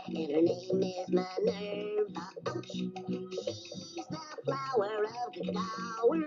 and her name is Minerva. She's the flower of the flower.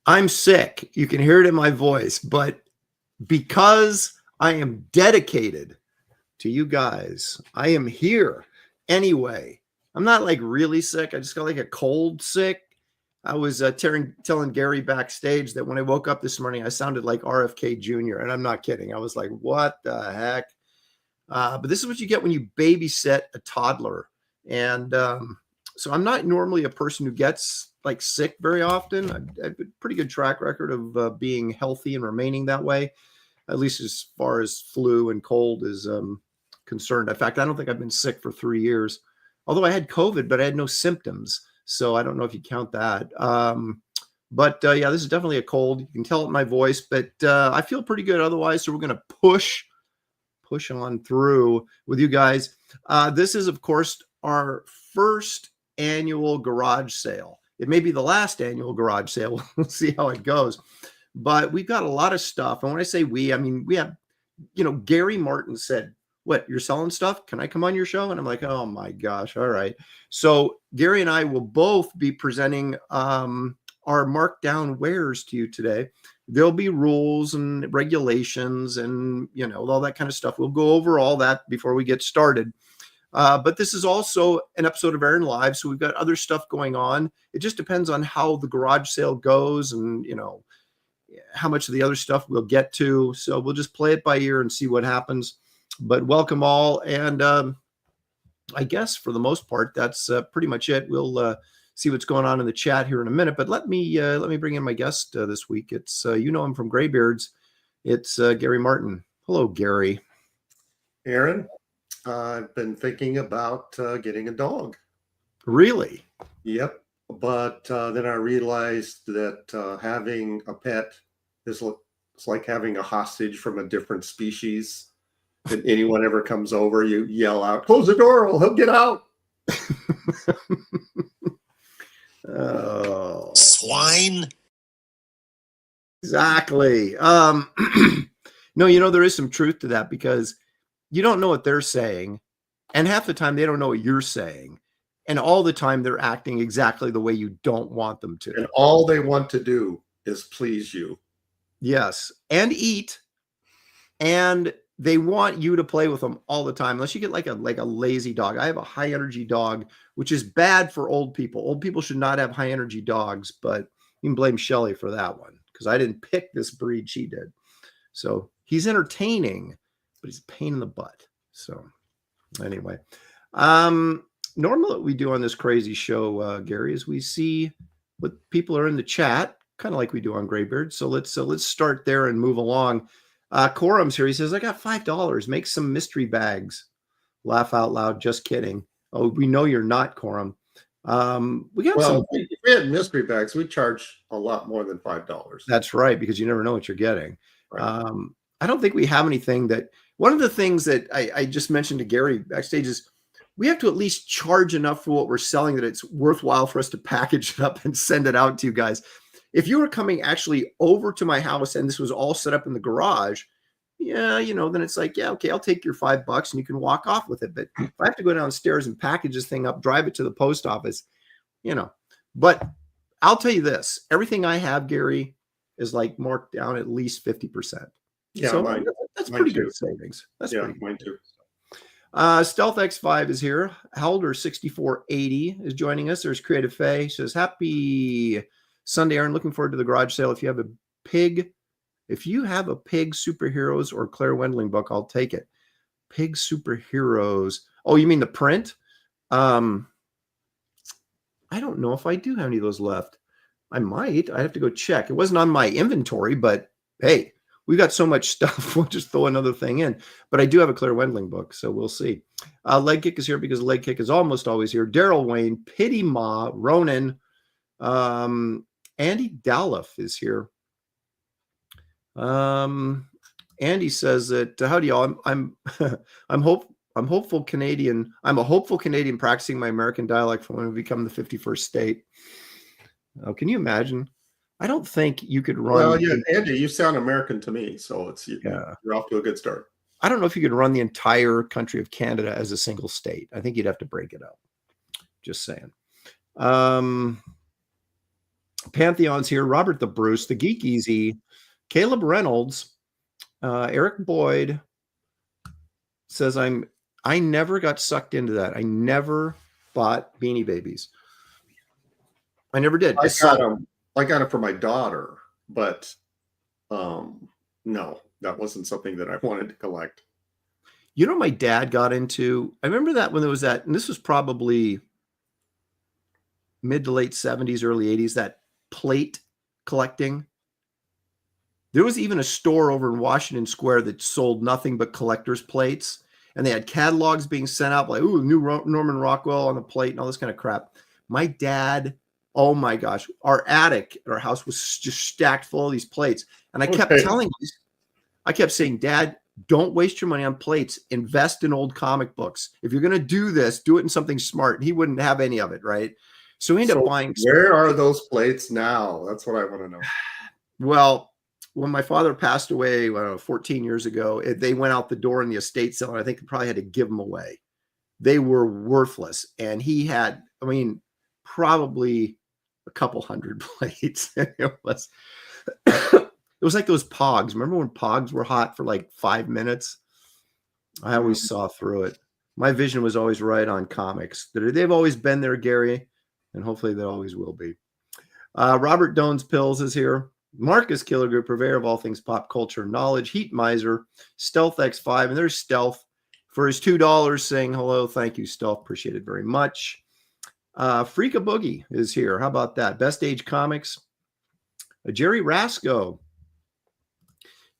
I'm sick. You can hear it in my voice, but because I am dedicated to you guys, I am here anyway. I'm not like really sick. I just got like a cold sick. I was telling Gary backstage that when I woke up this morning, I sounded like RFK Jr. And I'm not kidding. I was like, what the heck? But this is what you get when you babysit a toddler. And so I'm not normally a person who gets like sick very often. I've a pretty good track record of being healthy and remaining that way, at least as far as flu and cold is concerned. In fact, I don't think I've been sick for 3 years, although I had COVID, but I had no symptoms. So I don't know if you count that. But yeah, this is definitely a cold. You can tell it in my voice, but I feel pretty good otherwise. So we're going to push on through with you guys. This is, of course, our first annual garage sale. It may be the last annual garage sale. We'll see how it goes. But we've got a lot of stuff. And when I say we, I mean, we have, Gary Martin said, what, you're selling stuff? Can I come on your show? And I'm like, oh my gosh. All right. So Gary and I will both be presenting our markdown wares to you today. There'll be rules and regulations and, all that kind of stuff. We'll go over all that before we get started. But this is also an episode of Aaron Live. So we've got other stuff going on. It just depends on how the garage sale goes and, how much of the other stuff we'll get to. So we'll just play it by ear and see what happens. But welcome all. And I guess for the most part, that's pretty much it. We'll see what's going on in the chat here in a minute. But let me bring in my guest this week. It's him from Graybeards. It's Gary Martin. Hello, Gary. Aaron, I've been thinking about getting a dog. Really? Yep. But then I realized that having a pet is it's like having a hostage from a different species. If anyone ever comes over, you yell out, "Close the door, or he'll get out." Oh, swine. Exactly. No, there is some truth to that because you don't know what they're saying. And half the time they don't know what you're saying. And all the time they're acting exactly the way you don't want them to. And all they want to do is please you. Yes. And eat. And they want you to play with them all the time, unless you get like a lazy dog. I have a high energy dog, which is bad for old people. Old people should not have high energy dogs, but you can blame Shelly for that one because I didn't pick this breed. She did. So he's entertaining, but he's a pain in the butt. So anyway, normally what we do on this crazy show, Gary, is we see what people are in the chat, kind of like we do on Graybeard. So let's start there and move along. Quorum's here. He says, I got $5. Make some mystery bags. Laugh out loud. Just kidding. Oh, we know you're not, Quorum. We got if we had mystery bags, we'd charge a lot more than $5. That's right, because you never know what you're getting. Right. I don't think we have anything that. One of the things that I just mentioned to Gary backstage is we have to at least charge enough for what we're selling that it's worthwhile for us to package it up and send it out to you guys. If you were coming actually over to my house and this was all set up in the garage, yeah, then it's like, yeah, okay, I'll take your $5 and you can walk off with it. But if I have to go downstairs and package this thing up, drive it to the post office, but I'll tell you this, everything I have, Gary, is like marked down at least 50%. Yeah, so mine, that's mine pretty too. good savings. That's yeah, pretty good. mine too. Stealth X5 is here. Helder 6480 is joining us. There's Creative Faye. She says, happy Sunday, Aaron. Looking forward to the garage sale. If you have a pig superheroes or Claire Wendling book, I'll take it. Pig superheroes. Oh, you mean the print? I don't know if I do have any of those left. I might. I have to go check. It wasn't on my inventory, but hey, we got so much stuff. We'll just throw another thing in. But I do have a Claire Wendling book, so we'll see. Leg Kick is here because Leg Kick is almost always here. Daryl Wayne, Pity Ma, Ronan, Andy Dalliff is here. Andy says that howdy y'all. I'm hopeful Canadian. I'm a hopeful Canadian practicing my American dialect for when we become the 51st state. Oh, can you imagine? I don't think you could run. Well, yeah, Andy, you sound American to me, so you're off to a good start. I don't know if you could run the entire country of Canada as a single state. I think you'd have to break it up. Just saying. Pantheon's here. Robert the Bruce, the Geek Easy, Caleb Reynolds, Eric Boyd says I never got sucked into that. I never bought Beanie Babies. I never did. I got it for my daughter, but no, that wasn't something that I wanted to collect. My dad got into, I remember that when there was that, and this was probably mid to late 70s, early 80s, that plate collecting. There was even a store over in Washington Square that sold nothing but collector's plates. And they had catalogs being sent out like, ooh, new Norman Rockwell on the plate and all this kind of crap. My dad, oh my gosh, our attic at our house was just stacked full of these plates. And I kept saying, Dad, don't waste your money on plates. Invest in old comic books. If you're going to do this, do it in something smart. And he wouldn't have any of it, right? So we ended up buying. Where are those plates now? That's what I want to know. Well, when my father passed away, 14 years ago, they went out the door in the estate sale, and I think they probably had to give them away. They were worthless. And he had, probably a couple hundred plates. It was like those Pogs. Remember when Pogs were hot for like 5 minutes? I always saw through it. My vision was always right on comics. They've always been there, Gary, and hopefully they always will be. Robert Doan's Pills is here. Marcus Killigrew, purveyor of all things pop culture knowledge. Heat Miser, Stealth X5, and there's Stealth for his $2 saying hello. Thank you, Stealth. Appreciate it very much. Freaka Boogie is here. How about that? Best Age Comics. Jerry Rasco.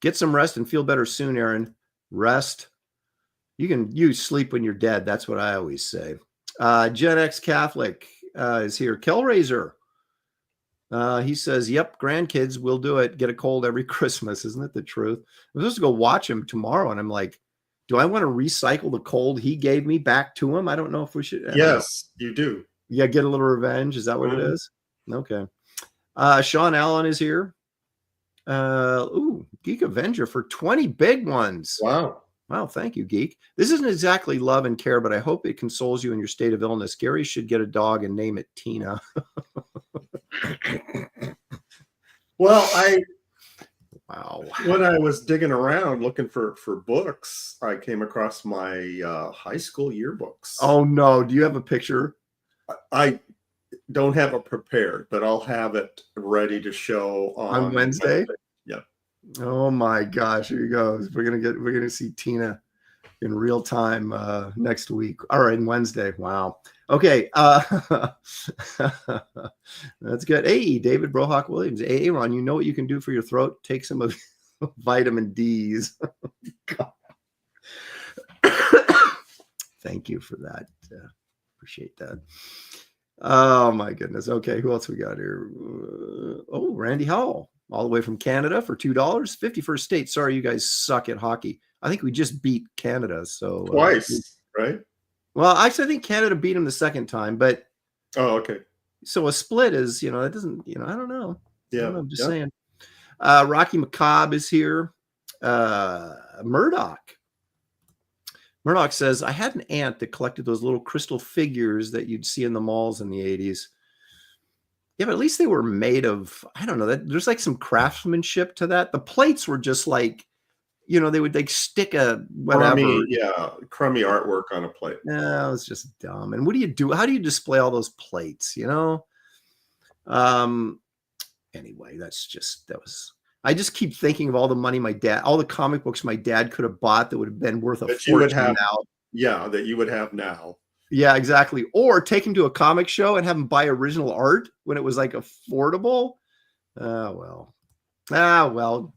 Get some rest and feel better soon, Aaron. Rest. You sleep when you're dead. That's what I always say. Gen X Catholic is here. Kellraiser. He says, yep, grandkids will do it. Get a cold every Christmas. Isn't it the truth? I'm supposed to go watch him tomorrow. And I'm like, do I want to recycle the cold he gave me back to him? I don't know if we should. Yes, you do. Yeah, get a little revenge. Is that what it is? Okay. Sean Allen is here. Geek Avenger for 20 big ones. Wow. Wow, thank you, Geek. This isn't exactly love and care, but I hope it consoles you in your state of illness. Gary should get a dog and name it Tina. Well, wow. When I was digging around looking for books, I came across my high school yearbooks. Oh, no. Do you have a picture? I don't have it prepared, but I'll have it ready to show on Wednesday. Yeah. Oh my gosh, here he goes. We're gonna see Tina in real time next week. All right, Wednesday. Wow. Okay. That's good. Hey, David Brohawk Williams. Hey, Ron, you know what you can do for your throat? Take some of vitamin D's. Thank you for that. Appreciate that. Oh my goodness. Okay, who else we got here? Randy Howell, all the way from Canada for $2. 51st state. Sorry, you guys suck at hockey. I think we just beat Canada. So twice, right? Well, actually, I think Canada beat him the second time, but Oh, okay. so a split is, that doesn't, I don't know. I Yeah. don't know, I'm just Yeah. saying. Rocky Macabre is here. Murdoch says, I had an aunt that collected those little crystal figures that you'd see in the malls in the 80s. Yeah, but at least they were made of, I don't know, there's like some craftsmanship to that. The plates were just like, they would like stick a whatever. Crummy artwork on a plate. No, it's just dumb. And what do you do? How do you display all those plates, Anyway, I just keep thinking of all the money all the comic books my dad could have bought that would have been worth a fortune now. Yeah, that you would have now. Yeah, exactly. Or take him to a comic show and have him buy original art when it was like affordable. Well,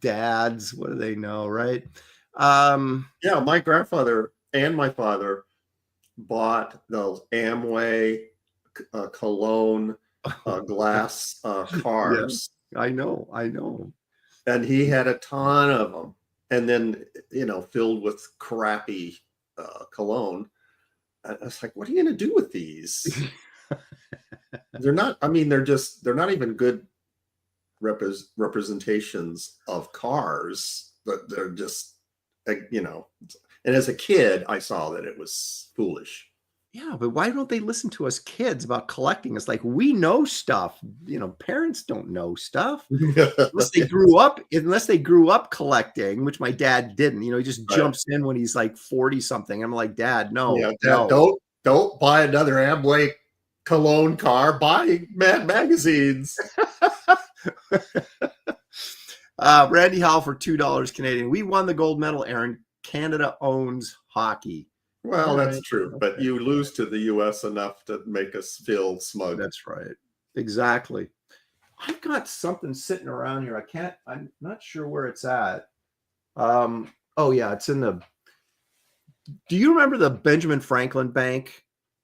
dads, what do they know, right? Yeah, my grandfather and my father bought those Amway, Cologne, glass cars. Yeah, I know. And he had a ton of them, and then filled with crappy cologne. I was like, what are you going to do with these? They're not. I mean, they're not even good representations of cars, but they're just, And as a kid, I saw that it was foolish. Yeah, but why don't they listen to us kids about collecting? It's like, we know stuff. Parents don't know stuff unless they grew up collecting, which my dad didn't. He just jumps in when he's like 40 something. I'm like, Dad, no. Yeah, Dad, don't buy another Amway Cologne car. Buy Mad magazines. Randy Howell for $2 Canadian. We won the gold medal, Aaron. Canada owns hockey. Well, that's true, but you lose to the U.S. enough to make us feel smug. That's right. Exactly. I've got something sitting around here. I'm not sure where it's at. Oh yeah, it's in the. Do you remember the Benjamin Franklin Bank?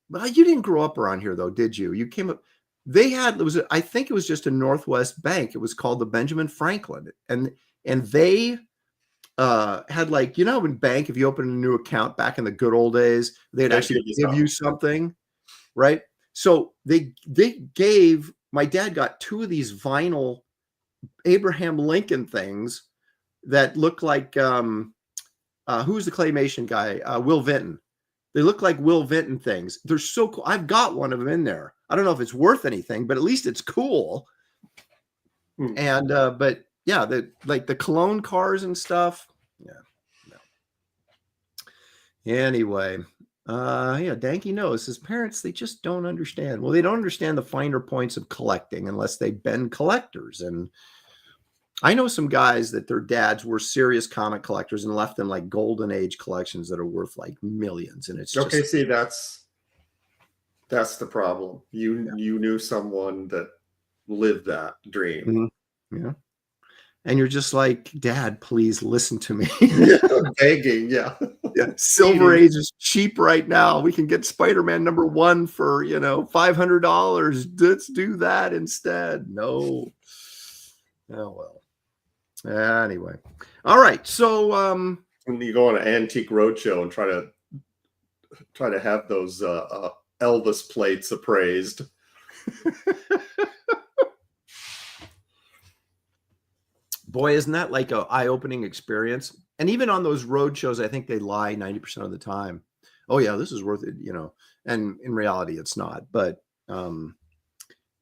Well, you didn't grow up around here though, did you? You came up. I think it was just a Northwest bank. It was called the Benjamin Franklin, and they had like, in bank, if you open a new account back in the good old days, they'd actually give you something, right? So they gave, my dad got 2 of these vinyl Abraham Lincoln things that look like who's the claymation guy? Will Vinton. They look like Will Vinton things. They're so cool. I've got one of them in there. I don't know if it's worth anything, but at least it's cool. And but yeah, the Cologne cars and stuff. Yeah. No. Anyway, Danky knows his parents, they just don't understand. Well, they don't understand the finer points of collecting unless they've been collectors. And I know some guys that their dads were serious comic collectors and left them like golden age collections that are worth like millions. And it's okay. See, that's the problem. You knew someone that lived that dream. Mm-hmm. Yeah. And you're just like, Dad, please listen to me. Begging, yeah. Silver Age is cheap right now. We can get Spider-Man #1 for, $500. Let's do that instead. No. Oh, well. Anyway. All right. So when you go on an antique roadshow and try to have those Elvis plates appraised. Boy, isn't that like an eye-opening experience? And even on those road shows, I think they lie 90% of the time. Oh yeah, this is worth it, and in reality it's not. But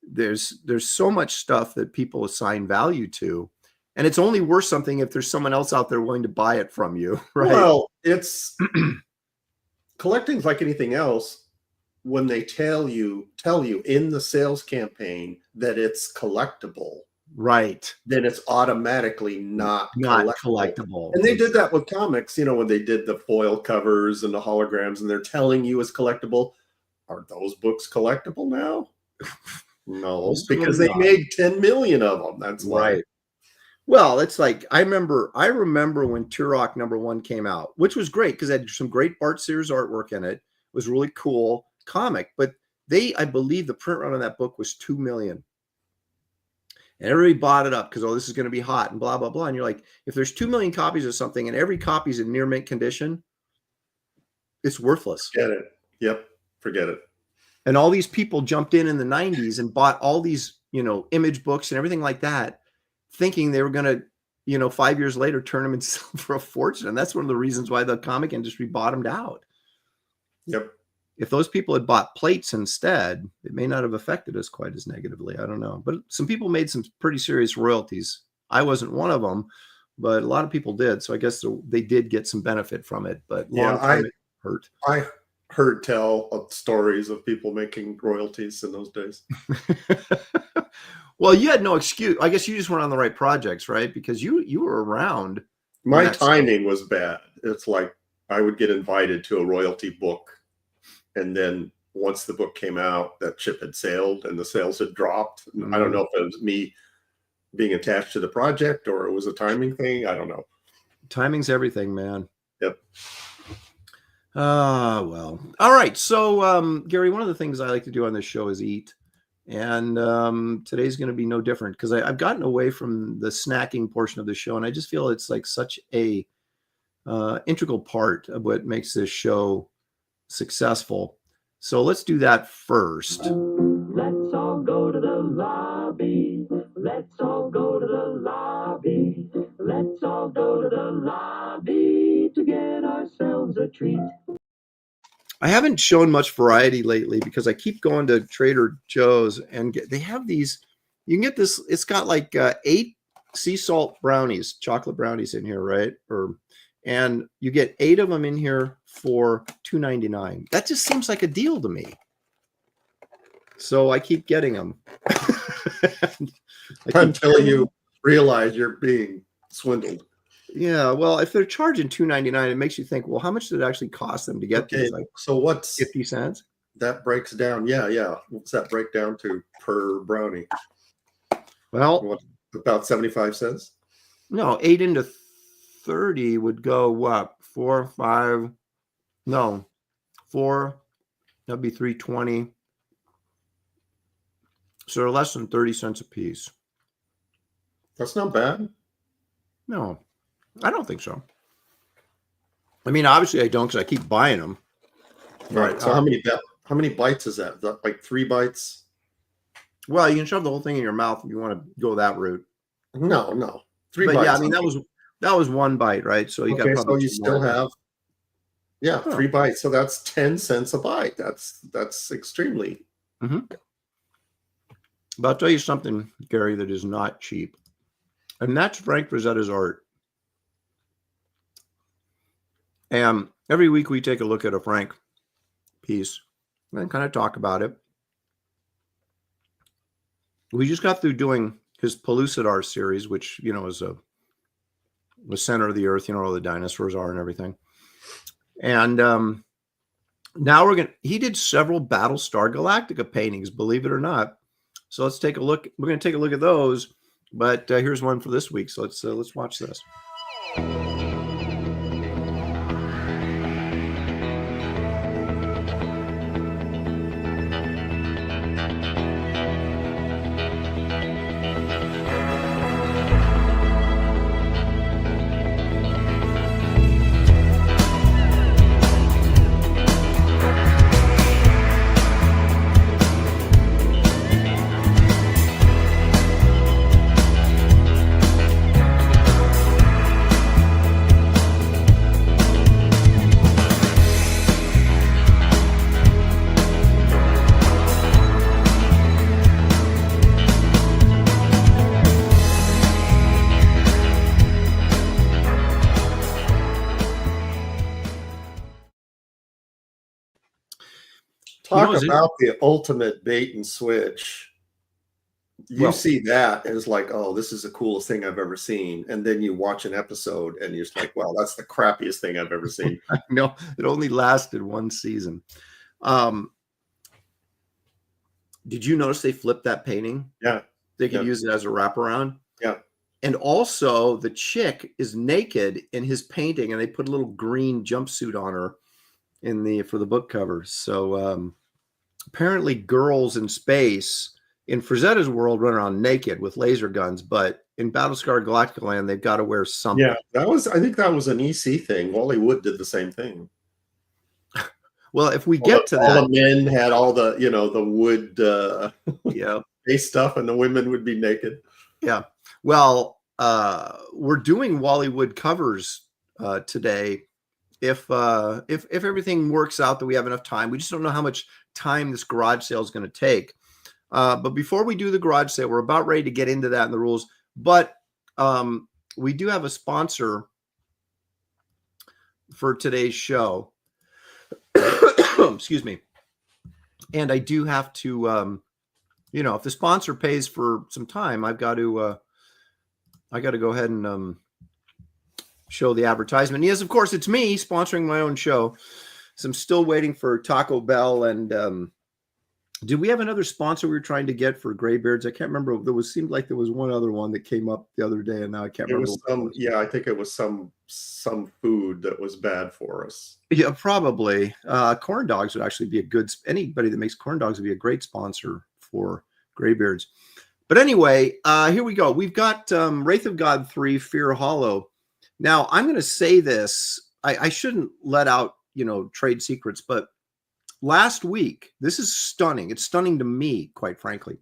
there's so much stuff that people assign value to, and it's only worth something if there's someone else out there willing to buy it from you, right? Well, it's collecting's like anything else. When they tell you in the sales campaign that it's collectible, right, then it's automatically not collectible. And they did that with comics, when they did the foil covers and the holograms, and they're telling you it's collectible. Are those books collectible now? No, because they made 10 million of them. That's why. Right. Well, it's like I remember when Turok #1 came out, which was great because it had some great Bart Sears artwork in it. It was really cool comic, but I believe the print run on that book was 2 million. And everybody bought it up because, this is going to be hot and blah, blah, blah. And you're like, if there's 2 million copies of something and every copy is in near mint condition, it's worthless. Get it. Yep. Forget it. And all these people jumped in the 90s and bought all these, image books and everything like that, thinking they were going to, 5 years later, turn them and sell for a fortune. And that's one of the reasons why the comic industry bottomed out. Yep. If those people had bought plates instead, it may not have affected us quite as negatively. I don't know. But some people made some pretty serious royalties. I wasn't one of them, but a lot of people did. So I guess they did get some benefit from it. But long time it hurt. I heard tell of stories of people making royalties in those days. Well, you had no excuse. I guess you just weren't on the right projects, right? Because you were around. My timing was bad. It's like I would get invited to a royalty book, and then once the book came out, that ship had sailed and the sales had dropped. I don't know if it was me being attached to the project or it was a timing thing. I don't know. Timing's everything, man. Yep. Well. All right. So, Gary, one of the things I like to do on this show is eat. And today's going to be no different because I've gotten away from the snacking portion of the show. And I just feel it's like such a integral part of what makes this show successful. So let's do that first. Let's all go to the lobby. Let's all go to the lobby. Let's all go to the lobby to get ourselves a treat. I haven't shown much variety lately because I keep going to Trader Joe's and they have these. You can get this. It's got like 8 sea salt brownies, chocolate brownies in here, right? And you get 8 of them in here for $2.99. That just seems like a deal to me. So I keep getting them until you realize you're being swindled. Yeah, well, if they're charging $2.99, it makes you think, well, how much did it actually cost them to get these? Like, so what's 50 cents? That breaks down. Yeah. What's that break down to per brownie? Well, about 75 cents. No, 8 into 30 would go what? 4, 5. No, 4. That'd be 3.20. So they're less than 30 cents a piece. That's not bad. No, I don't think so. I mean, obviously I don't because I keep buying them. Right. So how many bites is that? Is that like 3 bites? Well, you can shove the whole thing in your mouth if you want to go that route. No. 3 bites. Yeah, I mean that was 1 bite, right? So you got probably so you still have 3 bites. So that's 10 cents a bite. That's extremely. Mm-hmm. But I'll tell you something, Gary, that is not cheap. And that's Frank Frazetta's art. And every week we take a look at a Frank piece and kind of talk about it. We just got through doing his Pellucidar series, which, is the center of the earth, all the dinosaurs are and everything. And now he did several Battlestar Galactica paintings, believe it or not. So let's take a look. We're going to take a look at those. But here's one for this week. So let's watch this. Talk about the ultimate bait and switch. You see that as like, oh, this is the coolest thing I've ever seen. And then you watch an episode and you're just like, wow, that's the crappiest thing I've ever seen. No, it only lasted 1 season. Did you notice they flipped that painting? Yeah. They could use it as a wraparound. Yeah. And also the chick is naked in his painting and they put a little green jumpsuit on her for the book cover. So apparently girls in space in Frazetta's world run around naked with laser guns, but in Battlestar Galactica land, they've got to wear something. Yeah, I think that was an EC thing. Wally Wood did the same thing. Well, if we All get to all that, the men had all the, the wood yeah, face stuff, and the women would be naked. yeah. Well, we're doing Wallywood covers today. If everything works out that we have enough time, we just don't know how much time this garage sale is going to take. But before we do the garage sale, we're about ready to get into that and the rules. But we do have a sponsor for today's show. Excuse me. And I do have to, if the sponsor pays for some time, I got to go ahead and show the advertisement. Yes, of course, it's me sponsoring my own show. So I'm still waiting for Taco Bell. And did we have another sponsor we were trying to get for Graybeards? I can't remember. Seemed like there was one other one that came up the other day, and now I can't remember. I think it was some food that was bad for us. Yeah, probably. Corn dogs would actually be a good. Anybody that makes corn dogs would be a great sponsor for Graybeards. But anyway, here we go. We've got Wraith of God 3, Fear Hollow. Now, I'm going to say this. I shouldn't let out, trade secrets, but last week, this is stunning. It's stunning to me, quite frankly.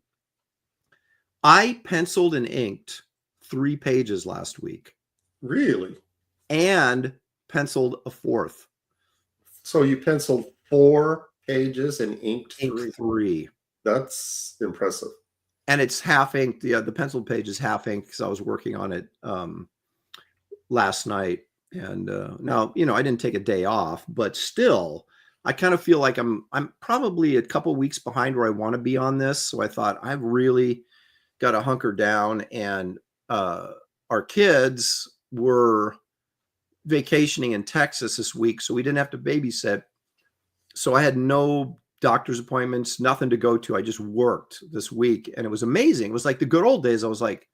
I penciled and inked 3 pages last week. Really? And penciled a 4th. So you penciled 4 pages and inked 3. That's impressive. And it's half inked. Yeah, the penciled page is half inked because I was working on it last night. And now, I didn't take a day off, but still, I kind of feel like I'm probably a couple weeks behind where I want to be on this. So I thought I've really got to hunker down. And our kids were vacationing in Texas this week, so we didn't have to babysit. So I had no doctor's appointments, nothing to go to. I just worked this week, and it was amazing. It was like the good old days. I was like,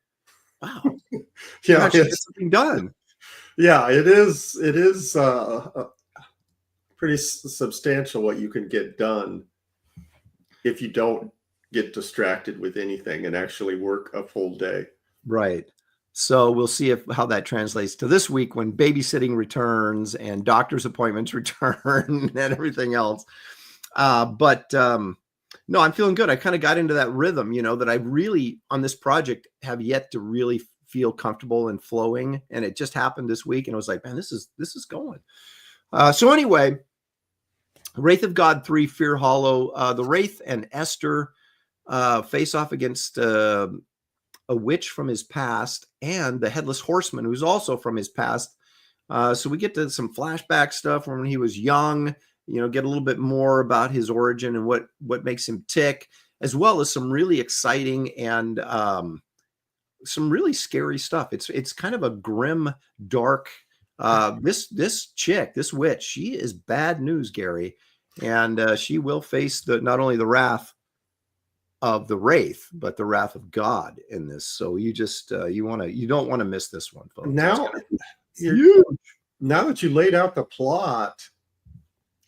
wow, yeah, actually get something done. Yeah, it is pretty substantial what you can get done if you don't get distracted with anything and actually work a full day. Right. So we'll see how that translates to this week when babysitting returns and doctor's appointments return and everything else. But no, I'm feeling good. I kind of got into that rhythm, that I really on this project have yet to really feel comfortable and flowing. And it just happened this week. And I was like, man, this is going. So anyway, Wraith of God 3, Fear Hollow. The Wraith and Esther face off against a witch from his past and the Headless Horseman, who's also from his past. So we get to some flashback stuff from when he was young, get a little bit more about his origin and what makes him tick, as well as some really exciting and some really scary stuff. It's kind of a grim, dark, this chick, this witch, she is bad news, Gary. And she will face not only the wrath of the Wraith, but the wrath of God in this. So you just you don't want to miss this one, folks. Now that you laid out the plot,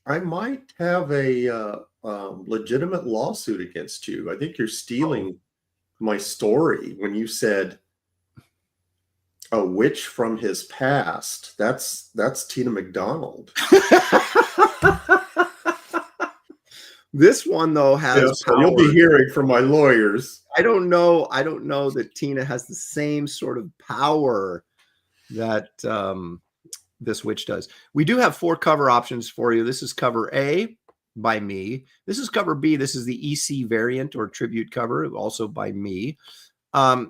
I might have a legitimate lawsuit against you. I think you're stealing my story when you said a witch from his past. That's Tina McDonald. This one though has so you'll be hearing from my lawyers. I don't know that Tina has the same sort of power that this witch does. We do have 4 cover options for you. This is cover A by me. This is cover B. This is the EC variant or tribute cover, also by me.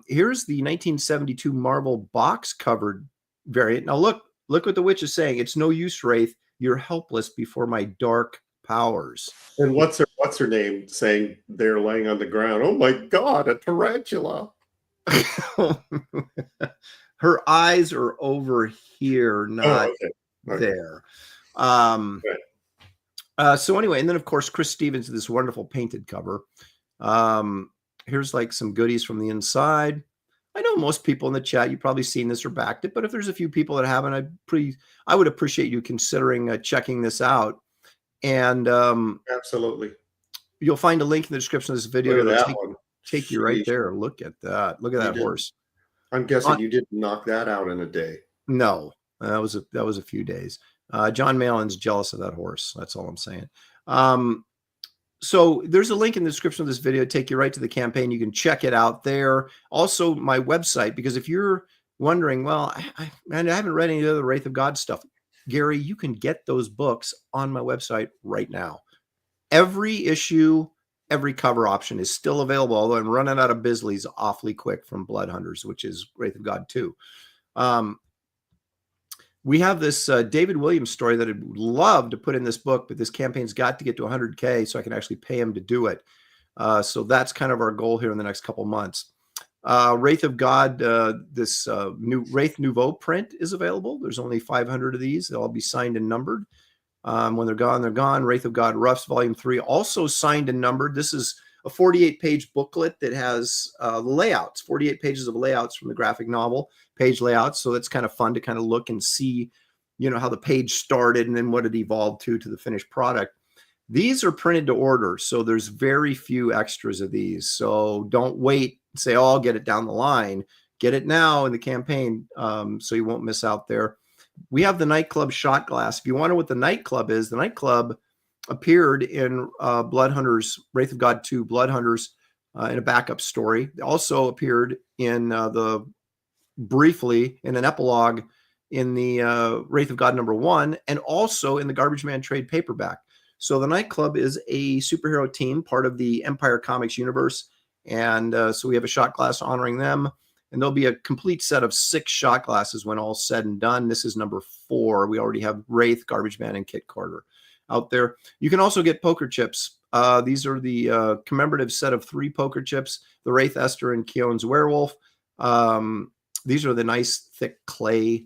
Here's the 1972 Marvel box covered variant. Now look what the witch is saying. It's no use, Wraith. You're helpless before my dark powers. And what's her name saying they're laying on the ground? Oh my God, a tarantula. Her eyes are over here, not there. So anyway, and then of course, Chris Stevens, this wonderful painted cover. Here's like some goodies from the inside. I know most people in the chat, you've probably seen this or backed it, but if there's a few people that haven't, I would appreciate you considering checking this out. And absolutely, you'll find a link in the description of this video that'll take you right there. Look at that. Look at that horse. I'm guessing you didn't knock that out in a day. No, that was a few days. John Malin's jealous of that horse. That's all I'm saying. So there's a link in the description of this video. Take you right to the campaign. You can check it out there. Also, my website, because if you're wondering, well, I haven't read any of the Wraith of God stuff. Gary, you can get those books on my website right now. Every issue, every cover option is still available, although I'm running out of Bisley's awfully quick from Blood Hunters, which is Wraith of God 2. We have this David Williams story that I'd love to put in this book, but this campaign's got to get to 100K so I can actually pay him to do it. So that's kind of our goal here in the next couple months. Wraith of God, this new Wraith Nouveau print is available. There's only 500 of these. They'll all be signed and numbered. When they're gone, they're gone. Wraith of God Roughs Volume 3, also signed and numbered. This is a 48-page booklet that has the layouts, 48 pages of layouts from the graphic novel, page layouts. So that's kind of fun to kind of look and see, you know, how the page started and then what it evolved to the finished product. These are printed to order, so there's very few extras of these. So don't wait and say, oh, I'll get it down the line. Get it now in the campaign so you won't miss out there. We have the Nightclub shot glass. If you wonder what the Nightclub is, the Nightclub appeared in Blood Hunters, Wraith of God 2, Blood Hunters in a backup story. It also appeared in briefly in an epilogue in the Wraith of God #1, and also in the Garbage Man trade paperback. So the Nightclub is a superhero team, part of the Empire Comics universe. And so we have a shot glass honoring them. And there'll be a complete set of 6 shot glasses when all's said and done. This is number 4. We already have Wraith, Garbage Man, and Kit Carter out there. You can also get poker chips. These are the commemorative set of 3 poker chips, the Wraith, Esther, and Keown's Werewolf. These are the nice, thick clay,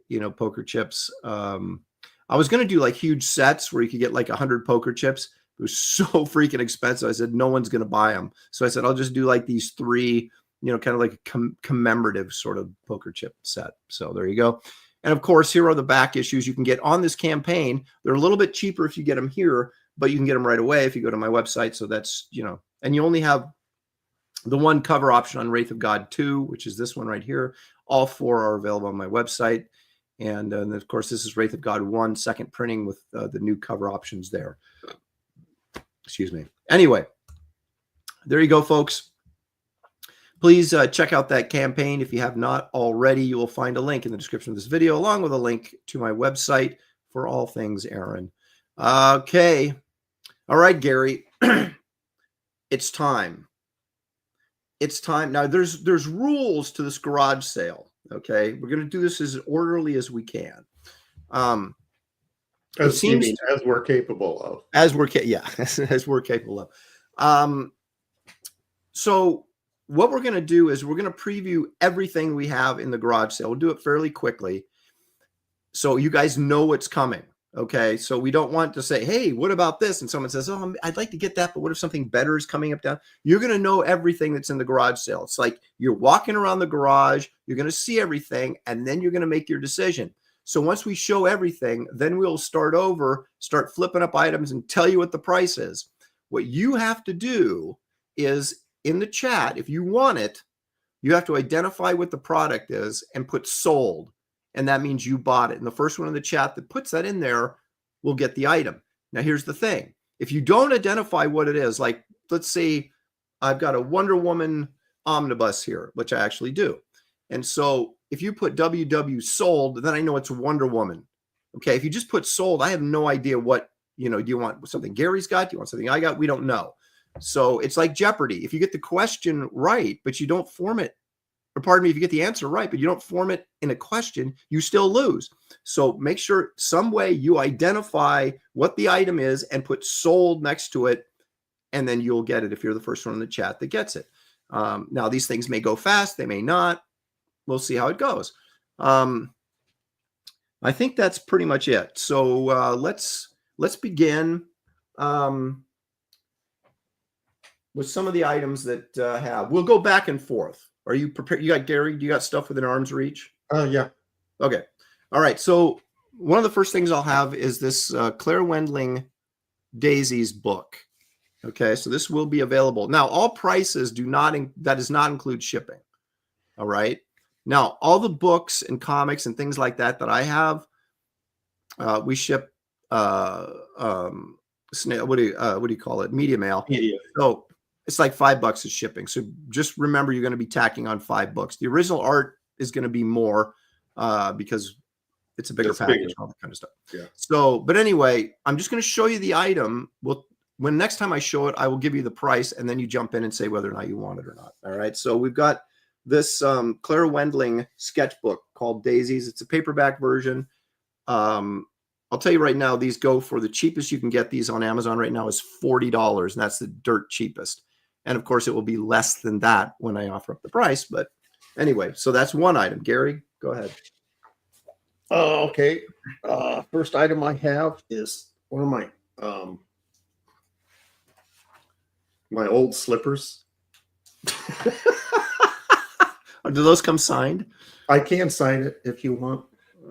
you know, poker chips. I was going to do like huge sets where you could get like 100 poker chips. It was so freaking expensive. I said, no one's going to buy them. So I said, I'll just do like these 3, you know, kind of like a commemorative sort of poker chip set. So there you go. And of course, here are the back issues you can get on this campaign. They're a little bit cheaper if you get them here, but you can get them right away if you go to my website. So that's, you know, and you only have the one cover option on Wraith of God 2, which is this one right here. All 4 are available on my website. And of course, this is Wraith of God 1, second printing with the new cover options there. Excuse me. Anyway, there you go, folks. Please check out that campaign. If you have not already, you will find a link in the description of this video, along with a link to my website for all things Aaron. Okay. All right, Gary. It's time. It's time. Now, there's rules to this garage sale. Okay. We're going to do this as orderly as we can. As we're capable of. As we're capable of. So what we're going to do is we're going to preview everything we have in the garage sale. We'll do it fairly quickly so you guys know what's coming. Okay. So we don't want to say, hey, what about this? And someone says, oh, I'd like to get that, but what if something better is coming up down? You're going to know everything that's in the garage sale. It's like you're walking around the garage, you're going to see everything, and then you're going to make your decision. So once we show everything, then we'll start over, start flipping up items and tell you what the price is. What you have to do is in the chat, if you want it, you have to identify what the product is and put sold. And that means you bought it. And the first one in the chat that puts that in there will get the item. Now, here's the thing. If you don't identify what it is, like let's say I've got a Wonder Woman omnibus here, which I actually do. And so if you put WW sold, then I know it's Wonder Woman. Okay. If you just put sold, I have no idea what, you know, do you want something Gary's got? Do you want something I got? We don't know. So it's like Jeopardy. If you get the question right, but you don't form it, or pardon me, if you get the answer right, but you don't form it in a question, you still lose. So make sure some way you identify what the item is and put sold next to it, and then you'll get it if you're the first one in the chat that gets it. Now, these things may go fast. They may not. We'll see how it goes. I think that's pretty much it. So let's begin with some of the items that have. We'll go back and forth. Are you prepared? You got Gary? You got stuff within arm's reach? Yeah. Okay. All right. So one of the first things I'll have is this Claire Wendling Daisy's book. Okay. So this will be available. Now, all prices that does not include shipping. All right. Now, all the books and comics and things like that I have, We ship snail. What do you call it? Media mail. Media. So it's like $5 is shipping. So just remember, you're going to be tacking on $5. The original art is going to be more because it's a bigger package and all that kind of stuff. Yeah. So, but anyway, I'm just going to show you the item. When next time I show it, I will give you the price, and then you jump in and say whether or not you want it or not. All right. So we've got this Claire Wendling sketchbook called Daisies. It's a paperback version. I'll tell you right now, these go for the cheapest you can get these on Amazon right now is $40, and that's the dirt cheapest. And of course, it will be less than that when I offer up the price. But anyway, so that's one item. Gary, go ahead. Okay. First item I have is one of my my old slippers. Do those come signed? I can sign it if you want.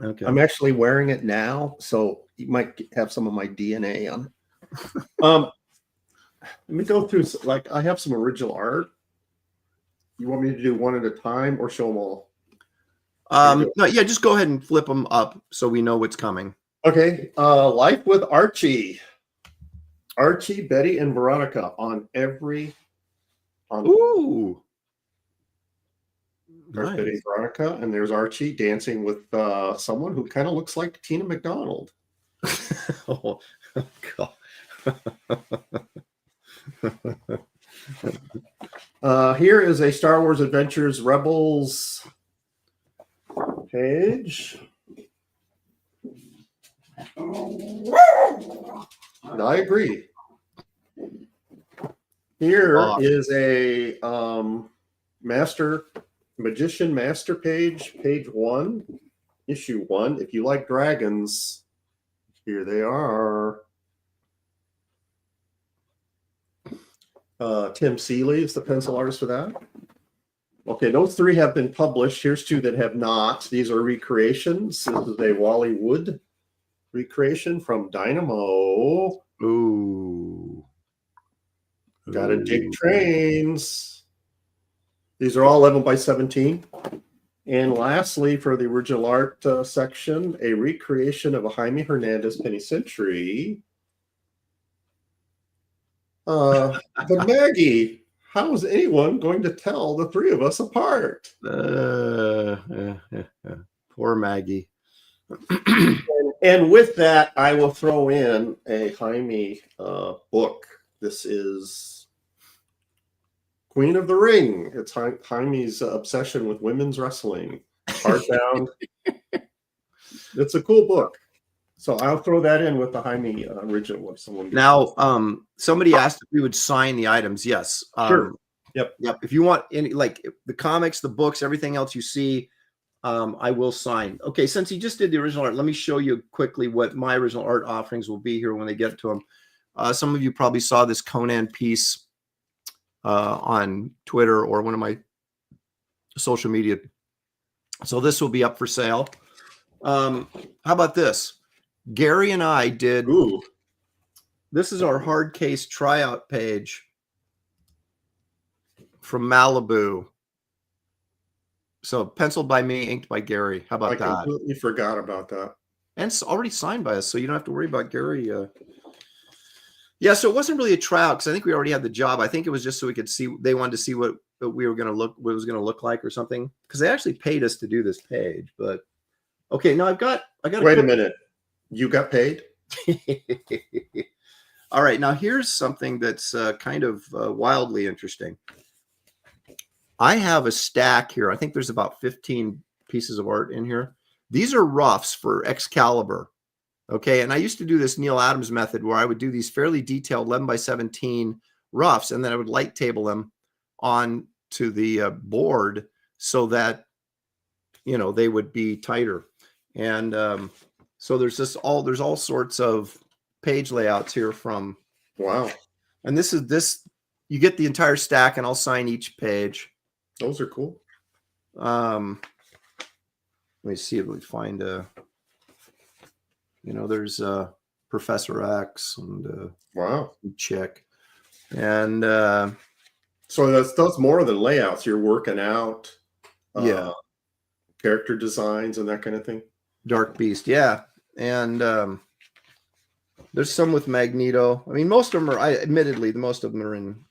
Okay. I'm actually wearing it now, so you might have some of my DNA on it. Let me go through, like, I have some original art. You want me to do one at a time or show them all? No, yeah, just go ahead and flip them up so we know what's coming. Okay. Life with Archie. Archie, Betty, and Veronica on every. Ooh. There's Nice. Betty and Veronica, and there's Archie dancing with someone who kind of looks like Tina McDonald. Oh, God. Here is a Star Wars Adventures Rebels page. And I agree. Here is a Magician Master page, page 1, issue 1. If you like dragons, here they are. Tim Seeley is the pencil artist for that. Okay, those 3 have been published. Here's 2 that have not. These are recreations. This is a Wally Wood recreation from Dynamo. Ooh. Gotta dig trains. These are all 11 by 17. And lastly, for the original art section, a recreation of a Jaime Hernandez Penny Century. But Maggie, how is anyone going to tell the 3 of us apart? Poor Maggie. And with that, I will throw in a Jaime book. This is Queen of the Ring. It's Jaime's obsession with women's wrestling. Hardbound. It's a cool book. So I'll throw that in with the Jaime original. If someone now, somebody asked if we would sign the items. Yes. Sure. Yep. If you want any, like the comics, the books, everything else you see, I will sign. Okay, since he just did the original art, let me show you quickly what my original art offerings will be here when they get to them. Some of you probably saw this Conan piece on Twitter or one of my social media. So this will be up for sale. How about this? Gary and I did. Ooh. This is our hard case tryout page from Malibu. So penciled by me, inked by Gary. How about that? I completely forgot about that. And it's already signed by us, so you don't have to worry about Gary. Yeah, so it wasn't really a tryout because I think we already had the job. I think it was just so we could see. They wanted to see what we were going to look, what it was going to look like, or something. Because they actually paid us to do this page. But okay, now I got. Wait a minute. You got paid? All right, now here's something that's kind of wildly interesting. I have a stack here. I think there's about 15 pieces of art in here. These are roughs for Excalibur. Okay, and I used to do this Neil Adams method where I would do these fairly detailed 11 by 17 roughs, and then I would light table them on to the board so that, you know, they would be tighter. And so there's all sorts of page layouts here from. Wow. And this you get the entire stack, and I'll sign each page. Those are cool. Let me see if we find there's Professor X and wow, Chick, and so that's more than layouts. You're working out, yeah, character designs and that kind of thing. Dark Beast, yeah. And there's some with Magneto. I mean, most of them are, admittedly, most of them are in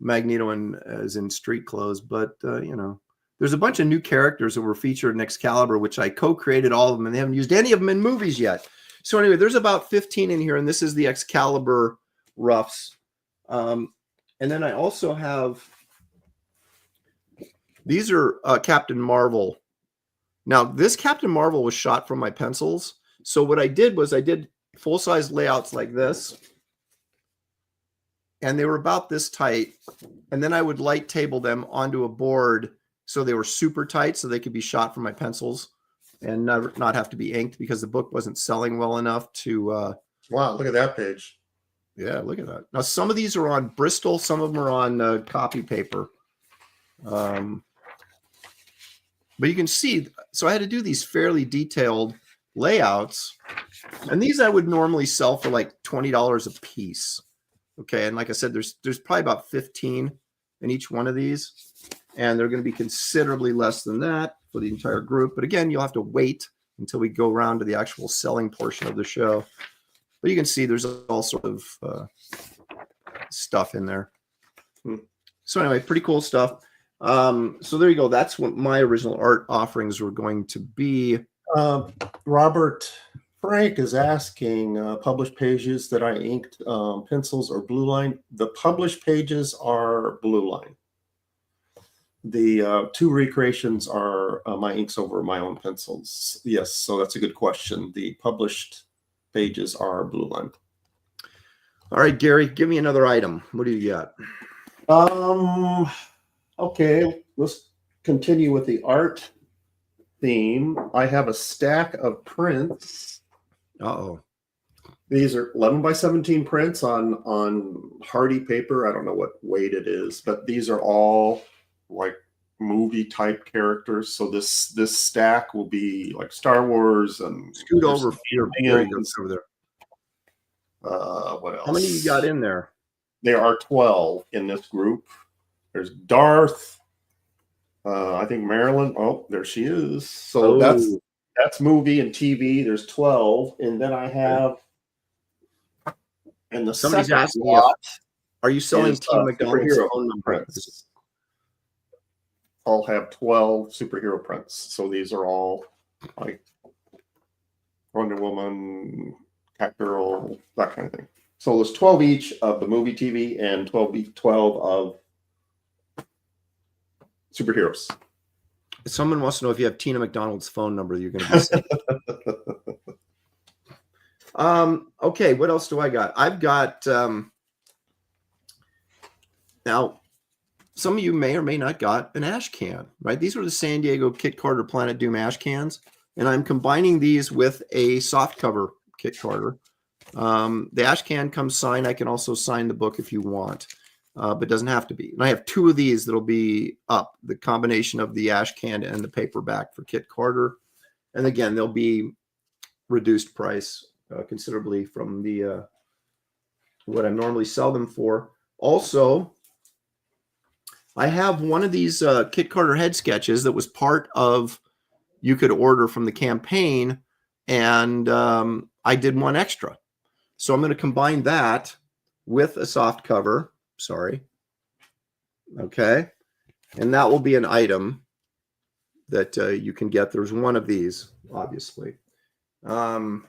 Magneto and as in street clothes, but you know, there's a bunch of new characters that were featured in Excalibur, which I co-created all of them, and they haven't used any of them in movies yet. So anyway, there's about 15 in here, and this is the Excalibur roughs. And then I also have, these are Captain Marvel. Now, this Captain Marvel was shot from my pencils. So what I did was I did full-size layouts like this, and they were about this tight, and then I would light table them onto a board so they were super tight so they could be shot from my pencils and not have to be inked because the book wasn't selling well enough to Wow, look at that page. Yeah, look at that. Now some of these are on Bristol, some of them are on copy paper, but you can see, so I had to do these fairly detailed layouts, and these I would normally sell for like $20 a piece. Okay, and like I said, there's probably about 15 in each one of these, and they're going to be considerably less than that for the entire group. But again, you'll have to wait until we go around to the actual selling portion of the show. But you can see there's all sort of stuff in there. So anyway, pretty cool stuff. So there you go. That's what my original art offerings were going to be. Robert Frank is asking, published pages that I inked pencils or blue line. The published pages are blue line. The two recreations are my inks over my own pencils. Yes, so that's a good question. The published pages are blue line. All right, Gary, give me another item. What do you got? Okay, let's continue with the art theme. I have a stack of prints. Uh-oh. These are 11 by 17 prints on hardy paper. I don't know what weight it is, but these are all like movie type characters. So this stack will be like Star Wars and scoot over here. There you go, over there. What else? How many you got in there? There are 12 in this group. There's Darth. I think Marilyn. Oh, there she is. So that's movie and TV. There's 12, and then I have. And the somebody's asking lot. Are you selling Team McDonald's phone number? Prints. All have 12 superhero prints. So these are all like Wonder Woman, Catgirl, that kind of thing. So there's 12 each of the movie, TV, and 12 of superheroes. Someone wants to know if you have Tina McDonald's phone number. You're going to be saying. Okay, what else do I got? I've got now. Some of you may or may not got an ash can, right? These are the San Diego Kit Carter Planet Doom ash cans, and I'm combining these with a soft cover Kit Carter. The ash can comes signed. I can also sign the book if you want, but it doesn't have to be. And I have two of these that'll be up, the combination of the ash can and the paperback for Kit Carter. And again, they'll be reduced price considerably from the what I normally sell them for. Also, I have one of these Kit Carter head sketches that was part of you could order from the campaign, and I did one extra. So I'm going to combine that with a soft cover. Sorry. Okay. And that will be an item that you can get. There's one of these, obviously. Now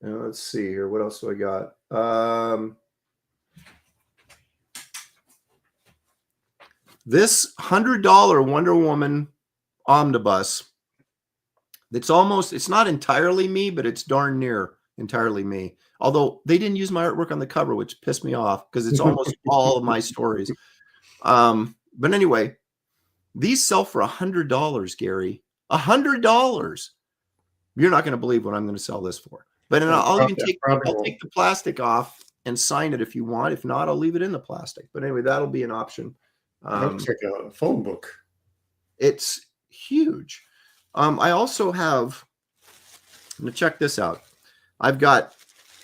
let's see here. What else do I got? This $100 Wonder Woman omnibus. It's not entirely me, but it's darn near entirely me. Although they didn't use my artwork on the cover, which pissed me off because it's almost all of my stories. But anyway, these sell for $100, Gary. $100. You're not going to believe what I'm going to sell this for. But I'll take the plastic off and sign it if you want. If not, I'll leave it in the plastic. But anyway, that'll be an option. Looks like a phone book. It's huge. I also have, now check this out. I've got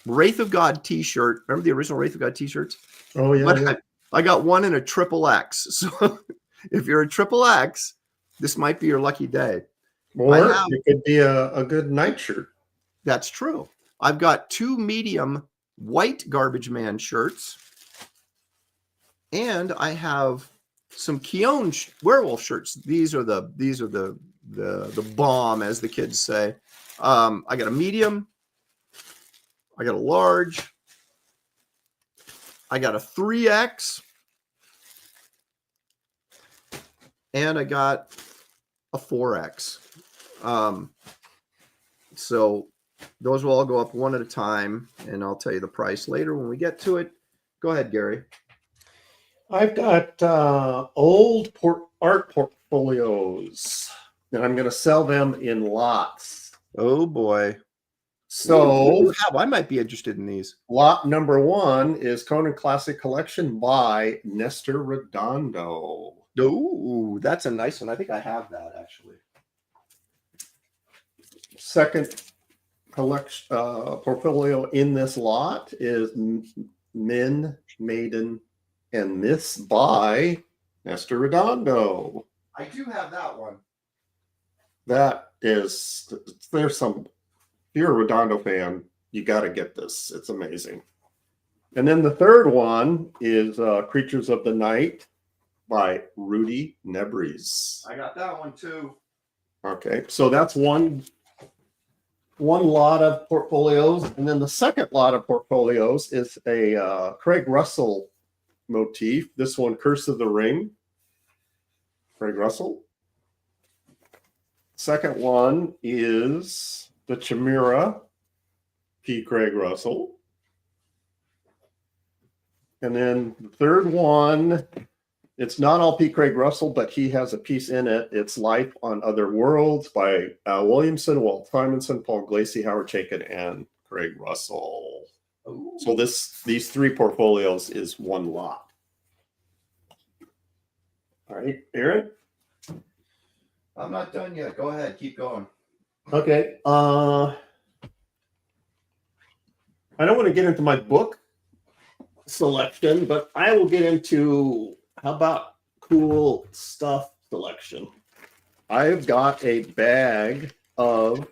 Wraith of God t-shirt. Remember the original Wraith of God t-shirts? Oh, yeah. I got one in a XXX. So if you're a XXX, this might be your lucky day. Or it could be a good nightshirt. That's true. I've got 2 medium white Garbage Man shirts, and I have some Keown werewolf shirts. These are the bomb, as the kids say. I got a medium, I got a large, I got a 3X, and I got a 4X. So those will all go up one at a time, and I'll tell you the price later when we get to it. Go ahead, Gary. I've got old art portfolios, and I'm going to sell them in lots. Oh boy! So I might be interested in these. Lot number 1 is Conan Classic Collection by Nestor Redondo. Oh, that's a nice one. I think I have that actually. Second collection portfolio in this lot is Men, Maiden, and Myths by Nestor Redondo. I do have that one. That is, there's some, if you're a Redondo fan, you got to get this. It's amazing. And then the third one is Creatures of the Night by Rudy Nebres. I got that one too. Okay, so that's one lot of portfolios, and then the second lot of portfolios is a Craig Russell motif. This one, Curse of the Ring, Craig Russell. Second one is the Chimera, P. Craig Russell. And then the third one, it's not all P. Craig Russell, but he has a piece in it. It's Life on Other Worlds by Al Williamson, Walt Simonson, Paul Glacy, Howard Chaykin, and Craig Russell. Ooh. So these 3 portfolios is one lot. All right, Aaron? I'm not done yet. Go ahead. Keep going. Okay. I don't want to get into my book selection, but I will get into, how about cool stuff selection? I've got a bag of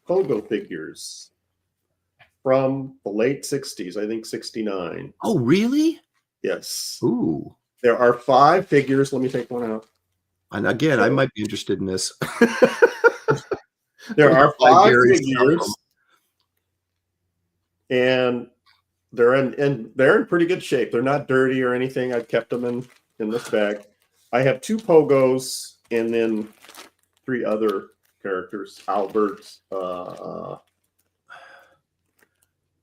Pogo figures from the late 60s, I think 69. Oh, really? Yes. Ooh. There are 5 figures. Let me take one out. And again, I might be interested in this. There are 5 figures, and they're in pretty good shape. They're not dirty or anything. I've kept them in this bag. I have 2 Pogos and then 3 other characters. Albert.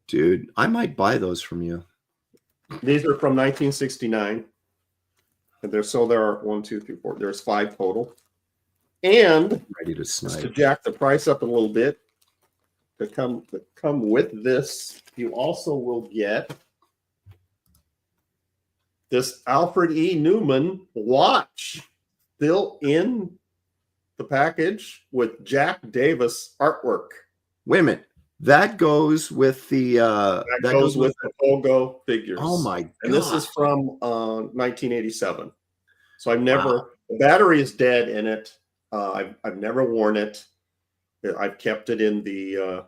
Dude, I might buy those from you. These are from 1969. And there are 1, 2, 3, 4. There's 5 total. And Ready to snipe. just to jack the price up a little bit, to come with this, you also will get this Alfred E. Newman watch still in the package with Jack Davis artwork. Wait a minute. That goes with the that goes with the Pogo figures. Oh my god. And this is from 1987. So I've never, the battery is dead in it. I've never worn it. I've kept it in the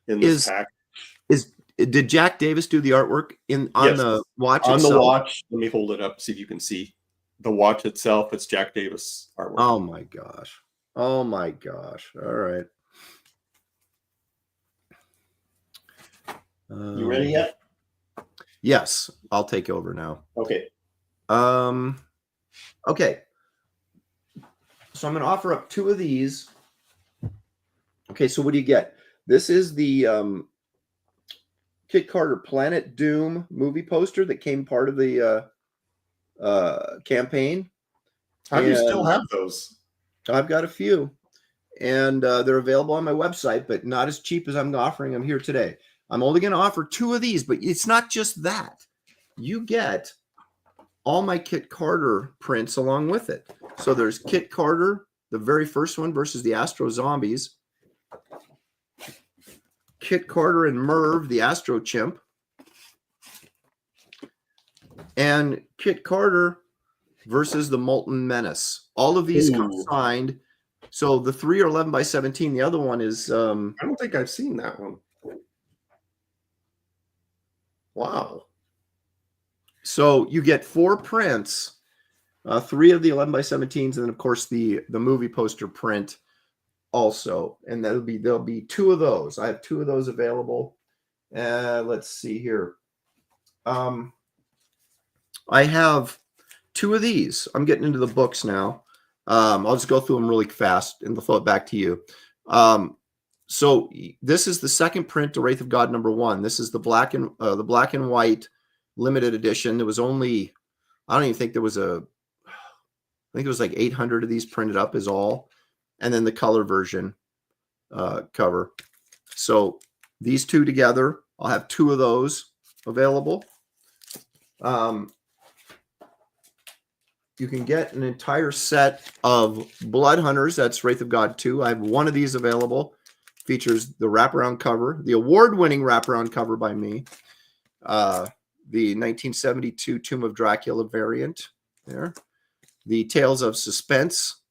in this pack. Did Jack Davis do the artwork on the watch on itself? The watch? Let me hold it up, see if you can see the watch itself. It's Jack Davis artwork. Oh my gosh. Oh my gosh. All right. You ready yet? Yes, I'll take over now. Okay. Okay. So I'm going to offer up 2 of these. Okay, so what do you get? This is the Kit Carter Planet Doom movie poster that came part of the campaign. How do you still have those? I've got a few, and they're available on my website, but not as cheap as I'm offering them here today. I'm only going to offer 2 of these, but it's not just that. You get all my Kit Carter prints along with it. So there's Kit Carter, the very first one versus the Astro Zombies. Kit Carter and Merv, the Astro Chimp. And Kit Carter versus the Molten Menace. All of these come Ooh. signed. So the 3 are 11 by 17. The other one is I don't think I've seen that one. Wow. so you get 4 prints, 3 of the 11 by 17s, and then of course the movie poster print also. And there'll be 2 of those. I have 2 of those available. Let's see here. I have 2 of these. I'm getting into the books now. I'll just go through them really fast and throw it back to you. So this is the second print to Wraith of God #1. This is the black and white limited edition. There was only, I don't even think there was I think it was like 800 of these printed up is all. And then the color version cover. So these 2 together, I'll have 2 of those available. You can get an entire set of Blood Hunters. That's Wraith of God 2. I have 1 of these available. Features the wraparound cover, the award-winning wraparound cover by me. The 1972 Tomb of Dracula variant there. The Tales of Suspense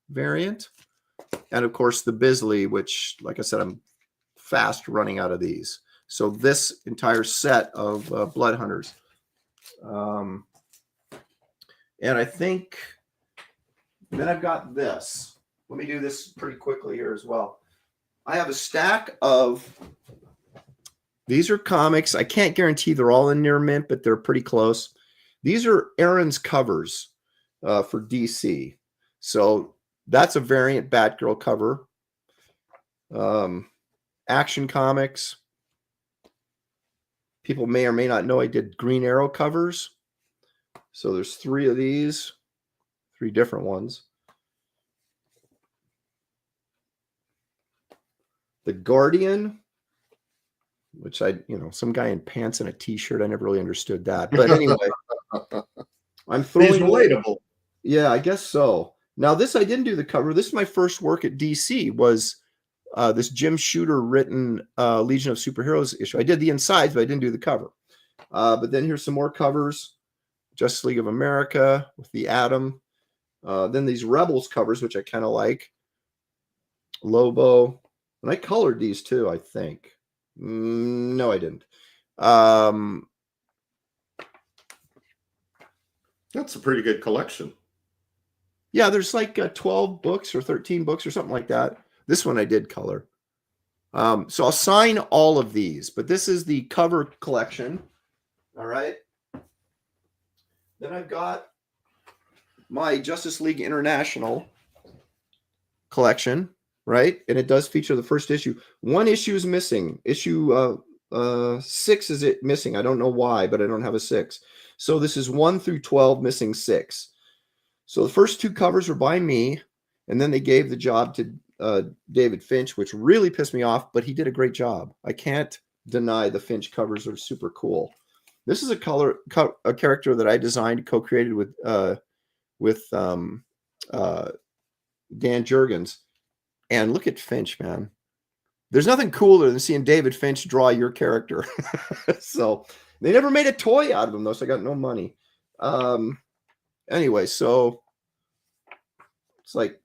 variant. And of course the Bisley, which, like I said, I'm fast running out of these. So this entire set of Blood Hunters. And I think then I've got this. Let me do this pretty quickly here as well. I have a stack of, these are comics. I can't guarantee they're all in near mint, but they're pretty close. These are Aaron's covers for DC. So that's a variant Batgirl cover. Action Comics. People may or may not know I did Green Arrow covers. So there's 3 of these, 3 different ones. The Guardian, which some guy in pants and a t-shirt. I never really understood that. But anyway, I'm throwing. He's relatable. Yeah, I guess so. Now this, I didn't do the cover. This is my first work at DC, was this Jim Shooter written Legion of Superheroes issue. I did the insides, but I didn't do the cover. But then here's some more covers. Justice League of America with the Atom. Then these Rebels covers, which I kind of like. Lobo. And I colored these too, I think. No, I didn't. That's a pretty good collection. Yeah, there's like 12 books or 13 books or something like that. This one I did color. So I'll sign all of these, but this is the cover collection. All right. Then I've got my Justice League International collection, right? And it does feature the first issue. 1 issue is missing. Issue 6 is it missing. I don't know why, but I don't have a 6. So this is 1 through 12, missing 6. So the first 2 covers were by me, and then they gave the job to David Finch, which really pissed me off, but he did a great job. I can't deny the Finch covers are super cool. This is a character that I designed, co-created with Dan Jurgens. And look at Finch, man. There's nothing cooler than seeing David Finch draw your character. So they never made a toy out of him, though, so I got no money. Anyway, so it's like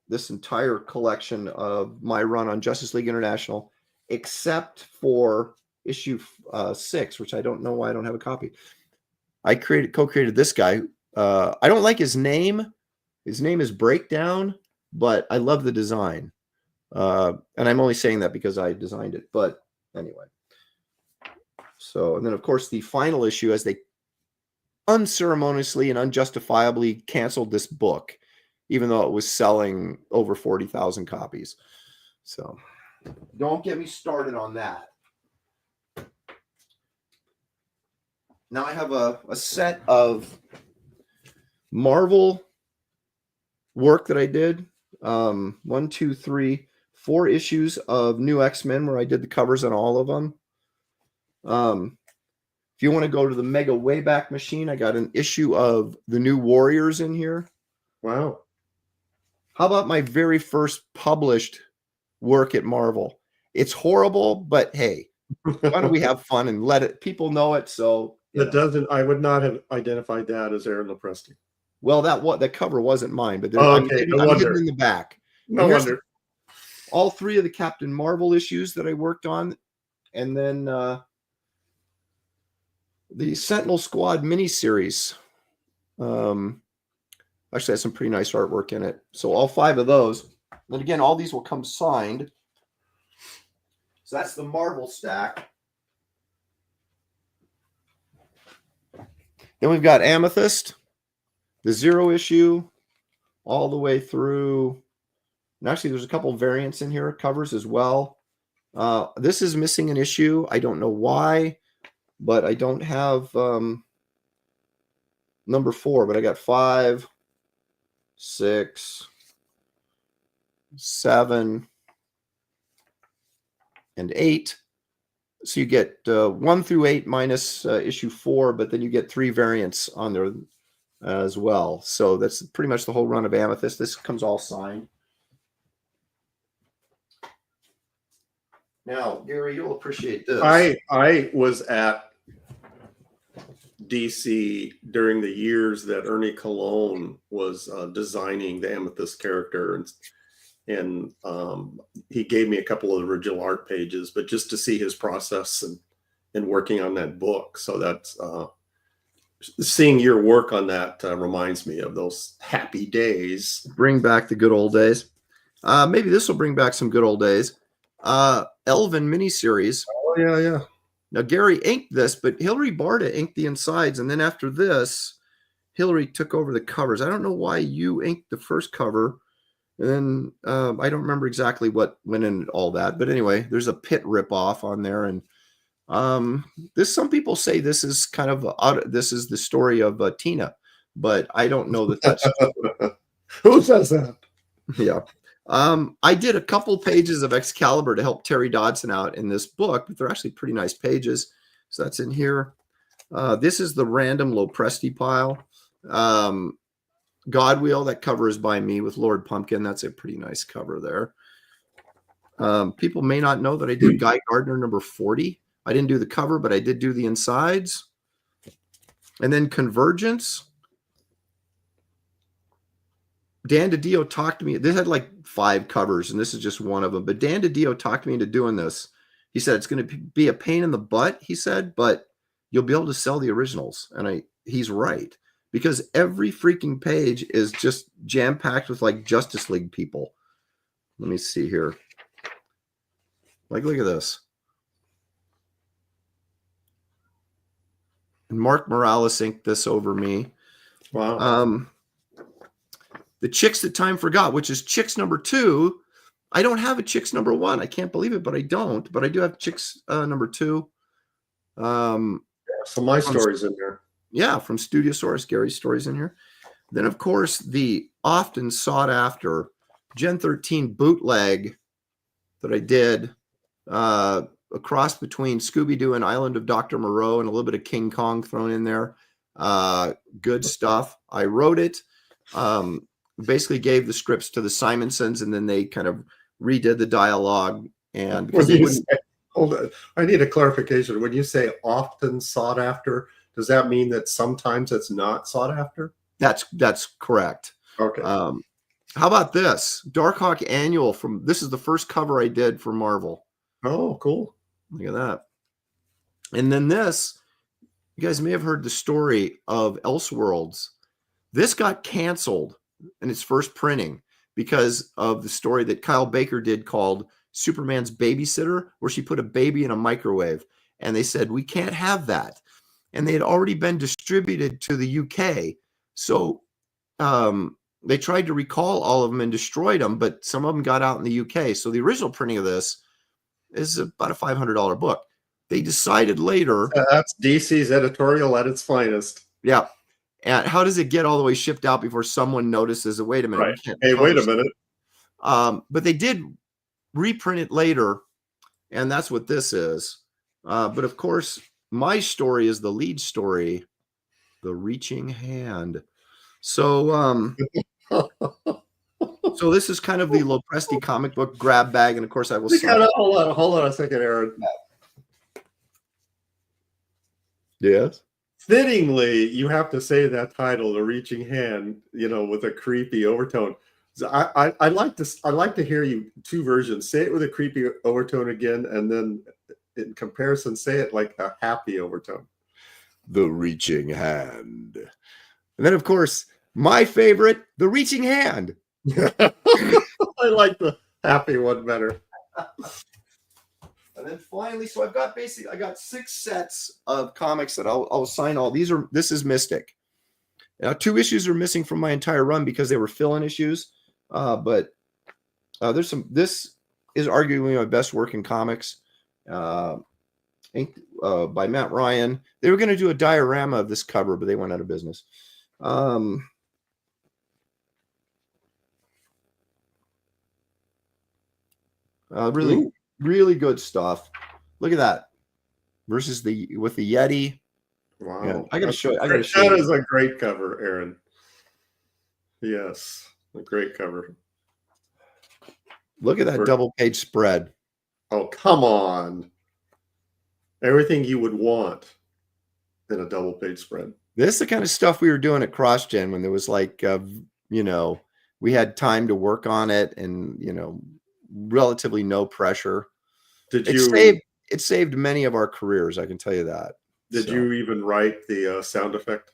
this entire collection of my run on Justice League International, except for issue 6, which I don't know why I don't have a copy. I co-created this guy. I don't like his name. His name is Breakdown, but I love the design. And I'm only saying that because I designed it. But anyway. So, and then of course the final issue, as they unceremoniously and unjustifiably canceled this book, even though it was selling over 40,000 copies. So don't get me started on that. Now I have a set of Marvel work that I did. 1, 2, 3, 4 issues of New X-Men where I did the covers on all of them. If you want to go to the Mega Wayback Machine, I got an issue of the New Warriors in here. Wow. How about my very first published work at Marvel? It's horrible, but hey, why don't we have fun and let people know it? So That doesn't. I would not have identified that as Aaron Lopresti. Well, that cover wasn't mine, but Oh, I'm okay. hidden, No I'm wonder. hidden in the back. No And here's wonder. all 3 of the Captain Marvel issues that I worked on, and then the Sentinel Squad miniseries. Actually has some pretty nice artwork in it. So all 5 of those. And again, all these will come signed. So that's the Marvel stack. Then we've got Amethyst, the 0 issue, all the way through. And actually, there's a couple of variants in here, covers as well. This is missing an issue. I don't know why, but I don't have number 4, but I got 5, 6, 7, and 8. So you get 1 through 8 minus issue 4, but then you get 3 variants on there as well. So that's pretty much the whole run of Amethyst. This comes all signed. Now, Gary, you'll appreciate this. I was at DC during the years that Ernie Colon was designing the Amethyst character, and he gave me a couple of original art pages, but just to see his process and working on that book. So that's seeing your work on that reminds me of those happy days. Bring back the good old days. Maybe this will bring back some good old days. Elven miniseries. Oh yeah, yeah. Now Gary inked this, but Hilary Barta inked the insides, and then after this, Hilary took over the covers. I don't know why you inked the first cover, and then I don't remember exactly what went in all that. But anyway, there's a Pit ripoff on there, and some people say this is kind of this is the story of Tina, but I don't know that that's Who says that? yeah. I did a couple pages of Excalibur to help Terry Dodson out in this book, but they're actually pretty nice pages. So that's in here. This is the random Lopresti pile. Godwheel, that cover is by me with Lord Pumpkin. That's a pretty nice cover there. People may not know that I did Guy Gardner number 40. I didn't do the cover, but I did do the insides. And then Convergence. Dan DiDio talked to me. This had like 5 covers, and this is just one of them. But Dan DiDio talked me into doing this. He said it's going to be a pain in the butt, he said, but you'll be able to sell the originals. And he's right, because every freaking page is just jam-packed with like Justice League people. Let me see here. Like, look at this. And Mark Morales inked this over me. Wow. The Chicks That Time Forgot, which is Chicks number 2. I don't have a Chicks number 1. I can't believe it, but I don't. But I do have Chicks number 2. So my story's in there. Yeah, from Studiosaurus. Gary's story's in here. Then, of course, the often sought after Gen 13 bootleg that I did, a cross between Scooby-Doo and Island of Dr. Moreau, and a little bit of King Kong thrown in there. Good stuff. I wrote it. Basically gave the scripts to the Simonsons, and then they kind of redid the dialogue. And hold on, I need a clarification. When you say often sought after, does that mean that sometimes it's not sought after? That's correct. Okay. How about this Darkhawk Annual? This is the first cover I did for Marvel. Oh, cool. Look at that. And then this, you guys may have heard the story of Elseworlds. This got canceled in its first printing because of the story that Kyle Baker did called Superman's Babysitter, where she put a baby in a microwave. And they said, we can't have that. And they had already been distributed to the UK. So they tried to recall all of them and destroyed them, but some of them got out in the UK. So the original printing of this is about a $500 book. They decided later. That's DC's editorial at its finest. Yeah. And how does it get all the way shipped out before someone notices? Wait a minute. Right. Hey, wait a minute. But they did reprint it later, and that's what this is. But of course, my story is the lead story, The Reaching Hand. So, so this is kind of the Lopresti comic book grab bag, and of course, I will. Hold on a second, Aaron. Yes. Fittingly, you have to say that title, "The Reaching Hand," with a creepy overtone. So I like to hear you two versions. Say it with a creepy overtone again, and then in comparison, say it like a happy overtone. The Reaching Hand. And then, of course, my favorite, The Reaching Hand. I like the happy one better. And then finally, so I got 6 sets of comics that I'll sign all. This is Mystic. Now, 2 issues are missing from my entire run because they were fill-in issues. But there's some. This is arguably my best work in comics. By Matt Ryan. They were going to do a diorama of this cover, but they went out of business. Really, really good stuff. Look at that. Versus with the Yeti. Wow. Yeah, I got to show you. That is a great cover, Aaron. Yes, a great cover. Look at that double page spread. Oh, come on. Everything you would want in a double page spread. This is the kind of stuff we were doing at CrossGen when there was like, we had time to work on it and, relatively no pressure. It saved many of our careers, I can tell you that. Did you even write the sound effect?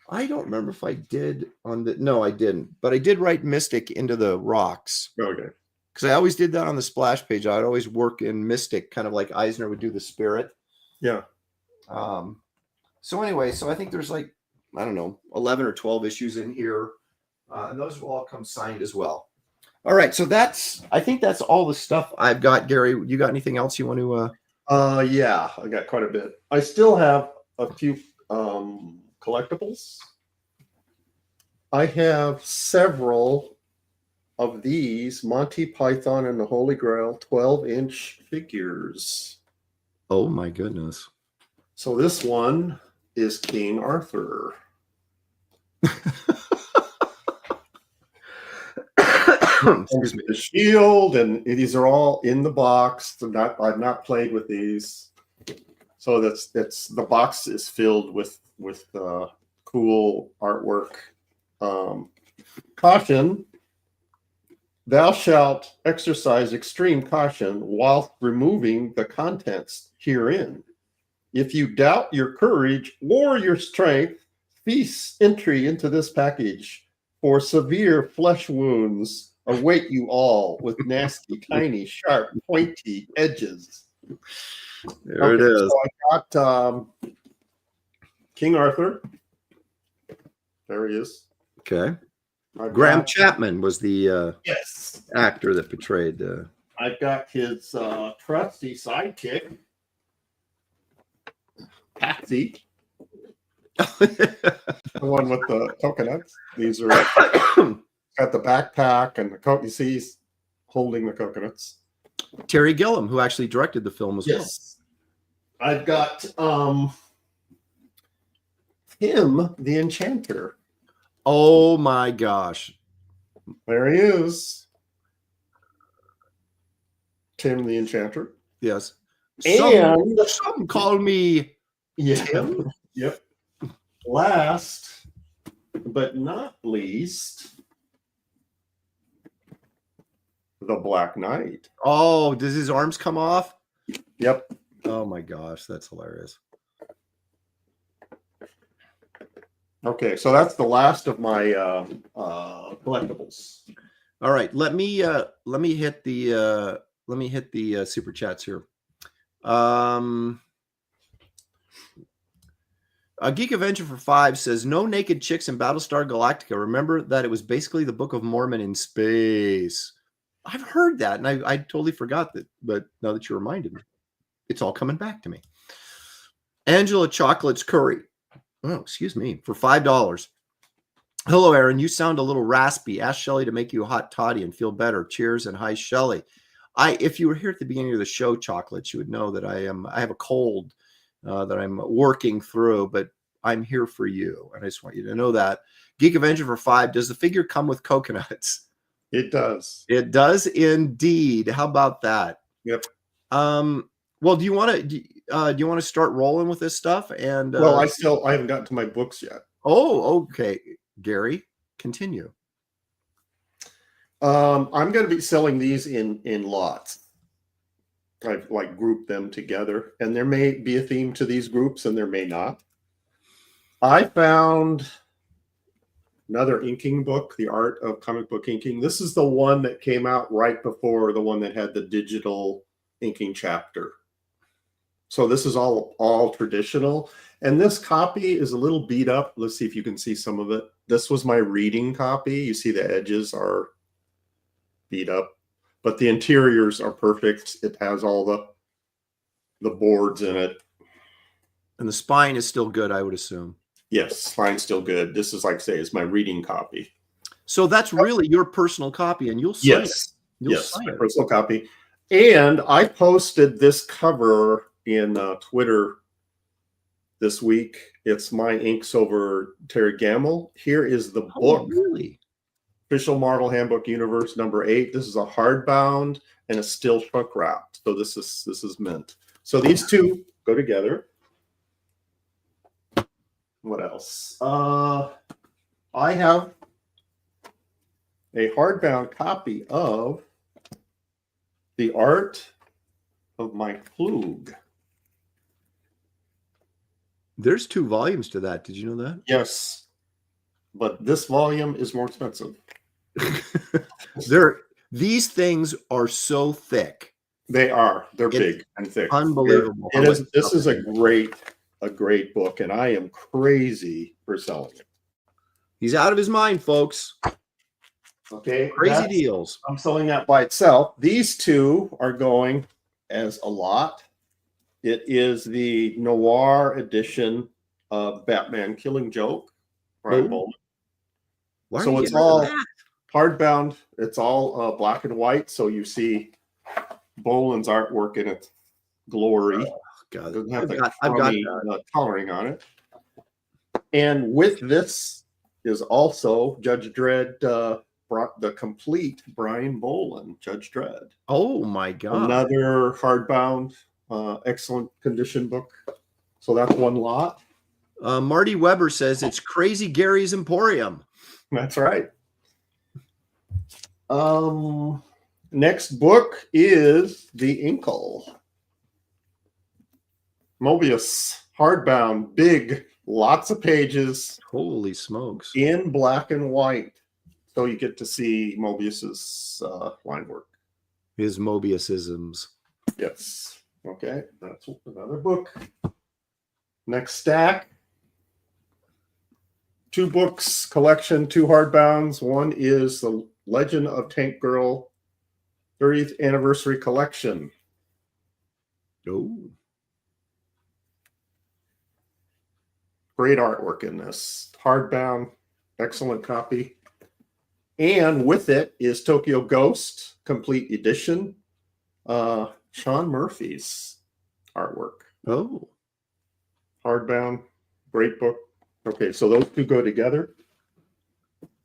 I don't remember if I did no, I didn't, but I did write Mystic into the rocks. Okay. Because I always did that on the splash page. I'd always work in Mystic, kind of like Eisner would do the Spirit. Yeah. So anyway, I think there's 11 or 12 issues in here. And those will all come signed as well. All right. So I think that's all the stuff I've got. Gary, you got anything else you want to? Yeah, I got quite a bit. I still have a few collectibles. I have several of these Monty Python and the Holy Grail 12-inch figures. Oh my goodness. So this one is King Arthur. Excuse me. The shield, and these are all in the box. I've not played with these. So that's the box is filled with cool artwork. Caution. Thou shalt exercise extreme caution while removing the contents herein. If you doubt your courage or your strength, cease entry into this package, for severe flesh wounds await you all with nasty, tiny, sharp, pointy edges. There it is. So I got King Arthur. There he is. Okay. Graham Chapman was the yes actor that portrayed. I've got his trusty sidekick, Patsy. The one with the coconuts. These are got the backpack and the coat. You see, he's holding the coconuts. Terry Gilliam, who actually directed the film as well. I've got Tim the Enchanter. Oh my gosh. There he is. Tim the Enchanter. Yes. And some call me Tim. Yep. Last but not least, the Black Knight. Oh, does his arms come off? Yep. Oh my gosh, that's hilarious. Okay, so that's the last of my collectibles. All right, let me hit the super chats here. A Geek Avenger for 5 says, no naked chicks in Battlestar Galactica. Remember that it was basically the Book of Mormon in space. I've heard that, and I totally forgot that, but now that you reminded me, it's all coming back to me. Angela Chocolates Curry. Oh, excuse me, for $5. Hello, Aaron. You sound a little raspy. Ask Shelly to make you a hot toddy and feel better. Cheers and hi, Shelly. If you were here at the beginning of the show, Chocolates, you would know that I have a cold that I'm working through, but I'm here for you, and I just want you to know that. Geek Avenger for 5. Does the figure come with coconuts? It does. It does indeed. How about that? Yep. Well, do you want to? do you want to start rolling with this stuff? And Well, I haven't gotten to my books yet. oh, okay, Gary, continue. I'm going to be selling these in lots. I've like grouped them together, and there may be a theme to these groups, and there may not. I found another inking book, The Art of Comic Book Inking. This is the one that came out right before the one that had the digital inking chapter. So this is all traditional. And this copy is a little beat up. Let's see if you can see some of it. This was my reading copy. You see the edges are beat up, but the interiors are perfect. It has all the boards in it. And the spine is still good, I would assume. Yes, spine's still good. This is, like I say, is my reading copy. So that's really your personal copy, and you'll sign it. Yes, my personal copy. And I posted this cover in Twitter this week. It's my inks over Terry Gamble. Here is the book. Really? Official Marvel Handbook Universe #8. This is a hardbound and a still shrunk wrap. So this is mint. So these two go together. What else? I have a hardbound copy of The Art of My Plug. There's 2 volumes to that. Did you know that? Yes, but this volume is more expensive. These things are so thick. They are. They're big and thick. Unbelievable. This is a great book, and I am crazy for selling it. He's out of his mind, folks. Okay. Crazy deals. I'm selling that by itself. These two are going as a lot. It is the noir edition of Batman Killing Joke, Brian Bowman. So it's all hardbound. It's all black and white. So you see Boland's artwork in its glory. Oh, God. Doesn't have the crummy coloring on it. And with this is also Judge Dredd, the complete Brian Boland, Judge Dredd. Oh my God. Another hardbound, excellent condition book. So that's one lot. Marty Weber says it's Crazy Gary's Emporium. That's right. Next book is The Inkle. Mobius, hardbound, big, lots of pages. Holy smokes. In black and white. So you get to see Mobius's line work. His Mobiusisms. Yes. Okay. That's another book. Next stack. 2 books collection, 2 hardbounds. One is The Legend of Tank Girl 30th Anniversary Collection. Oh. Great artwork in this. Hardbound, excellent copy. And with it is Tokyo Ghost, complete edition. Sean Murphy's artwork. Oh. Hardbound, great book. Okay, so those two go together.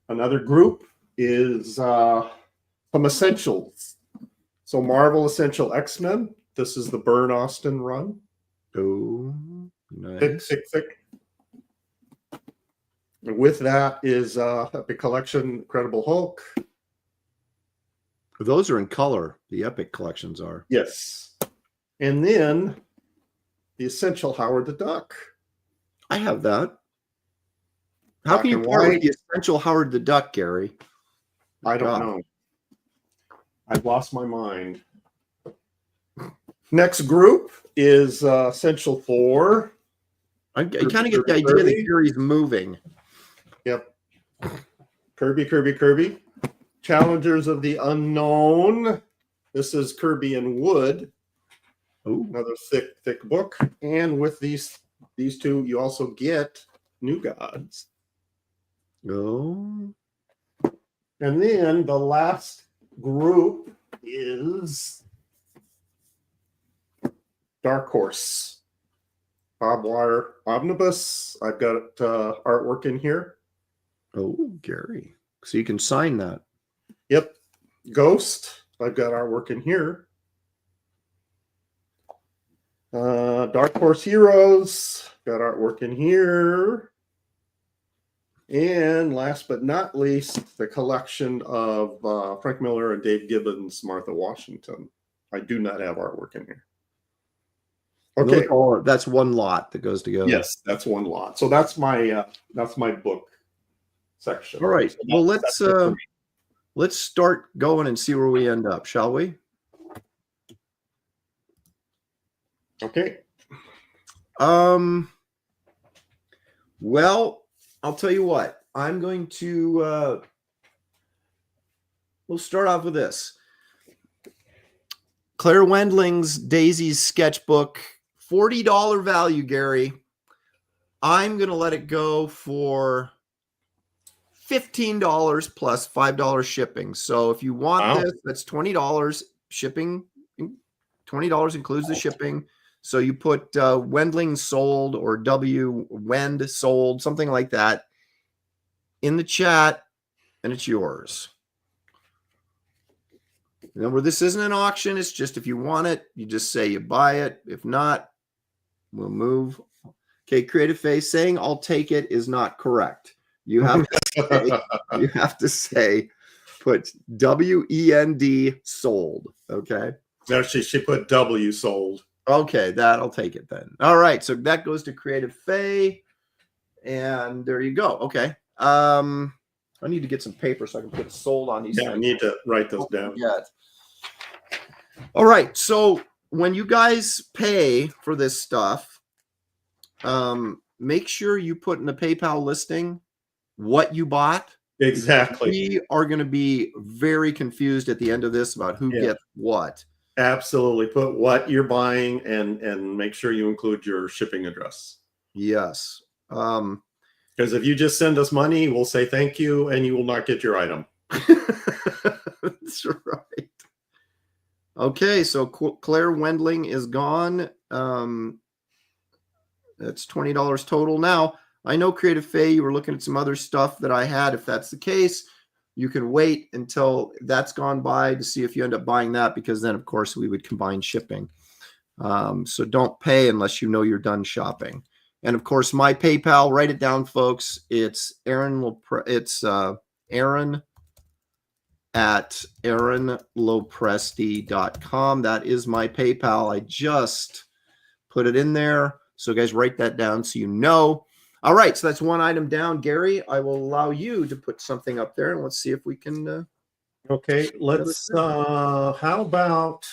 Another group is some essentials. So Marvel Essential X-Men. This is the Byrne Austin run. Oh, nice. Thick. And with that is Epic Collection, Incredible Hulk. Those are in color. The Epic collections are. Yes. And then the Essential Howard the Duck. I have that. How can you Black and part with white. the Essential Howard the Duck, Gary? I don't know. I've lost my mind. Next group is Essential 4. I kind of get the idea that Gary's moving. Yep. Kirby. Challengers of the Unknown. This is Kirby and Wood. Oh, Another thick book. And with these two, you also get New Gods. oh, And then the last group is Dark Horse. Bob Wire Omnibus. I've got artwork in here. oh, Gary. So you can sign that. Yep. Ghost. I've got artwork in here. Dark Horse Heroes. Got artwork in here. And last but not least, the collection of Frank Miller and Dave Gibbons' Martha Washington. I do not have artwork in here. Okay. That's one lot that goes together. Yes, that's one lot. So that's my book section. All right. So well, let's start going and see where we end up, shall we? Okay. Well, I'll tell you what. I'm going to we'll start off with this. Claire Wendling's Daisy's sketchbook, $40 value, Gary. I'm going to let it go for $15 plus $5 shipping. So if you want this, that's $20 shipping. $20 includes the shipping. So you put Wendling sold or W Wend sold, something like that, in the chat, and it's yours. Remember, this isn't an auction. It's just if you want it, you just say you buy it. If not, we'll move. Okay, Creative Face saying I'll take it is not correct. You have to say, put WEND sold. Okay. Actually, she put W sold. Okay, that'll take it then. All right, so that goes to Creative Faye, and there you go. Okay. I need to get some paper so I can put sold on these. Yeah, I need to write those down. Yeah. All right, so when you guys pay for this stuff, make sure you put in the PayPal listing what you bought. Exactly. We are going to be very confused at the end of this about who gets what. Absolutely. Put what you're buying and make sure you include your shipping address. Yes. Because if you just send us money, we'll say thank you and you will not get your item. That's right. Okay, so Claire Wendling is gone. That's $20 total. Now, I know Creative Faye, you were looking at some other stuff that I had. If that's the case, you can wait until that's gone by to see if you end up buying that, because then, of course, we would combine shipping. So don't pay unless you know you're done shopping. And, of course, my PayPal, write it down, folks. It's Aaron at aaronlopresti.com. That is my PayPal. I just put it in there. So, guys, write that down so you know. All right, so that's one item down. Gary, I will allow you to put something up there, and let's see if we can. Okay, let's. How about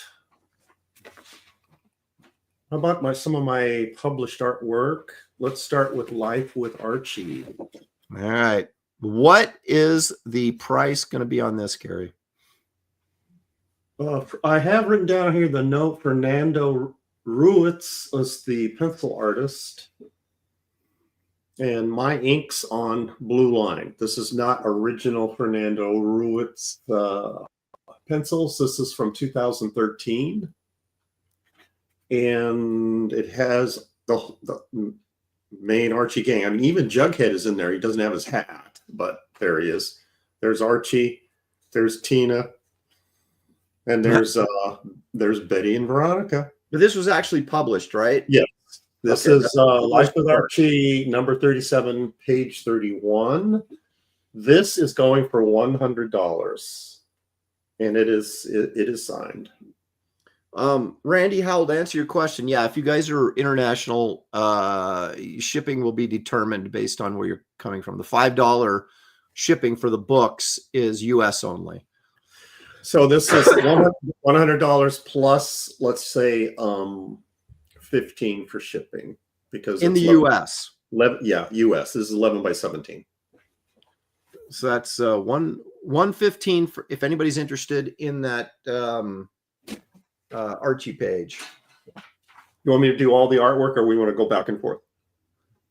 some of my published artwork? Let's start with Life with Archie. All right, what is the price going to be on this, Gary? I have written down here the note. Fernando Ruiz was the pencil artist. And my ink's on Blue Line. This is not original Fernando Ruiz pencils. This is from 2013. And it has the main Archie gang. I mean, even Jughead is in there. He doesn't have his hat, but there he is. There's Archie. There's Tina. And there's Betty and Veronica. But this was actually published, right? Yeah. This is Life with Archie, number 37, page 31. This is going for $100, and it is signed. Randy Howell, to answer your question, yeah, if you guys are international, shipping will be determined based on where you're coming from. The $5 shipping for the books is U.S. only. So this is $100 plus, let's say, 15 for shipping, because in the U.S. U.S. This is 11 by 17. So that's 115 for if anybody's interested in that Archie page. You want me to do all the artwork, or we want to go back and forth?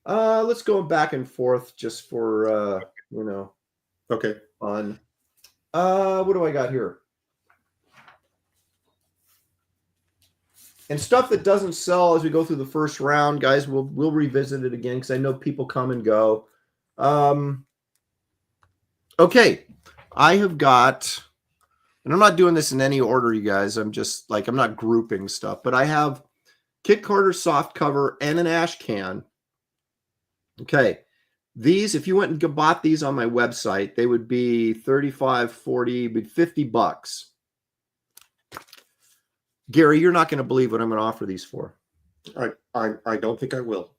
Let's go back and forth just for Okay. fun. What do I got here? And stuff that doesn't sell as we go through the first round, guys, we'll revisit it again because I know people come and go. Okay, I have got, and I'm not doing this in any order, you guys. I'm just I'm not grouping stuff, but I have Kit Carter soft cover and an ash can. Okay. These, if you went and bought these on my website, they would be 35, 40, but $50. Gary, you're not going to believe what I'm going to offer these for. I don't think I will.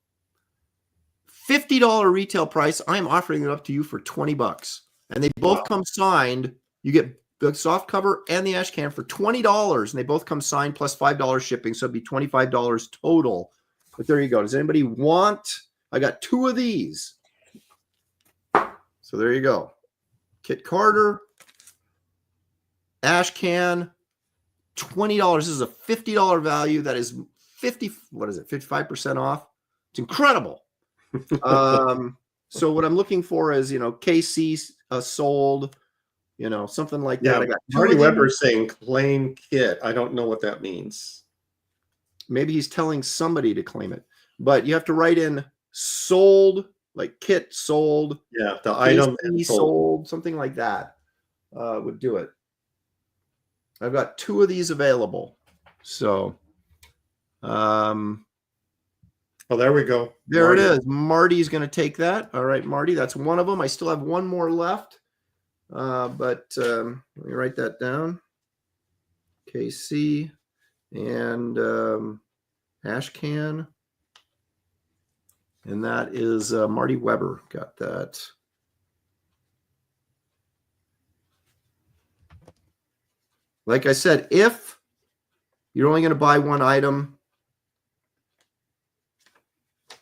$50 retail price. I'm offering it up to you for $20. And they both come signed. You get the soft cover and the ash can for $20. And they both come signed plus $5 shipping. So it'd be $25 total. But there you go. Does anybody want? I got 2 of these. So there you go. Kit Carter, ash can, $20. This is a $50 value. That is 55% off. It's incredible. So what I'm looking for is, KC sold, something like that. I got Marty Weber saying claim kit. I don't know what that means. Maybe he's telling somebody to claim it, but you have to write in sold, like kit sold. Yeah, the item sold, something like that would do it. I've got 2 of these available. So, oh, there we go. There Marty. It is. Marty's going to take that. All right, Marty, that's one of them. I still have one more left, but let me write that down. KC and ash can. And that is Marty Weber. Got that. Like I said, if you're only going to buy one item,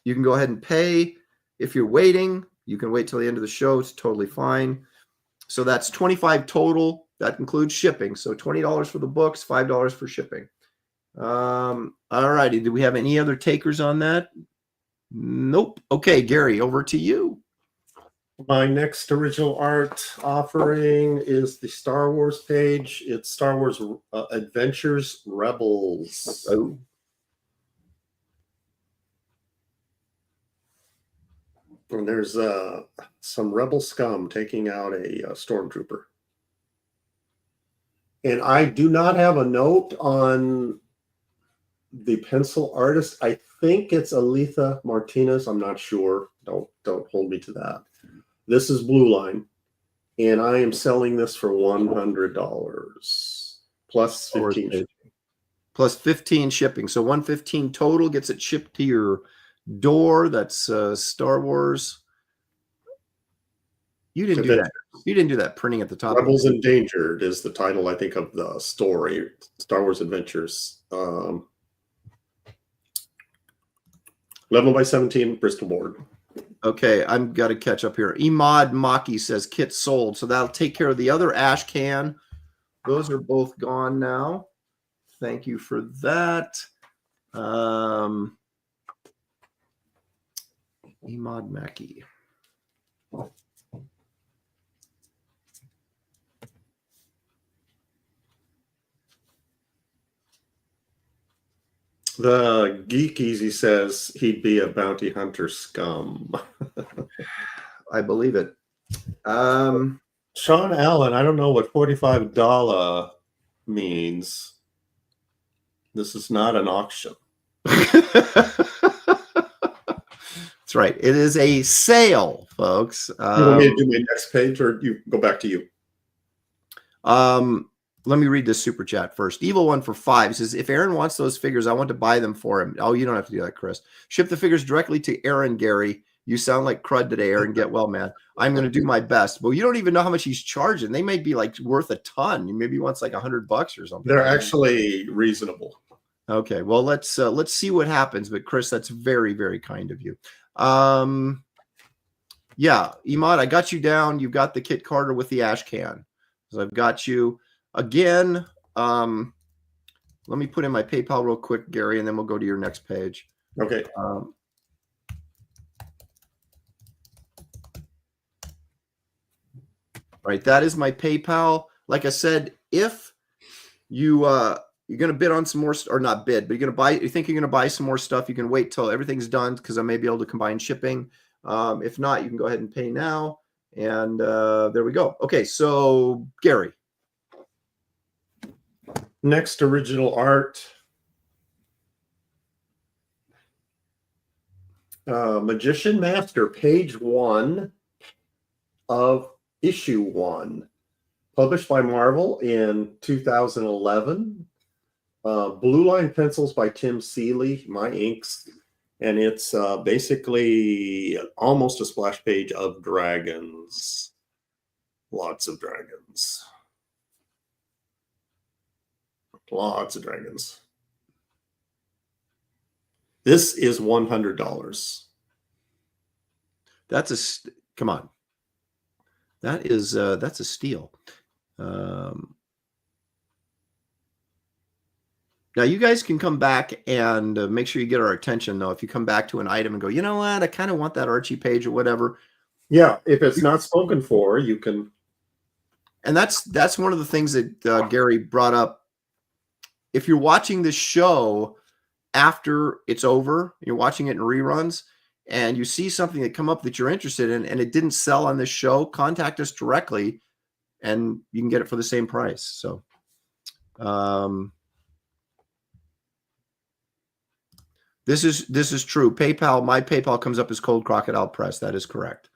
you can go ahead and pay. If you're waiting, you can wait till the end of the show. It's totally fine. So that's $25 total. That includes shipping. So $20 for the books, $5 for shipping. All righty. Do we have any other takers on that? Nope. Okay, Gary, over to you. My next original art offering is the Star Wars page. It's Star Wars Adventures Rebels. Oh. And there's some rebel scum taking out a stormtrooper. And I do not have a note on the pencil artist. I think it's Aletha Martinez. I'm not sure. Don't hold me to that. This is Blue Line, and I am selling this for $100 plus 15 shipping. Plus 15 shipping. So $115 total, gets it shipped to your door. That's Star Wars. You didn't do that. You didn't do that printing at the top. Rebels Endangered is the title, I think, of the story. Star Wars Adventures. 11 by 17 Bristol board. Okay, I'm got to catch up here. Emad Maki says kit sold. So that'll take care of the other ash can. Those are both gone now. Thank you for that. Emad Maki. The Geek Easy says he'd be a bounty hunter scum. I believe it. Sean Allen, I don't know what $45 means. This is not an auction. That's right. It is a sale, folks. You want me to do my next page, or you go back to you? Let me read this super chat first. Evil One for 5 says, if Aaron wants those figures, I want to buy them for him. Oh, you don't have to do that, Chris. Ship the figures directly to Aaron, Gary. You sound like crud today, Aaron. Get well, man. I'm going to do my best. But you don't even know how much he's charging. They may be like worth a ton. Maybe he wants like $100 or something. They're actually reasonable. Okay. Well, let's see what happens. But Chris, that's very, very kind of you. Yeah, Emad, I got you down. You've got the Kit Carter with the ash can. So I've got you. Again, let me put in my PayPal real quick, Gary, and then we'll go to your next page. Okay. Right, that is my PayPal. Like I said, if you you're going to bid on some more, or not bid, but you think you're going to buy some more stuff, you can wait till everything's done because I may be able to combine shipping. If not, you can go ahead and pay now. And there we go. Okay, so Gary. Next original art Magician Master, page 1 of issue 1, published by Marvel in 2011. Blue line pencils by Tim Seeley, my inks, and it's basically almost a splash page of dragons. Lots of dragons. Lots of dragons. This is $100. That's come on. That's a steal. Now you guys can come back and make sure you get our attention though. If you come back to an item and go, you know what, I kind of want that Archie page or whatever. Yeah, if it's not spoken for, you can. And that's one of the things that Gary brought up. If you're watching this show after it's over, you're watching it in reruns, and you see something that come up that you're interested in, and it didn't sell on this show, contact us directly, and you can get it for the same price. So, this is true. PayPal, my PayPal comes up as Cold Crocodile Press. That is correct.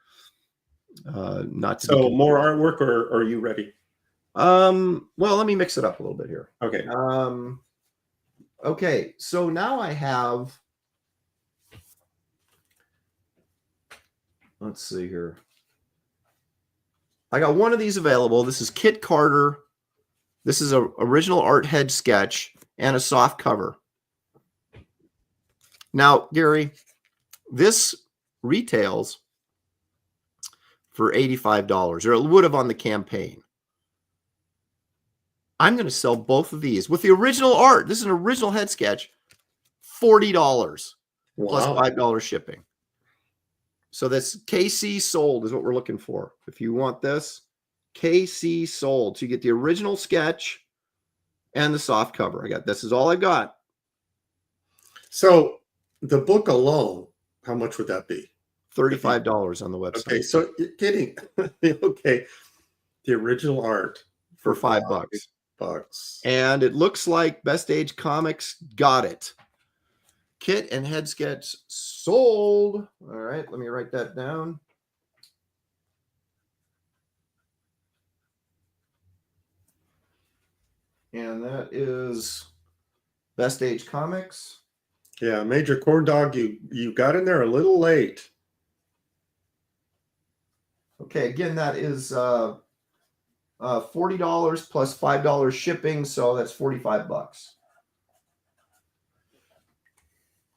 Not to So more artwork, or are you ready? Well, let me mix it up a little bit here. Okay. Okay, so now I have, let's see here. I got one of these available. This is Kit Carter. This is a original art head sketch and a soft cover. Now, Gary, this retails for $85, or it would have on the campaign. I'm going to sell both of these with the original art. This is an original head sketch, $40 plus $5 shipping. So that's KC sold is what we're looking for. If you want this, KC sold. So you get the original sketch and the soft cover. This is all I got. So the book alone, how much would that be? $35 on the website. Okay, so you're kidding. Okay, the original art for $5. And it looks like Best Age Comics got it. Kit and head sketch sold. All right, let me write that down. And that is Best Age Comics. Yeah, Major Corn Dog, you got in there a little late. Okay, again, that is $40 plus $5 shipping, so that's $45.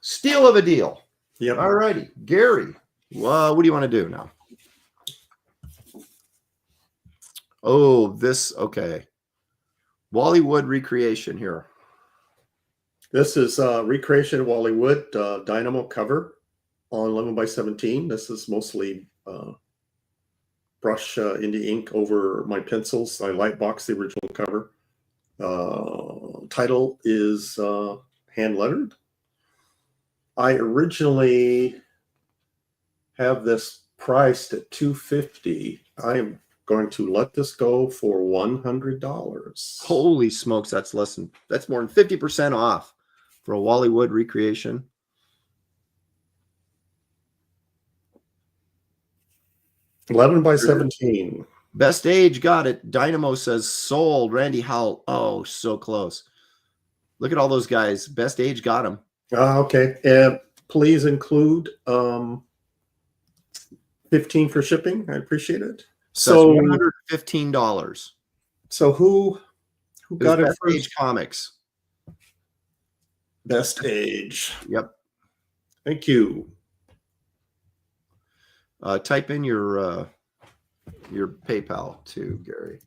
Steal of a deal. Yep. All righty, Gary. What do you want to do now? Oh, this okay. Wally Wood recreation here. This is recreation of Wally Wood Dynamo cover on 11x17. This is mostly brush indie ink over my pencils. I light box the original cover. Title is hand lettered. I originally have this priced at $250. I am going to let this go for $100. Holy smokes, that's more than 50% off for a Wally Wood recreation. $11x17. Best Age got it. Dynamo says sold. Randy Howell. Oh, so close. Look at all those guys. Best Age got them. Okay. And please include 15 for shipping. I appreciate it. So $115. So who got it Best first? Age Comics. Best Age. Yep. Thank you. Type in your PayPal too, Gary.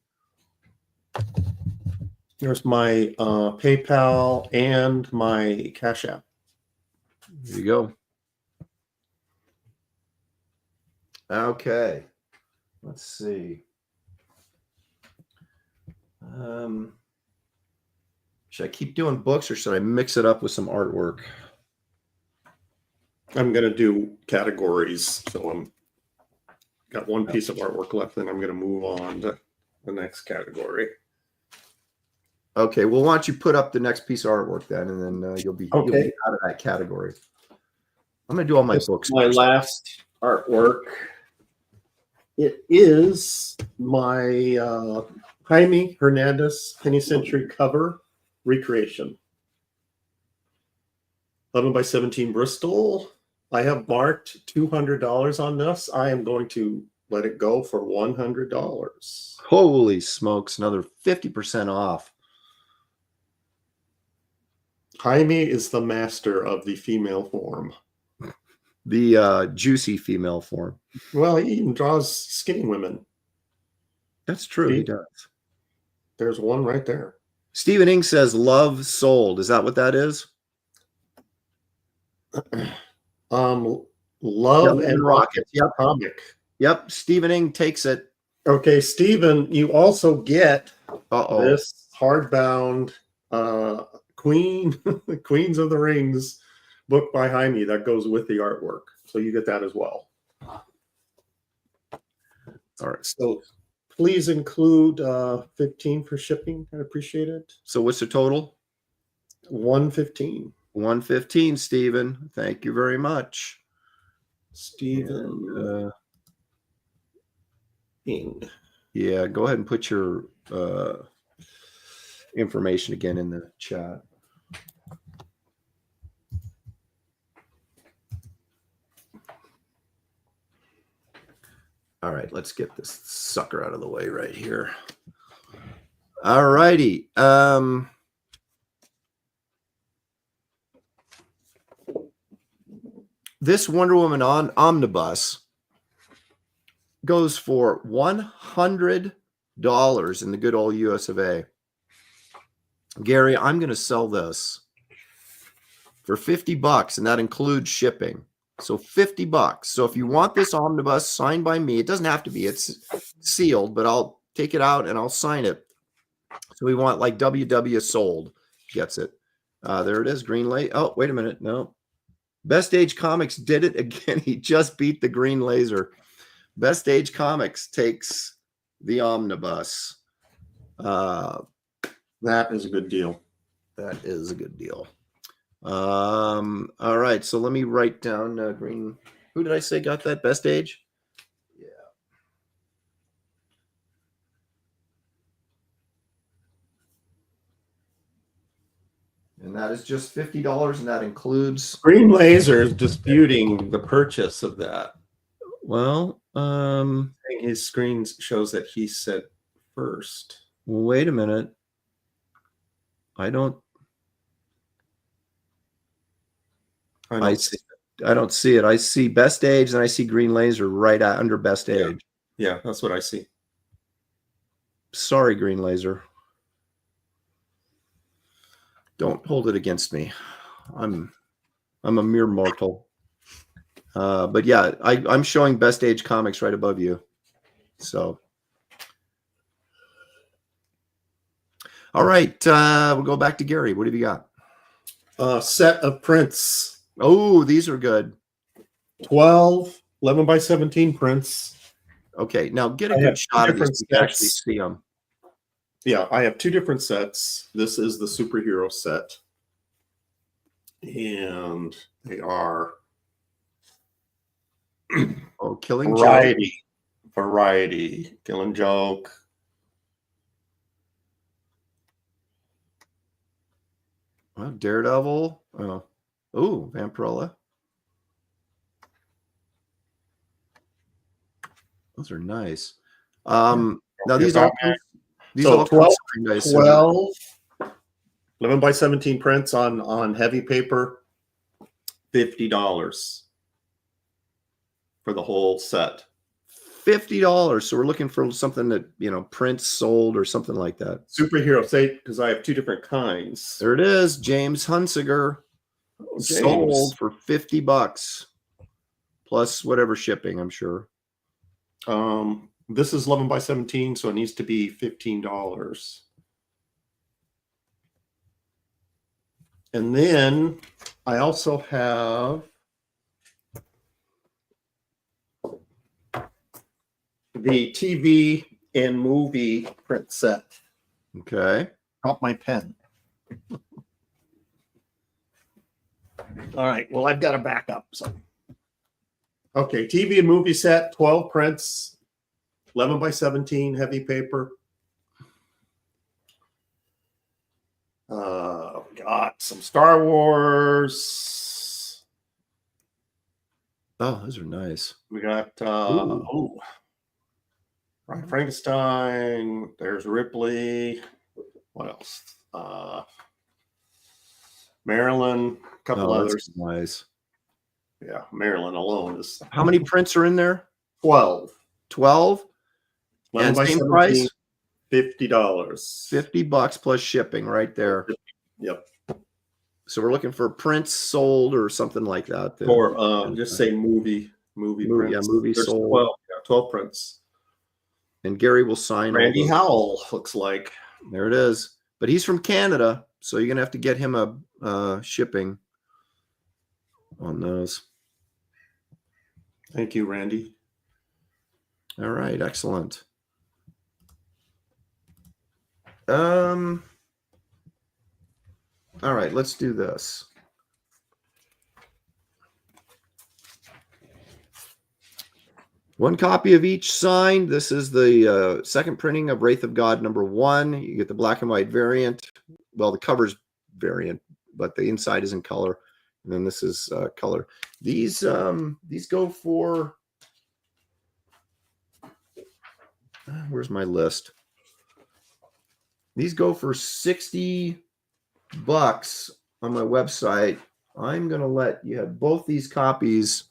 There's my PayPal and my Cash App. There you go. Okay. Let's see. Should I keep doing books or should I mix it up with some artwork? I'm going to do categories. So I'm got one piece of artwork left, and I'm going to move on to the next category. Okay. Well, why don't you put up the next piece of artwork then, and then you'll be out of that category. I'm gonna do all my This is books. my first. last artwork. It is my Jaime Hernandez Penny Century cover recreation. 11 by 17 Bristol. I have marked $200 on this. I am going to let it go for $100. Holy smokes! Another 50% off. Jaime is the master of the female form. The juicy female form. Well, he even draws skinny women. That's true. See? He does. There's one right there. Stephen Ing says love sold. Is that what that is? Love Yeah, and Rockets. Yep. Comic. Yep. Stephen Ing takes it. Okay, Stephen, you also get Uh-oh. this hardbound Queens of the Rings book by Jaime that goes with the artwork. So you get that as well. All right. So please include 15 for shipping. I'd appreciate it. So what's the total? 115. 115, Stephen. Thank you very much. Stephen Ing. Yeah, go ahead and put your information again in the chat. All right, let's get this sucker out of the way right here. All righty. This Wonder Woman omnibus goes for $100 in the good old US of A. Gary, I'm going to sell this for $50, and that includes shipping. So $50. So if you want this omnibus signed by me, it doesn't have to be. It's sealed, but I'll take it out and I'll sign it. So we want like WW sold gets it. There it is. Green Laser. Oh, wait a minute. No. Best Age Comics did it again. He just beat the Green Laser. Best Age Comics takes the omnibus. That is a good deal. That is a good deal. All right. So let me write down Green. Who did I say got that? Best Age? Yeah. And that is just $50, and that includes Green Laser is disputing the purchase of that. well, His screen shows that he said first. wait a minute. I don't see it. I see Best Age and I see Green Laser right under Best Age. Yeah, that's what I see. Sorry, Green Laser. Don't hold it against me. I'm a mere mortal. But yeah, I'm showing Best Age Comics right above you. So all right, we'll go back to Gary. What have you got? Set of prints. Oh, these are good. 12, 11 by 17 prints. Okay, now get a I good have shot of these. different You can actually sets. see them. Yeah, I have two different sets. This is the superhero set. And they are Oh, Killing Joke. variety. Killing Joke. Well, Daredevil. Oh, Vampirella. Those are nice. Now these all So all 12, signed, I assume. 12, 11 by 17 prints on heavy paper. $50 for the whole set. $50. So we're looking for something that prints sold or something like that. Superhero say because I have two different kinds. There it is, James Hunsiger. Sold for $50 plus whatever shipping, I'm sure. This is 11 by 17, so it needs to be $15. And then I also have the TV and movie print set. Okay. Drop my pen. All right. Well, I've got a backup. So, okay, TV and movie set, 12 prints, 11 by 17, heavy paper. Got some Star Wars. Oh, those are nice. We got Frankenstein. There's Ripley. What else? Marilyn. A couple others. Nice. Yeah, Marilyn alone is. How many prints are in there? 12. 12. And same price. $50. $50 plus shipping right there. Yep. So we're looking for prints sold or something like that. Or just say movie prints. Yeah, movie There's sold. 12 prints. And Gary will sign. Randy Howell looks like. There it is. But he's from Canada, so you're gonna have to get him a shipping on those. Thank you, Randy. All right, excellent. All right, let's do this. One copy of each signed. This is the second printing of Wraith of God #1. You get the black and white variant. Well, the cover's variant, but the inside is in color. And then this is color. These go for, where's my list? These go for $60 on my website. I'm going to let you have both these copies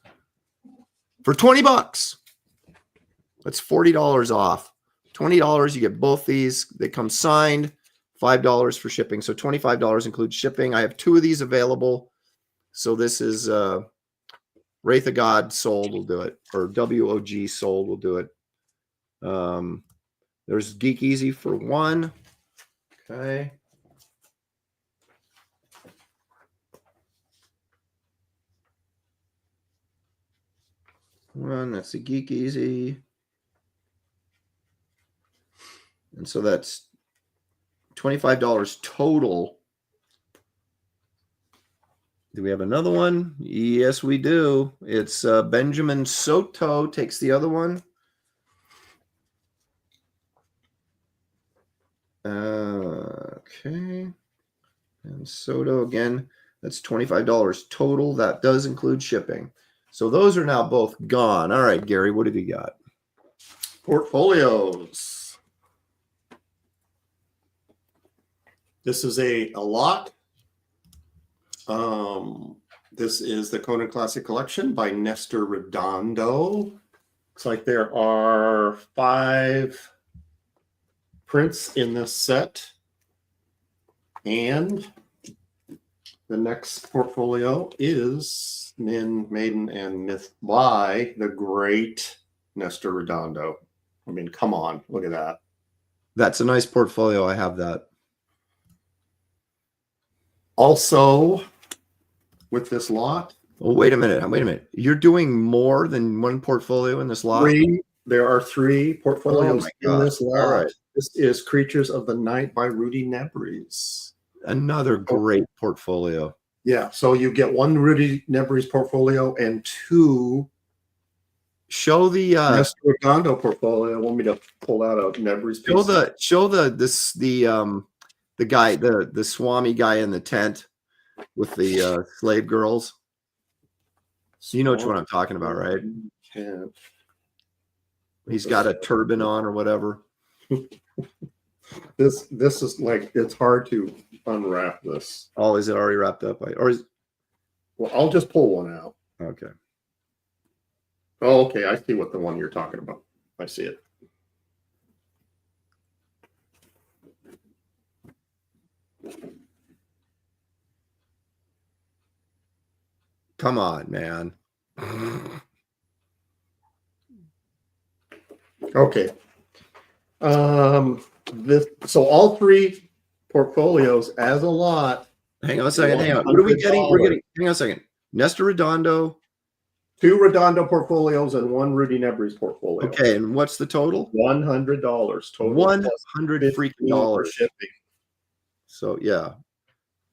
for $20. That's $40 off. $20, you get both these. They come signed, $5 for shipping. So $25 includes shipping. I have 2 of these available. So this is Wraith of God sold will do it, or WOG sold will do it. There's Geek Easy for 1. Okay. One, that's the Geek Easy. And so that's $25 total. Do we have another one? Yes, we do. It's Benjamin Soto takes the other one. Okay. And Soto again, that's $25 total. That does include shipping. So those are now both gone. All right, Gary, what have you got? Portfolios. This is a lot. This is the Conan Classic Collection by Nestor Redondo. Looks like there are 5 prints in this set. And the next portfolio is Men, Maiden, and Myth by the great Nestor Redondo. I mean, come on, look at that. That's a nice portfolio. I have that. Also, with this lot. Oh, wait a minute. You're doing more than one portfolio in this lot? There are 3 portfolios in this lot. All right. This is Creatures of the Night by Rudy Nebres. Another great portfolio. Yeah, so you get 1 Rudy Nebres portfolio and 2 show the Nestor Redondo portfolio. Want me to pull out a Nebres piece? Show the guy, the Swami guy in the tent with the slave girls. So you know which one I'm talking about, right? Tent. He's got a turban on or whatever. This is like, it's hard to unwrap this. Oh, is it already wrapped up? Well, I'll just pull one out. Okay. Oh, okay. I see what the one you're talking about. I see it. Come on, man. Okay. So all 3 portfolios as a lot. Hang on a second. Hang on. What are we getting? We're getting. Hang on a second. Nestor Redondo. 2 Redondo portfolios and 1 Rudy Nebres portfolio. Okay, and what's the total? $100 total. $100 freaking dollars shipping. So yeah.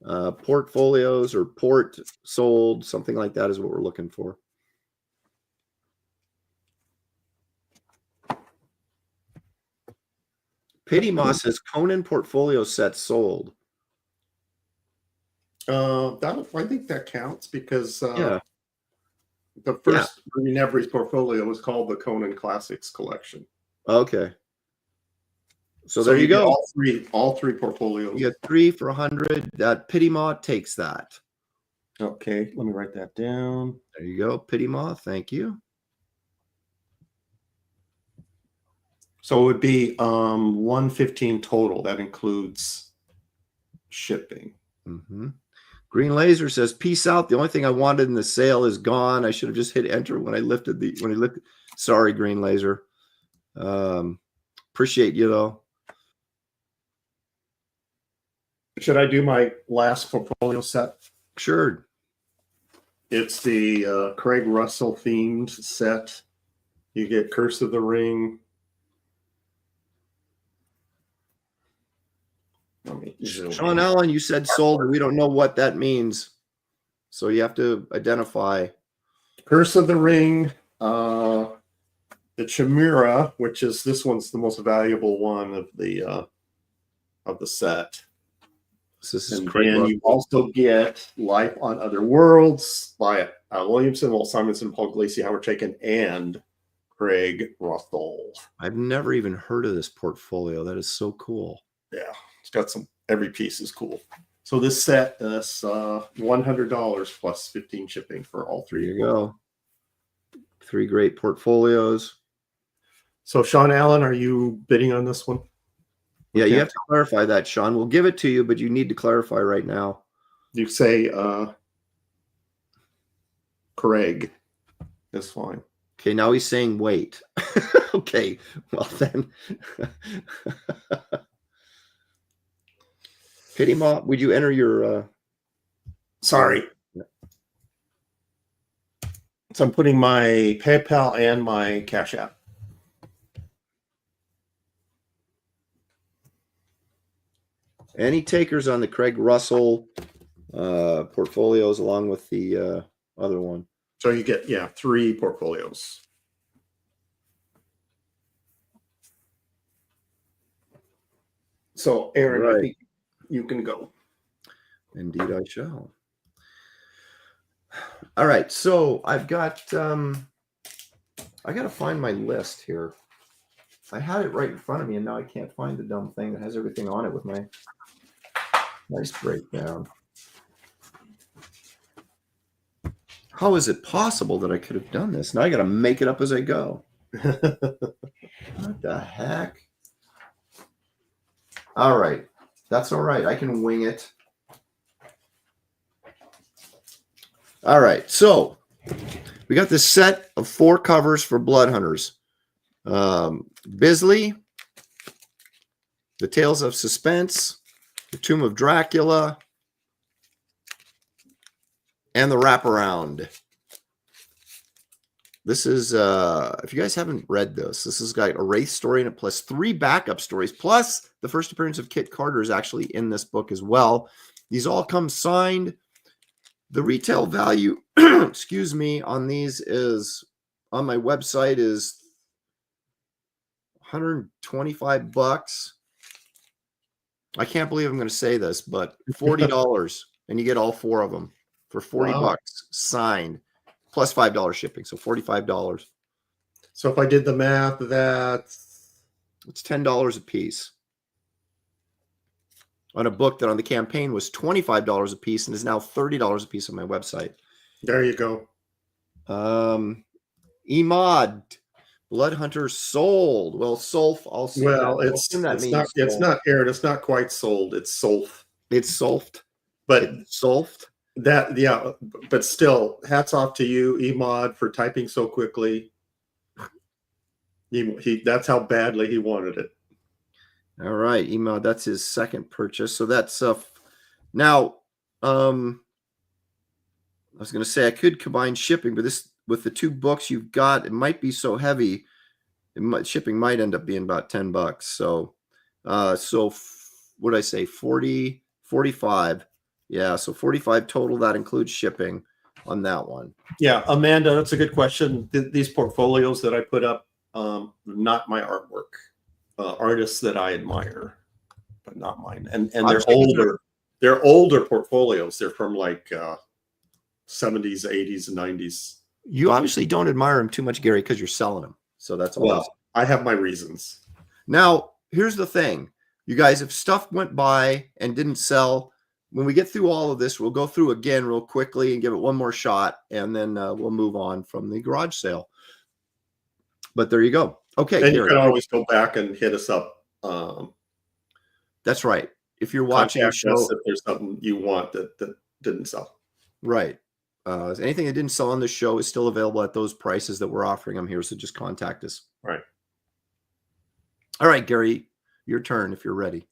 Portfolios or port sold, something like that is what we're looking for. Pity Moss says Conan portfolio set sold. I think that counts because Yeah. the first Green Every's portfolio was called the Conan Classics Collection. Okay. So there you go. All three portfolios. You get 3 for 100. That Pity Maw takes that. Okay, let me write that down. There you go, Pity Maw. Thank you. So it would be 115 total. That includes shipping. Mm-hmm. Green Laser says, "Peace out. The only thing I wanted in the sale is gone. I should have just hit enter when I lifted the Sorry, Green Laser. Appreciate you though. Should I do my last portfolio set? Sure. It's the Craig Russell themed set. You get Curse of the Ring. Sean Allen, you said sold, but we don't know what that means. So you have to identify. Curse of the Ring, the Chimera, which is this one's the most valuable one of the set. So this is and Craig Russell. You also get Life on Other Worlds by Al Williamson, Walt Simonson, Paul Gleason, Howard Chaykin, and Craig Russell. I've never even heard of this portfolio. That is so cool. Yeah, it's got every piece is cool. So this set is $100 plus 15 shipping for all three. There you go. 3 great portfolios. So Sean Allen, are you bidding on this one? Yeah, you have to clarify that, Sean. We'll give it to you, but you need to clarify right now. You say Craig. That's fine. Okay, now he's saying wait. Okay, well then. Pity Maw, would you enter your... Sorry. So I'm putting my PayPal and my Cash App. Any takers on the Craig Russell portfolios along with the other one? So you get, 3 portfolios. So Aaron, right. I think you can go. Indeed I shall. All right, so I've got I gotta find my list here. I had it right in front of me and now I can't find the dumb thing that has everything on it with my nice breakdown. How is it possible that I could have done this? Now I got to make it up as I go. What the heck? All right. That's all right. I can wing it. All right. So we got this set of 4 covers for Blood Hunters. Bisley, The Tales of Suspense, The Tomb of Dracula, and the Wraparound. This is, if you guys haven't read this has got a Wraith story in it, plus 3 backup stories, plus the first appearance of Kit Carter is actually in this book as well. These all come signed. The retail value, excuse me, on these is, on my website is $125. I can't believe I'm going to say this, but $40, and you get all 4 of them. For $40 signed, plus $5 shipping, so $45. So if I did the math, it's $10 a piece on a book that on the campaign was $25 a piece and is now $30 a piece on my website. There you go. Emod, Blood Hunter sold. Well, Solf also. Well, it's not Aaron. It's not quite sold. It's Solf. It's Solfed. But it's Solfed. That, yeah, but still, hats off to you, Emod, for typing so quickly. He that's how badly he wanted it. All right, Emod, that's his second purchase. So that's now I was going to say I could combine shipping, but this with the 2 books you've got, it might be so heavy. Shipping might end up being about $10. So what did I say? 40, 45. Yeah, so 45 total. That includes shipping on that one. Yeah, Amanda, that's a good question. These portfolios that I put up, not my artwork, artists that I admire, but not mine. And they're older. They're older portfolios. They're from like 70s, 80s, and 90s. You obviously don't admire them too much, Gary, because you're selling them. So that's all. Well, I have my reasons. Now, here's the thing. You guys, if stuff went by and didn't sell, when we get through all of this, we'll go through again real quickly and give it one more shot, and then we'll move on from the garage sale. But there you go. Okay, and Gary, you can always go back and hit us up. That's right. If you're watching the show, if there's something you want that didn't sell. Right. Anything that didn't sell on the show is still available at those prices that we're offering them here. So just contact us. Right. All right, Gary, your turn if you're ready.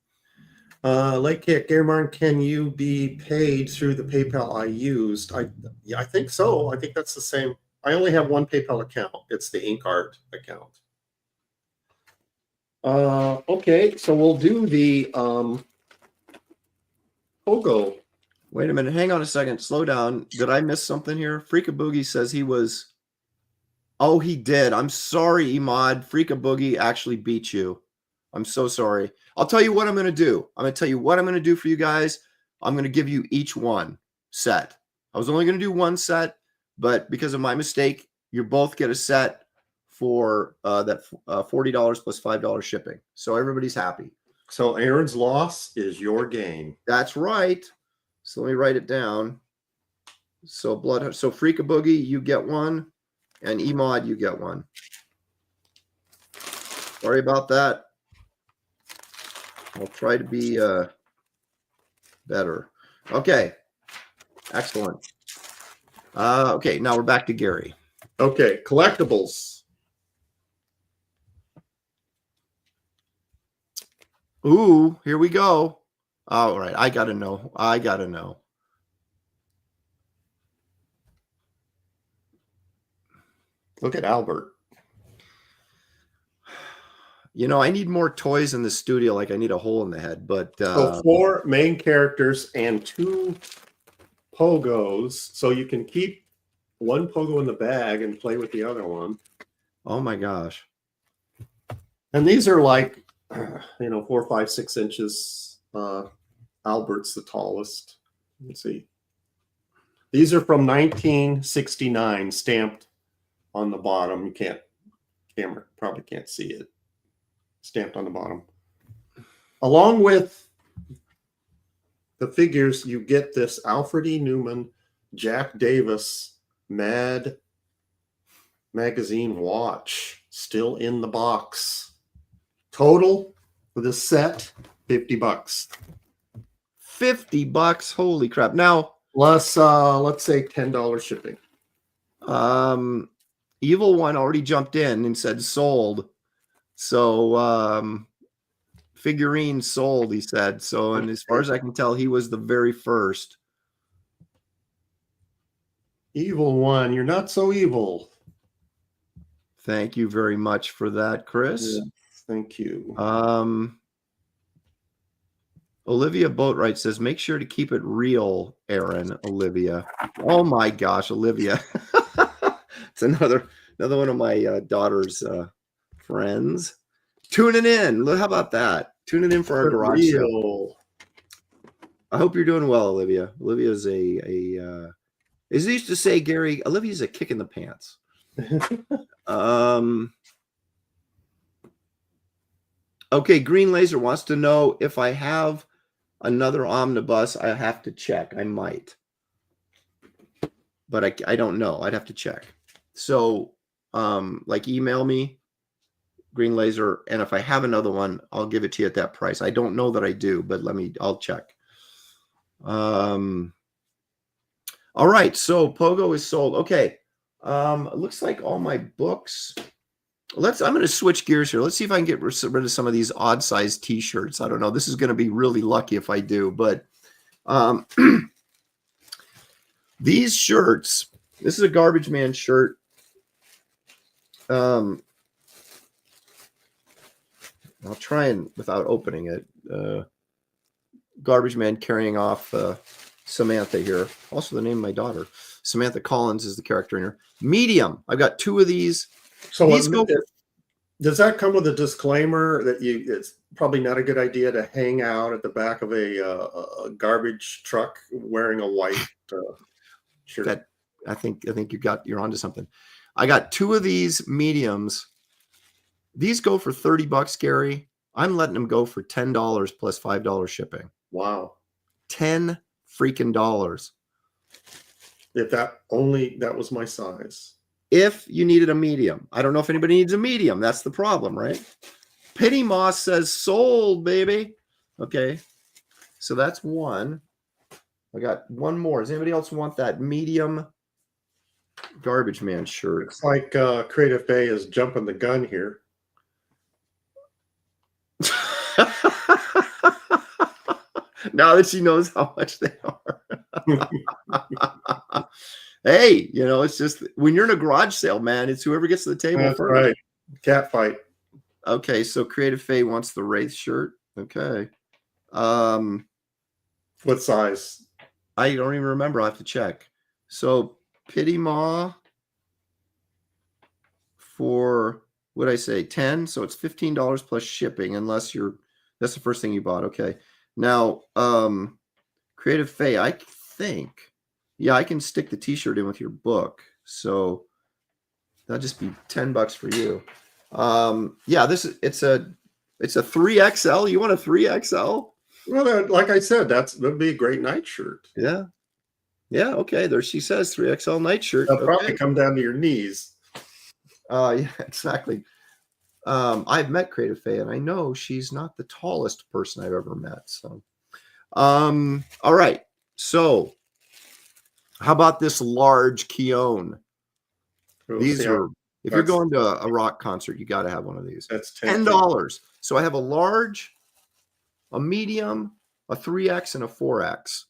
Lake Kick, Gary Martin, can you be paid through the PayPal I used? I think so. I think that's the same. I only have one PayPal account. It's the Ink Art account. Okay, so we'll do the Pogo. Wait a minute. Hang on a second. Slow down. Did I miss something here? Freakaboogie says he was. Oh, he did. I'm sorry, Emad. Freakaboogie actually beat you. I'm so sorry. I'll tell you what I'm going to do. I'm going to tell you what I'm going to do for you guys. I'm going to give you each one set. I was only going to do one set, but because of my mistake, you both get a set for that $40 plus $5 shipping. So everybody's happy. So Aaron's loss is your gain. That's right. So let me write it down. So Freakaboogie, you get one, and Emad, you get one. Sorry about that. I'll try to be better. Okay. Excellent. Okay, now we're back to Gary. Okay, collectibles. Ooh, here we go. All right, I gotta know. I gotta know. Look at Albert. You know, I need more toys in the studio. Like I need a hole in the head. But so 4 main characters and 2 Pogos. So you can keep one Pogo in the bag and play with the other one. Oh my gosh! And these are like, 4, 5, 6 inches. Albert's the tallest. Let's see. These are from 1969, stamped on the bottom. Camera probably can't see it. Stamped on the bottom. Along with the figures, you get this Alfred E. Newman, Jack Davis, Mad Magazine watch still in the box. Total for this set, $50. $50. Holy crap! Now Plus, let's say $10 shipping. Evil One already jumped in and said sold. So figurine sold, he said. So, and as far as I can tell, he was the very first. Evil One, you're not so evil. Thank you very much for that, Chris. Yeah, thank you. Olivia Boatwright says, make sure to keep it real, Aaron. Olivia. Oh my gosh, Olivia. It's another one of my daughter's friends tuning in. How about that? Tuning in for our garage sale. I hope you're doing well, Olivia. Olivia's as they used to say, Gary, Olivia's a kick in the pants. Okay, Green Laser wants to know if I have another omnibus. I have to check. I might, but I don't know. I'd have to check. So like email me, Green Laser, and if I have another one, I'll give it to you at that price. I don't know that I do, but I'll check. All right, so Pogo is sold. Okay, it looks like all my books. I'm going to switch gears here. Let's see if I can get rid of some of these odd-sized T-shirts. I don't know. This is going to be really lucky if I do, but these shirts. This is a Garbage Man shirt. I'll try and without opening it. Garbage Man carrying off Samantha here. Also the name of my daughter. Samantha Collins is the character in here. Medium. I've got 2 of these. So These go for does that come with a disclaimer that it's probably not a good idea to hang out at the back of a garbage truck wearing a white shirt? that. I think you're onto something. I got 2 of these mediums. These go for $30, Gary. I'm letting them go for $10 plus $5 shipping. Wow. $10 freaking dollars. If that was my size. If you needed a medium. I don't know if anybody needs a medium. That's the problem, right? Pitty Moss says sold, baby. Okay. So that's one. I got one more. Does anybody else want that medium Garbage Man shirt? Looks like Creative Bay is jumping the gun here. Now that she knows how much they are. Hey, it's just when you're in a garage sale, man, it's whoever gets to the table That's first. right. Cat fight. Okay, so Creative Faye wants the Wraith shirt. Okay. What size? I don't even remember. I'll have to check. So Pitty Maw for what I say, 10. So it's $15 plus shipping, unless that's the first thing you bought. Okay. Now, Creative Faye, I think, yeah, I can stick the t-shirt in with your book. So that'll just be $10 for you. Yeah, it's a 3XL. You want a 3XL? Well, like I said, that'd be a great night shirt. Yeah. Yeah. Okay. There she says 3XL night shirt. They'll probably come down to your knees. Yeah, exactly. I've met Creative Faye, and I know she's not the tallest person I've ever met. So, all right. So, how about this large Keone? These are, if you're going to a rock concert, you got to have one of these. That's $10. So I have a large, a medium, a 3X, and a 4X.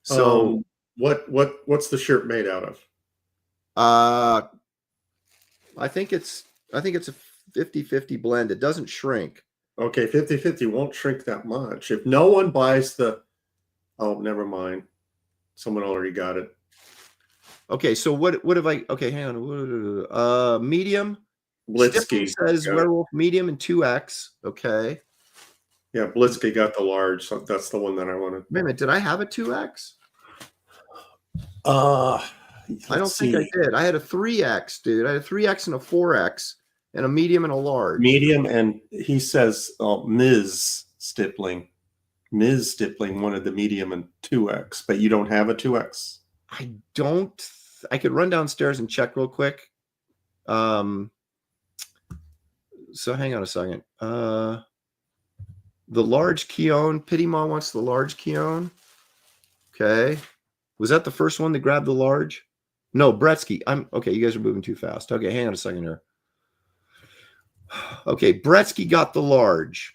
So what's the shirt made out of? I think it's a 50-50 blend. It doesn't shrink. Okay, 50-50 won't shrink that much. If no one buys never mind. Someone already got it. Okay, so what have I? Okay, hang on. Medium. Blitzky says werewolf medium and 2X. Okay. Yeah, Blitzky got the large, so that's the one that I wanted. Wait a minute, did I have a 2X? I don't think I did. I had a 3X, dude. I had a 3X and a 4X and a medium and a large. Medium, and he says Ms. Stippling wanted the medium and 2X, but you don't have a 2X? I don't. I could run downstairs and check real quick. So hang on a second. The large Keone. Pitty Maw wants the large Keone. Okay. Was that the first one that grabbed the large? No, Bretsky. Okay. You guys are moving too fast. Okay, hang on a second here. Okay, Bretsky got the large.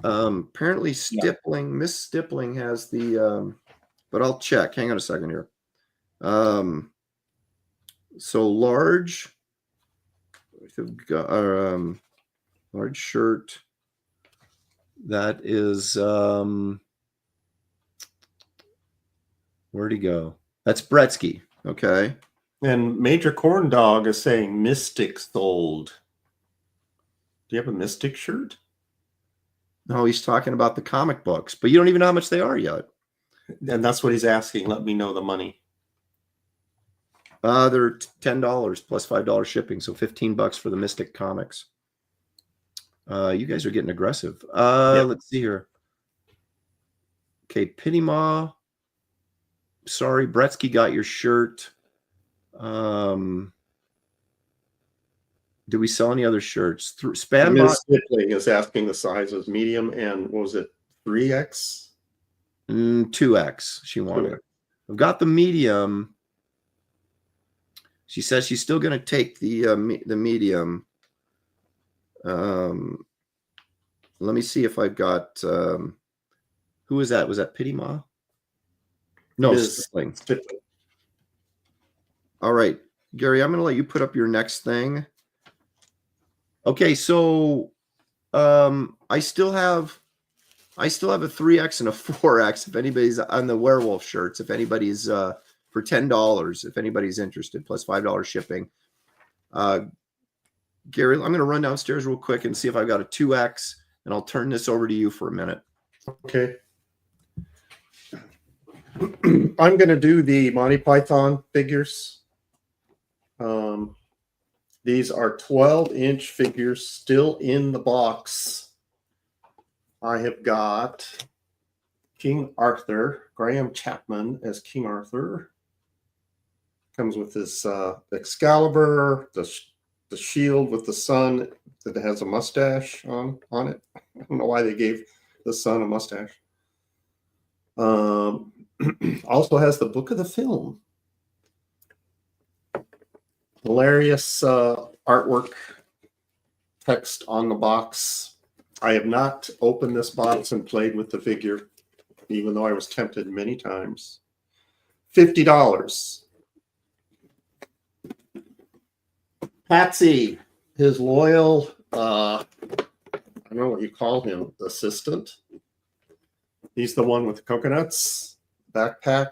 Apparently Stippling, Miss Stippling has the but I'll check. Hang on a second here. So large, large shirt. That is where'd he go? That's Bretsky. Okay. And Major Corn Dog is saying Mystic sold. Do you have a Mystic shirt? No, he's talking about the comic books, but you don't even know how much they are yet. And that's what he's asking. Let me know the money. They're $10 plus $5 shipping, so $15 for the Mystic comics. You guys are getting aggressive. Yep. Let's see here. Okay, Pitty Maw. Sorry, Bretsky got your shirt. Do we sell any other shirts? Ms. Stippling is asking the sizes medium and what was it, 3X? 2X. She wanted. 2X. I've got the medium. She says she's still going to take the medium. Let me see if I've got. Who was that? Was that Pitty Maw? No, Stippling. All right, Gary, I'm going to let you put up your next thing. Okay, so I still have I still have a 3X and a 4X. If anybody's on the werewolf shirts, if anybody's for $10, if anybody's interested, plus $5 shipping. Gary, I'm going to run downstairs real quick and see if I've got a 2X, and I'll turn this over to you for a minute. Okay. I'm going to do the Monty Python figures. These are 12-inch figures still in the box. I have got King Arthur, Graham Chapman as King Arthur. Comes with this Excalibur, the shield with the sun that has a mustache on it. I don't know why they gave the sun a mustache. Also has the book of the film. Hilarious artwork text on the box. I have not opened this box and played with the figure, even though I was tempted many times. $50. Patsy, his loyal, I don't know what you call him, assistant. He's the one with the coconuts, backpack.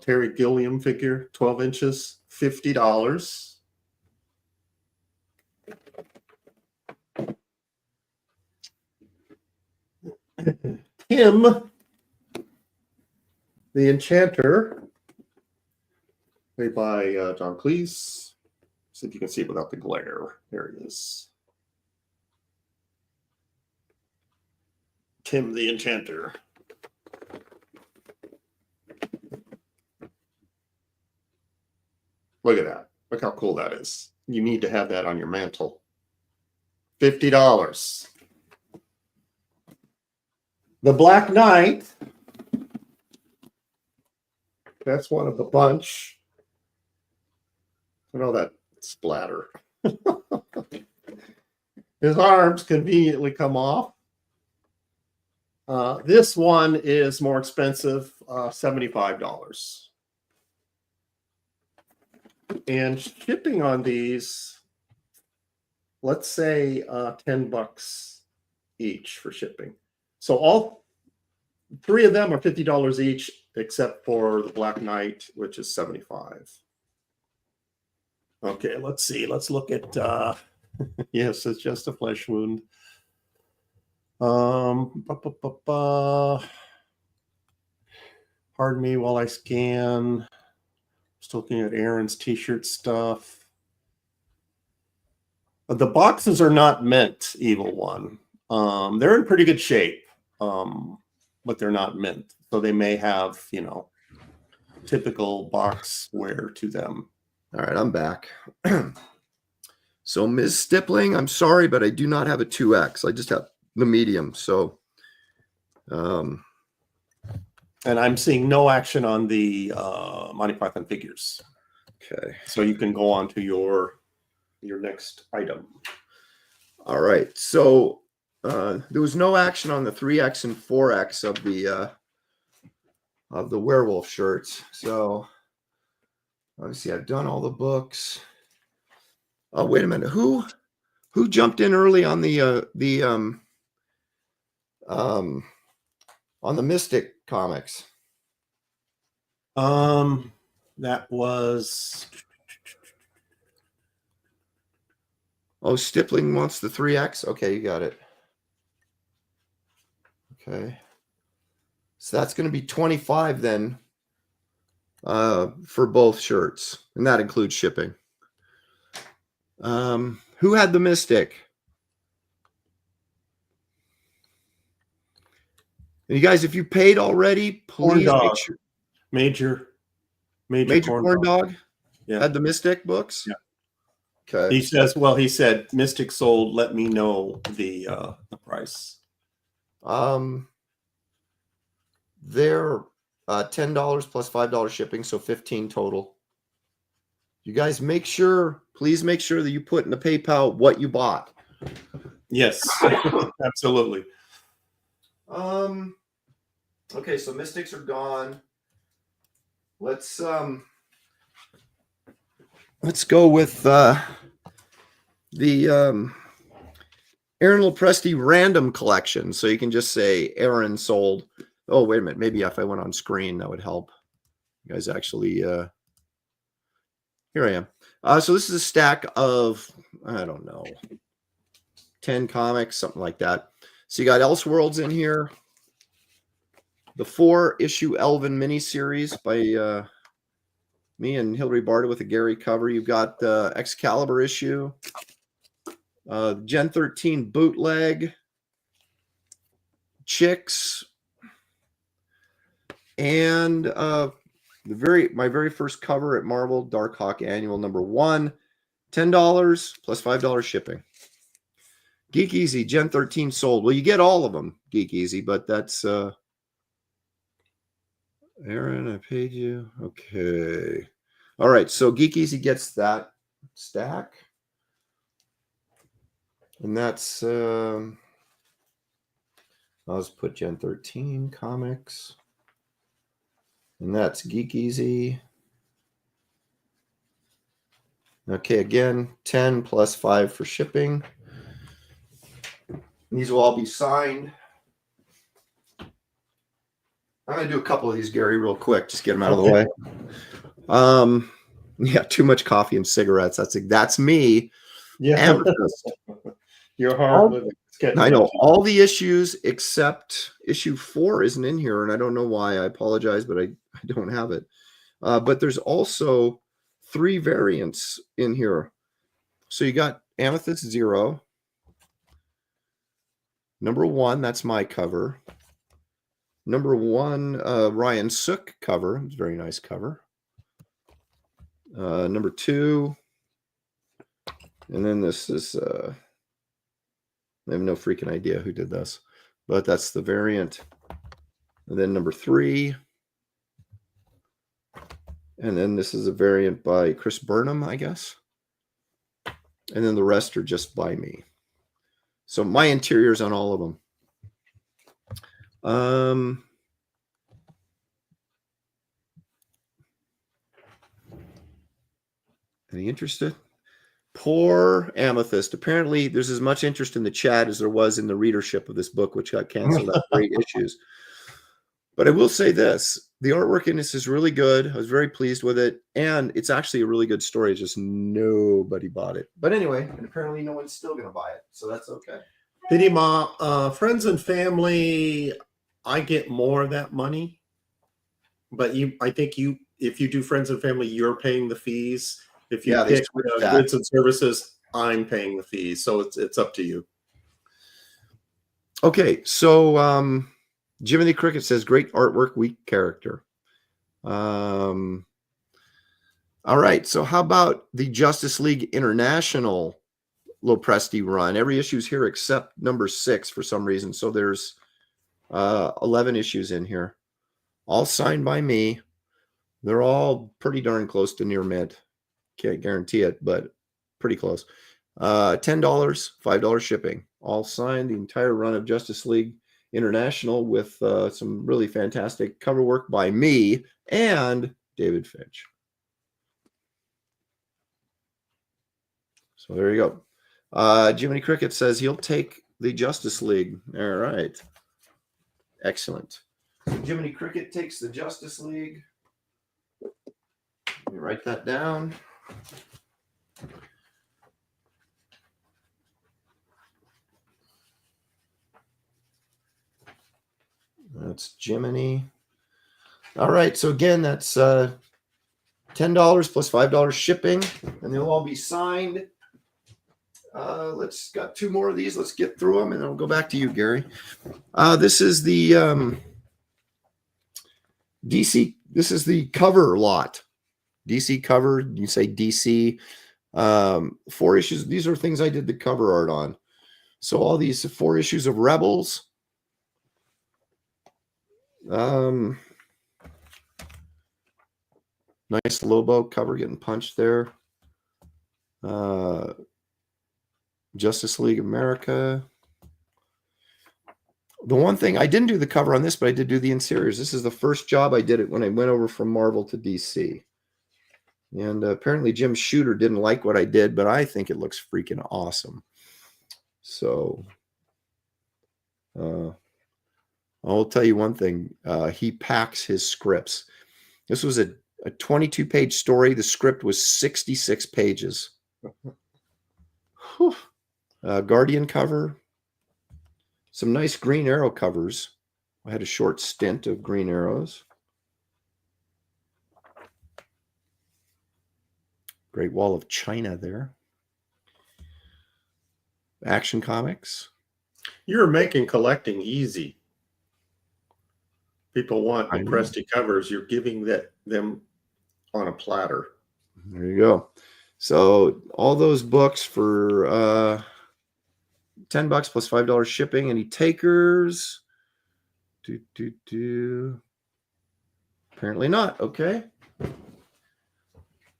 Terry Gilliam figure, 12 inches, $50. Tim, the Enchanter, made by John Cleese. See if you can see it without the glare. There he is. Tim the Enchanter. Look at that. Look how cool that is. You need to have that on your mantle. $50. The Black Knight. That's one of the bunch. Look at all that splatter. His arms conveniently come off. This one is more expensive, $75. And shipping on these, let's say $10 each for shipping. So all three of them are $50 each, except for the Black Knight, which is $75. Okay, let's see. Let's look at, yes, it's just a flesh wound. Pardon me while I scan. Just looking at Aaron's t-shirt stuff. The boxes are not mint, Evil One. They're in pretty good shape, but they're not mint. So they may have, you know, typical box wear to them. All right, I'm back. So Ms. Stippling, I'm sorry, but I do not have a 2X. I just have the medium. So, and I'm seeing no action on the Monty Python figures. okay. So you can go on to your next item. All right. So there was no action on the 3X and 4X of the werewolf shirts. So obviously I've done all the books. Oh, wait a minute. Who jumped in early on the Mystic comics? That was, oh, Stippling wants the 3X. Okay, you got it. Okay. So that's going to be $25 then for both shirts, and that includes shipping. Who had the Mystic? And you guys, if you paid already, please make sure. Major Corn Dog yeah. had the Mystic books. Yeah. Okay. He says, well, he said, Mystic sold. Let me know the price. They're $10 plus $5 shipping, so $15 total. You guys please make sure that you put in the PayPal what you bought. Yes, absolutely. Okay, so Mystics are gone. Let's go with the Aaron Lopresti random collection. So you can just say Aaron sold. Oh, wait a minute. Maybe if I went on screen, that would help. You guys actually, here I am. So this is a stack of, I don't know, 10 comics, something like that. So you got Elseworlds in here. The 4-issue Elven miniseries by me and Hilary Barta with a Gary cover. You've got the Excalibur issue. Gen 13 bootleg. Chicks. And my very first cover at Marvel, Darkhawk Annual #1, $10 plus $5 shipping. Geek Easy, Gen 13 sold. Well, you get all of them, Geek Easy, but that's Aaron, I paid you. Okay. All right, so Geek Easy gets that stack. And that's I'll just put Gen 13 comics. And that's Geek Easy. Okay, again, 10 plus 5 for shipping. These will all be signed. I'm going to do a couple of these, Gary, real quick. Just get them out of the way. Yeah, too much coffee and cigarettes. That's me. Yeah. Amethyst. You're hard living. I know all the issues except issue 4 isn't in here, and I don't know why. I apologize, but I don't have it. But there's also 3 variants in here. So you got Amethyst 0, #1. That's my cover. #1, Ryan Sook cover. It's a very nice cover. #2, and then this is I have no freaking idea who did this, but that's the variant. And then #3, and then this is a variant by Chris Burnham, I guess. And then the rest are just by me. So my interior's on all of them. Any interested? Poor Amethyst. Apparently, there's as much interest in the chat as there was in the readership of this book, which got canceled after 8 issues. But I will say this. The artwork in this is really good. I was very pleased with it. And it's actually a really good story. It's just nobody bought it. But anyway, and apparently no one's still going to buy it. So that's okay. Bidima, friends and family, I get more of that money. But I think if you do friends and family, you're paying the fees. If you pick goods and services, I'm paying the fees. So it's up to you. Okay, so Jiminy Cricket says, great artwork, weak character. All right, so how about the Justice League International Lopresti run? Every issue is here except #6 for some reason. So there's 11 issues in here, all signed by me. They're all pretty darn close to near mint. Can't guarantee it, but pretty close. $10, $5 shipping. All signed, the entire run of Justice League International with some really fantastic cover work by me and David Finch. So there you go. Jiminy Cricket says he'll take the Justice League. All right. Excellent. Jiminy Cricket takes the Justice League. Let me write that down. That's Jiminy. All right. So again, that's $10 plus $5 shipping, and they'll all be signed. Let's got 2 more of these. Let's get through them, and then I'll go back to you, Gary. This is the DC. This is the cover lot. DC cover. You say DC. 4 issues. These are things I did the cover art on. So all these 4 issues of Rebels. Nice Lobo cover getting punched there. Justice League America. The one thing I didn't do the cover on this, but I did do the interiors. This is the first job I did it when I went over from Marvel to DC. And apparently Jim Shooter didn't like what I did, but I think it looks freaking awesome. So I'll tell you one thing. He packs his scripts. This was a 22-page story. The script was 66 pages. Guardian cover. Some nice Green Arrow covers. I had a short stint of Green Arrows. Great Wall of China there. Action Comics. You're making collecting easy. People want the Presty covers. You're giving them on a platter. There you go. So all those books for $10 plus $5 shipping. Any takers? Apparently not. Okay. And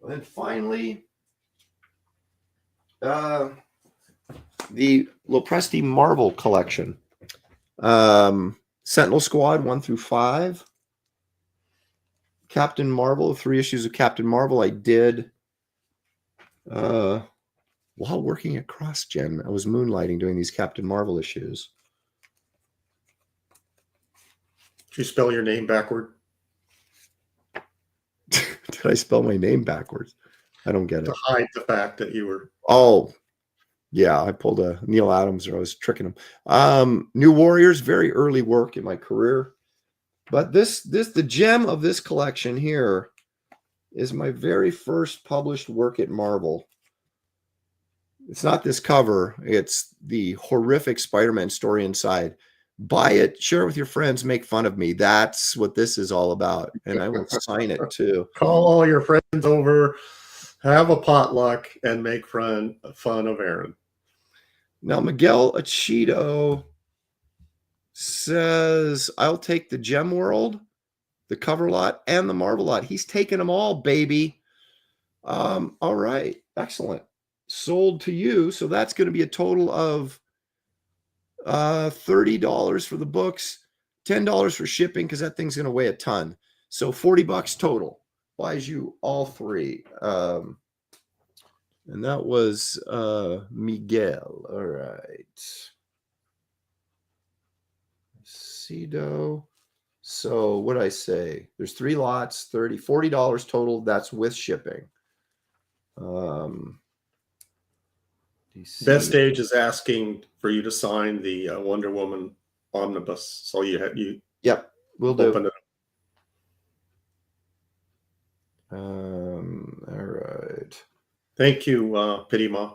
then finally, the Lopresti Marvel collection. Sentinel Squad 1 through 5. Captain Marvel, 3 issues of Captain Marvel I did while working at CrossGen. I was moonlighting doing these Captain Marvel issues. Did you spell your name backward? Did I spell my name backwards? I don't get it. To hide the fact that you were... Oh, yeah, I pulled a Neil Adams, or I was tricking him. New Warriors, very early work in my career. But the gem of this collection here is my very first published work at Marvel. It's not this cover. It's the horrific Spider-Man story inside. Buy it, share it with your friends, make fun of me. That's what this is all about. And I will sign it too. Call all your friends over, have a potluck, and make fun of Aaron. Now, Miguel Achito says, I'll take the Gem World, the cover lot, and the Marvel lot. He's taking them all, baby. All right. Excellent. Sold to you. So that's going to be a total of $30 for the books, $10 for shipping, because that thing's going to weigh a ton. So $40 total. Buys you all 3. And that was Miguel. All right. Cedo. So what did I say? There's 3 lots, $40 total. That's with shipping. Best Age is asking for you to sign the Wonder Woman omnibus. So you yep, we'll do. Open it. All right. Thank you, Pity Ma.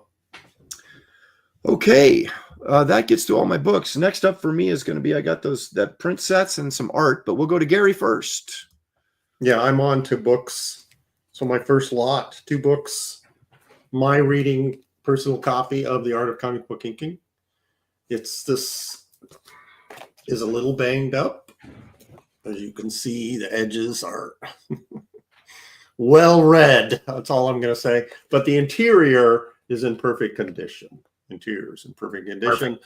Okay, that gets to all my books. Next up for me is going to be, I got that print sets and some art, but we'll go to Gary first. Yeah, I'm on to books. So my first lot, 2 books. My reading personal copy of The Art of Comic Book Inking. This is a little banged up. As you can see, the edges are well read. That's all I'm going to say. But the interior is in perfect condition. Interior is in perfect condition. Perfect.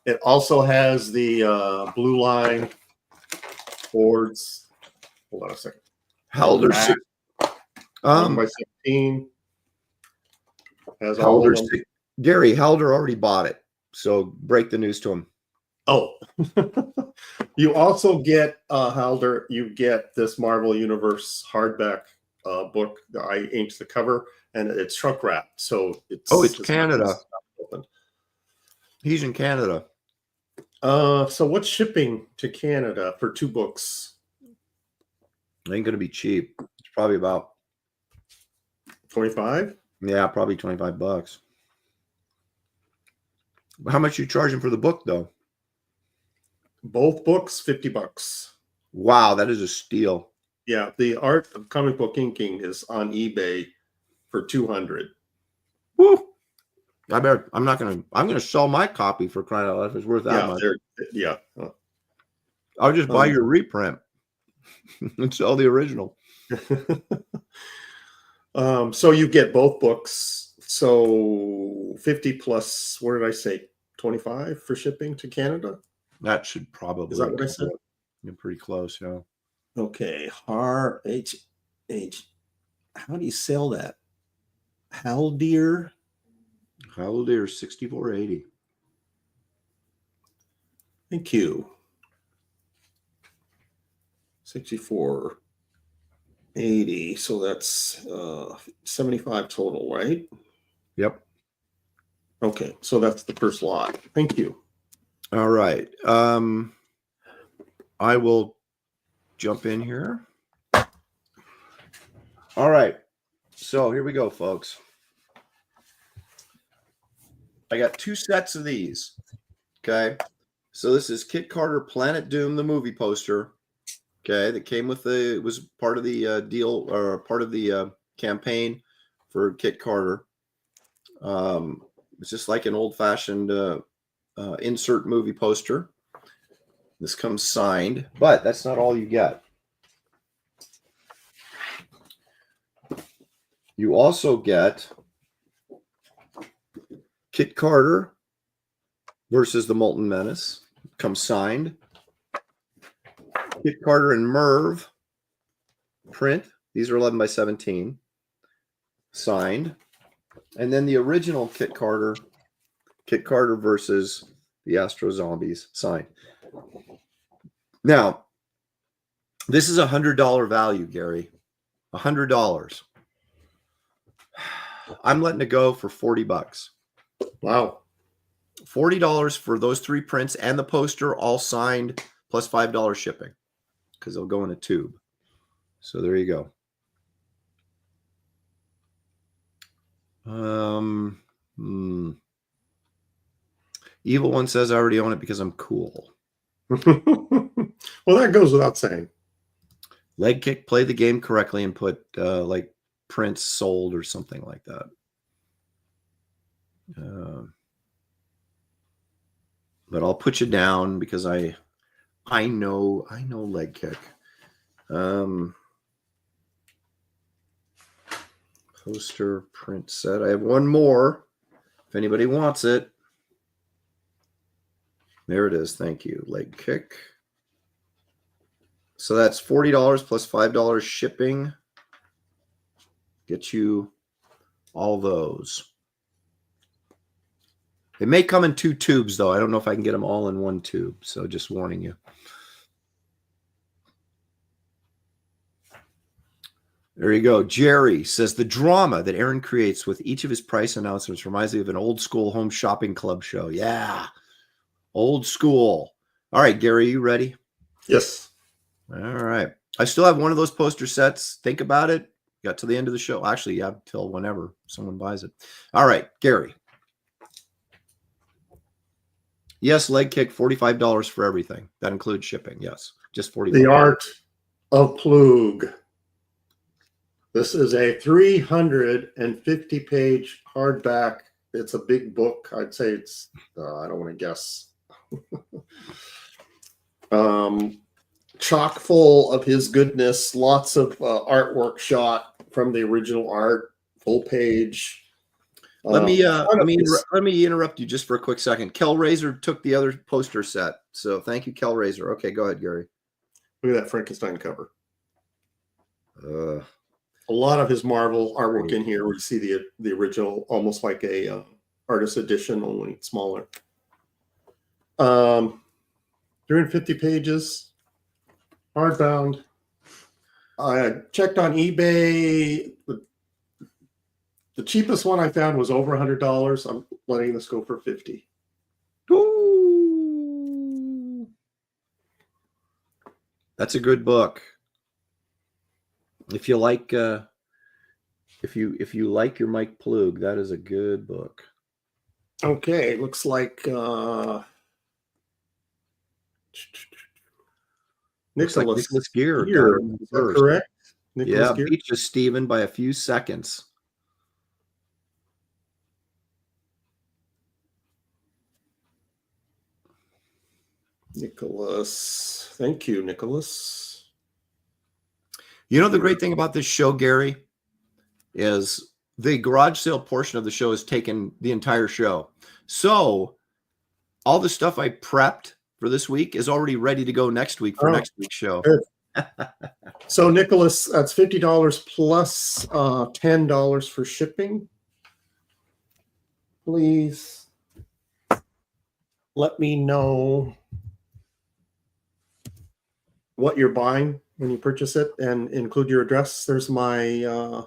It also has the blue line boards. Hold on a second. Halder. By 16. Has all of them. Gary, Halder already bought it. So break the news to him. Oh. You also get, Halder, you get this Marvel Universe hardback book. I inked the cover, and it's shrunk wrapped. So it's Canada. He's in Canada. So what's shipping to Canada for 2 books? Ain't gonna be cheap. It's probably about 25. Yeah, probably $25. How much you charging for the book, though? Both books, $50. Wow, that is a steal. Yeah, The Art of Comic Book Inking is on eBay for $200. Woo! I'm gonna sell my copy for crying out loud if it's worth that much. Yeah. I'll just buy your reprint and sell the original. So you get both books. So 50 plus, what did I say? 25 for shipping to Canada? That should probably. Is that what I said? You're pretty close, yeah. Okay. RHH. How do you sell that? Haldeer? Haldeer 6480. Thank you. 64, 80. So that's 75 total, right? Yep. Okay, so that's the first lot. Thank you. All right. I will jump in here. All right. So here we go, folks. I got 2 sets of these. Okay. So this is Kit Carter Planet Doom, the movie poster. Okay. That came with it was part of the deal or part of the campaign for Kit Carter. It's just like an old fashioned insert movie poster. This comes signed, but that's not all you get. You also get Kit Carter versus the Molten Menace. Comes signed. Kit Carter and Merv print. These are 11 by 17. Signed. And then the original Kit Carter versus the Astro Zombies signed. Now, this is $100 value, Gary. $100. I'm letting it go for $40. Wow. $40 for those 3 prints and the poster, all signed, plus $5 shipping, because they'll go in a tube. So there you go. Evil One says I already own it because I'm cool. Well, that goes without saying. Leg Kick, play the game correctly and put like prints sold or something like that. But I'll put you down because I know Leg Kick. Poster print set. I have one more if anybody wants it. There it is. Thank you. Leg Kick. So that's $40 plus $5 shipping. Get you all those. It may come in 2 tubes, though. I don't know if I can get them all in 1 tube. So just warning you. There you go. Jerry says the drama that Aaron creates with each of his price announcements reminds me of an old school home shopping club show. Yeah. Old school. All right, Gary, you ready? Yes. All right. I still have one of those poster sets. Think about it. Got to the end of the show. Actually, yeah, till whenever someone buys it. All right, Gary. Yes, Leg Kick, $45 for everything. That includes shipping. Yes, just $45. The Art of Plug. This is a 350-page hardback. It's a big book. I'd say it's, I don't want to guess. Chock full of his goodness. Lots of artwork shot from the original art. Full page. Let me interrupt you just for a quick second. Kellraiser took the other poster set. So thank you, Kellraiser. Okay, go ahead, Gary. Look at that Frankenstein cover. A lot of his Marvel artwork in here. We see the original, almost like a artist edition, only smaller. 350 pages, hardbound. I checked on eBay. The cheapest one I found was over $100. I'm letting this go for $50. Ooh. That's a good book. If you like if you like your Mike Plug, that is a good book. Okay, looks like Nicholas Gear. Is that correct? Nicholas Yeah, Gear? beat you, Steven, by a few seconds. Nicholas. Thank you, Nicholas. You know, the great thing about this show, Gary, is the garage sale portion of the show has taken the entire show. So all the stuff I prepped for this week is already ready to go next week for next week's show. So, Nicholas, that's $50 plus $10 for shipping. Please let me know what you're buying when you purchase it and include your address. There's my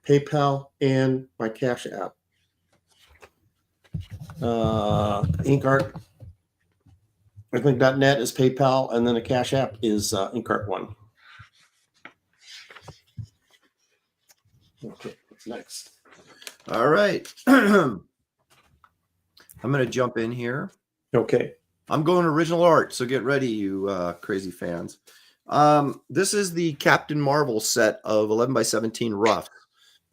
PayPal and my Cash App. Inkart, I think .net is PayPal, and then the Cash App is Inkart One. Okay, what's next? All right. I'm going to jump in here. Okay. I'm going original art, so get ready, you crazy fans. This is the Captain Marvel set of 11 by 17 rough.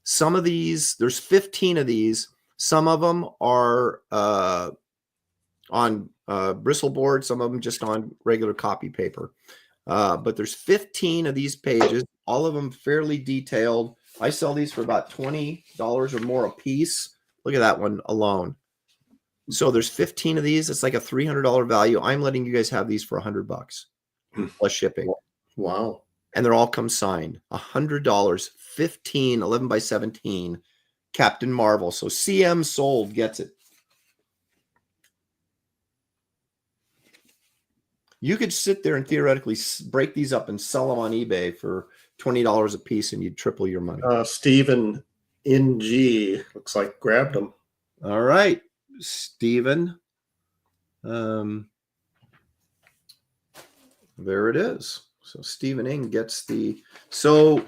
Some of these, there's 15 of these. Some of them are on bristle board, some of them just on regular copy paper. But there's 15 of these pages, all of them fairly detailed. I sell these for about $20 or more a piece. Look at that one alone. So there's 15 of these. It's like a $300 value. I'm letting you guys have these for $100 plus shipping. Wow. And they're all come signed. $100, 15, 11 by 17, Captain Marvel. So CM sold gets it. You could sit there and theoretically break these up and sell them on eBay for $20 a piece, and you'd triple your money. Stephen NG looks like grabbed them. All right, Stephen. There it is. So Stephen Ing gets the. So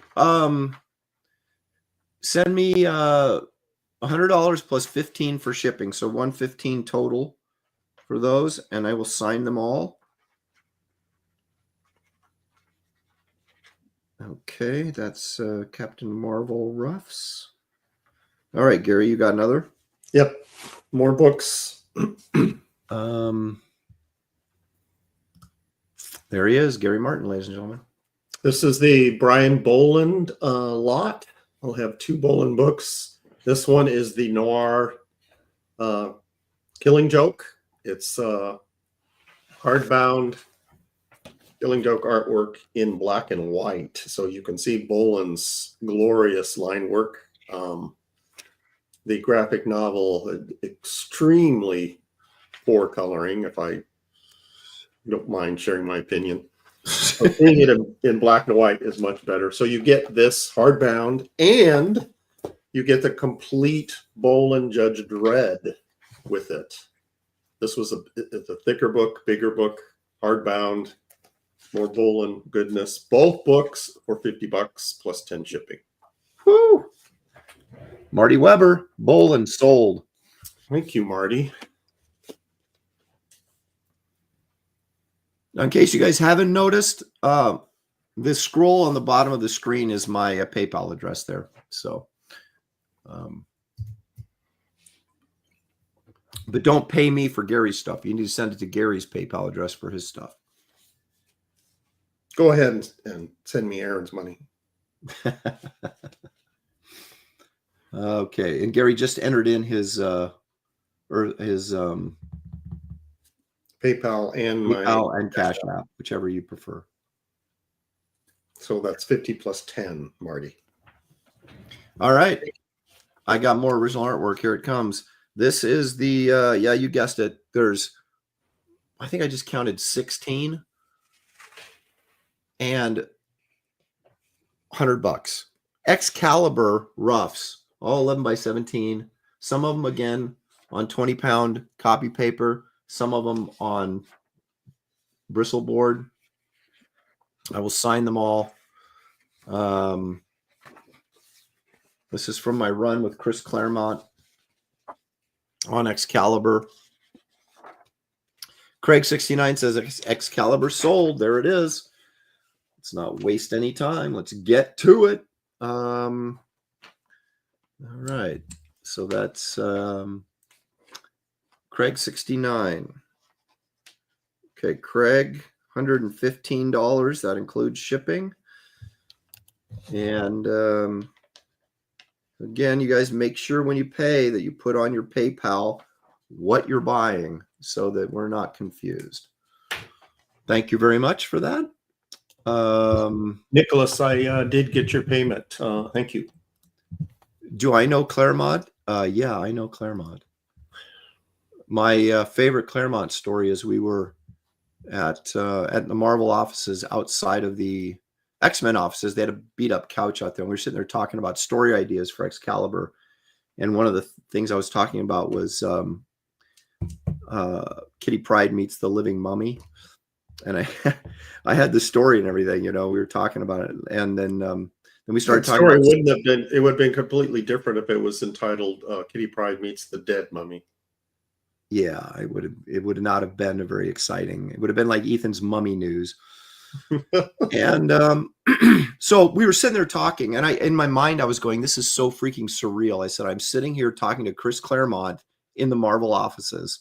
send me $100 plus 15 for shipping. So $115 total for those, and I will sign them all. Okay, that's Captain Marvel roughs. All right, Gary, you got another? Yep, more books. There he is, Gary Martin, ladies and gentlemen. This is the Brian Boland lot. I'll have 2 Boland books. This one is the Noir Killing Joke. It's hardbound Killing Joke artwork in black and white. So you can see Boland's glorious line work. The graphic novel, extremely poor coloring, if I don't mind sharing my opinion. So seeing it in black and white is much better. So you get this hardbound, and you get the complete Boland Judge Dredd with it. This was it's a thicker book, bigger book, hardbound, more Boland goodness. Both books for $50 plus 10 shipping. Woo! Marty Weber, Boland sold. Thank you, Marty. In case you guys haven't noticed, this scroll on the bottom of the screen is my PayPal address there. So, but don't pay me for Gary's stuff. You need to send it to Gary's PayPal address for his stuff. Go ahead and send me Aaron's money. Okay, and Gary just entered in his PayPal and Cash App, whichever you prefer. So that's 50 plus 10, Marty. All right. I got more original artwork. Here it comes. This is the, yeah, you guessed it. I think I just counted 16 and $100. Excalibur roughs, all 11 by 17. Some of them, again, on 20-pound copy paper. Some of them on bristle board. I will sign them all. This is from my run with Chris Claremont on Excalibur. Craig69 says Excalibur sold. There it is. Let's not waste any time. Let's get to it. All right. So that's Craig69. Okay, Craig, $115. That includes shipping. And again, you guys make sure when you pay that you put on your PayPal what you're buying so that we're not confused. Thank you very much for that. Nicholas, I did get your payment. Thank you. Do I know Claremont? Yeah, I know Claremont. My favorite Claremont story is we were at the Marvel offices outside of the X-Men offices. They had a beat up couch out there, and we were sitting there talking about story ideas for Excalibur. And one of the things I was talking about was Kitty Pryde meets the living mummy. And I had the story and everything, we were talking about it. And then we started That talking story about wouldn't have been, it would have been completely different if it was entitled Kitty Pryde Meets the Dead Mummy. Yeah, it would not have been a very exciting. It would have been like Ethan's Mummy News. And so we were sitting there talking, and in my mind I was going, this is so freaking surreal. I said, I'm sitting here talking to Chris Claremont in the Marvel offices,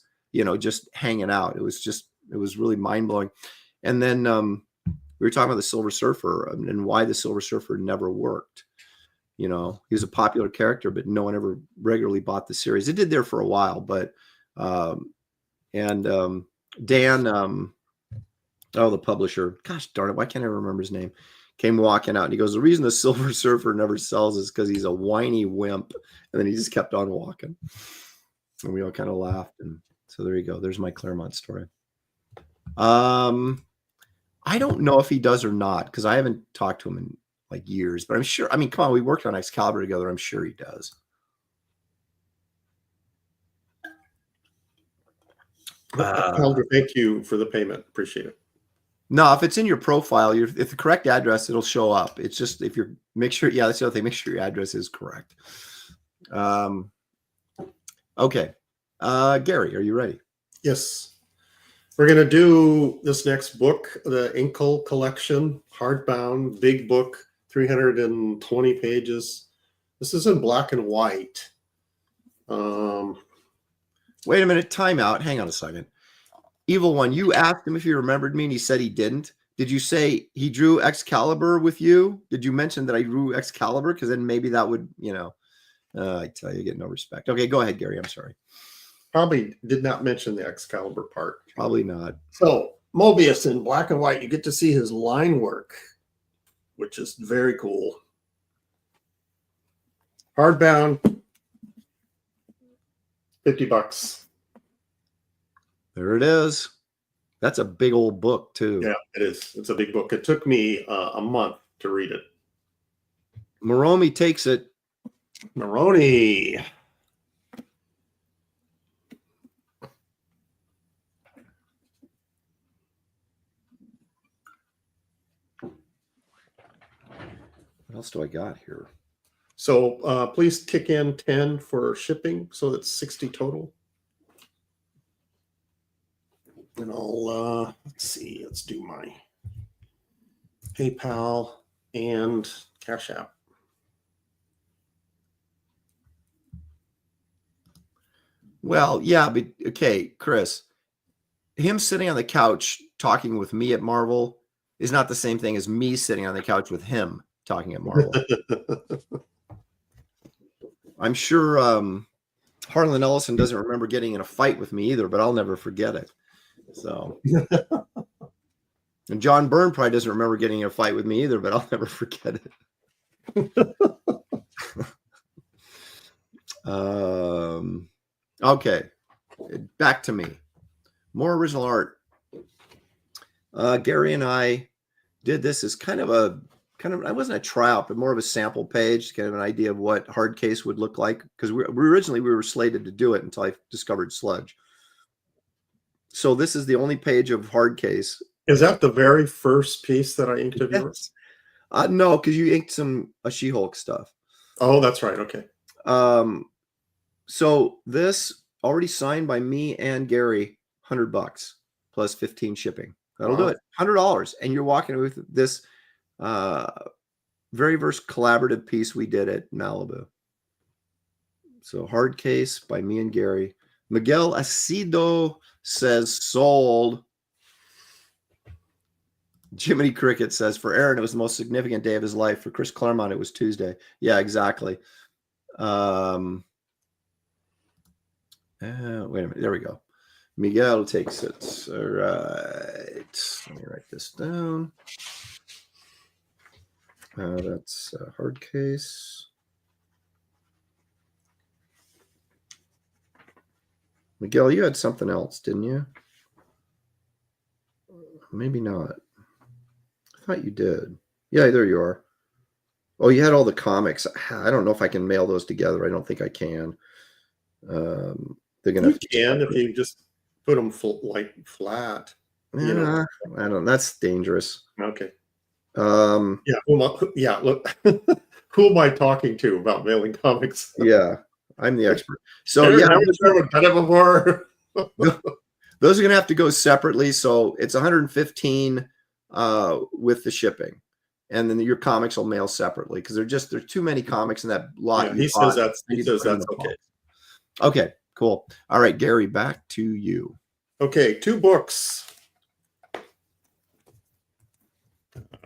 just hanging out. It was really mind-blowing. And then we were talking about the Silver Surfer and why the Silver Surfer never worked. He was a popular character, but no one ever regularly bought the series. It did there for a while, but Dan, the publisher, gosh darn it, why can't I remember his name, came walking out, and he goes, the reason the Silver Surfer never sells is because he's a whiny wimp. And then he just kept on walking, and we all kind of laughed. And so there you go. There's my Claremont story. I don't know if he does or not, because I haven't talked to him in like years, but I'm sure. I mean, come on, we worked on Excalibur together. I'm sure he does. Calder, thank you for the payment. Appreciate it. No, if it's in your profile, if the correct address, it'll show up. It's just if you're that's the other thing. Make sure your address is correct. Okay, Gary, are you ready? Yes. We're going to do this next book, the Inkle Collection, hardbound, big book, 320 pages. This is in black and white. Wait a minute, timeout. Hang on a second. Evil One, you asked him if he remembered me, and he said he didn't. Did you say he drew Excalibur with you? Did you mention that I drew Excalibur? Because then maybe that would, I tell you, get no respect. Okay, go ahead, Gary. I'm sorry. Probably did not mention the Excalibur part. Probably not. So Mobius in black and white, you get to see his line work, which is very cool. Hardbound, $50. There it is. That's a big old book too. Yeah, it is. It's a big book. It took me a month to read it. Moromi takes it. Maroni. What else do I got here? So please kick in 10 for shipping, so that's 60 total. And I'll let's see. Let's do my PayPal and Cash App. Well, yeah, but okay, Chris, him sitting on the couch talking with me at Marvel is not the same thing as me sitting on the couch with him talking at Marvel. I'm sure Harlan Ellison doesn't remember getting in a fight with me either, but I'll never forget it. So, and John Byrne probably doesn't remember getting in a fight with me either, but I'll never forget it. Okay, back to me. More original art. Gary and I did this as kind of I wasn't a tryout, but more of a sample page, kind of an idea of what hard case would look like, because we were slated to do it until I discovered sludge. So this is the only page of hard case. Is that the very first piece that I inked of yours? No, because you inked some She-Hulk stuff. Oh, that's right. Okay. So this already signed by me and Gary, $100 plus 15 shipping. That'll do it. $100, and you're walking with this very first collaborative piece we did at Malibu. So hard case by me and Gary. Miguel Acido says sold. Jiminy Cricket says for Aaron, it was the most significant day of his life. For Chris Claremont, it was Tuesday. Yeah, exactly. Wait a minute. There we go. Miguel takes it. All right. Let me write this down. That's a hard case. Miguel, you had something else, didn't you? Maybe not. I thought you did. Yeah, there you are. Oh, you had all the comics. I don't know if I can mail those together. I don't think I can. They're gonna. You can if you just put them flat. You know. I don't. That's dangerous. Okay. Yeah. Look, who am I talking to about mailing comics? Yeah, I'm the expert. So yeah, those are gonna have to go separately. So it's 115 with the shipping, and then your comics will mail separately because there's too many comics in that lot. Yeah, he says that's okay. Okay, cool. All right, Gary, back to you. Okay, 2 books.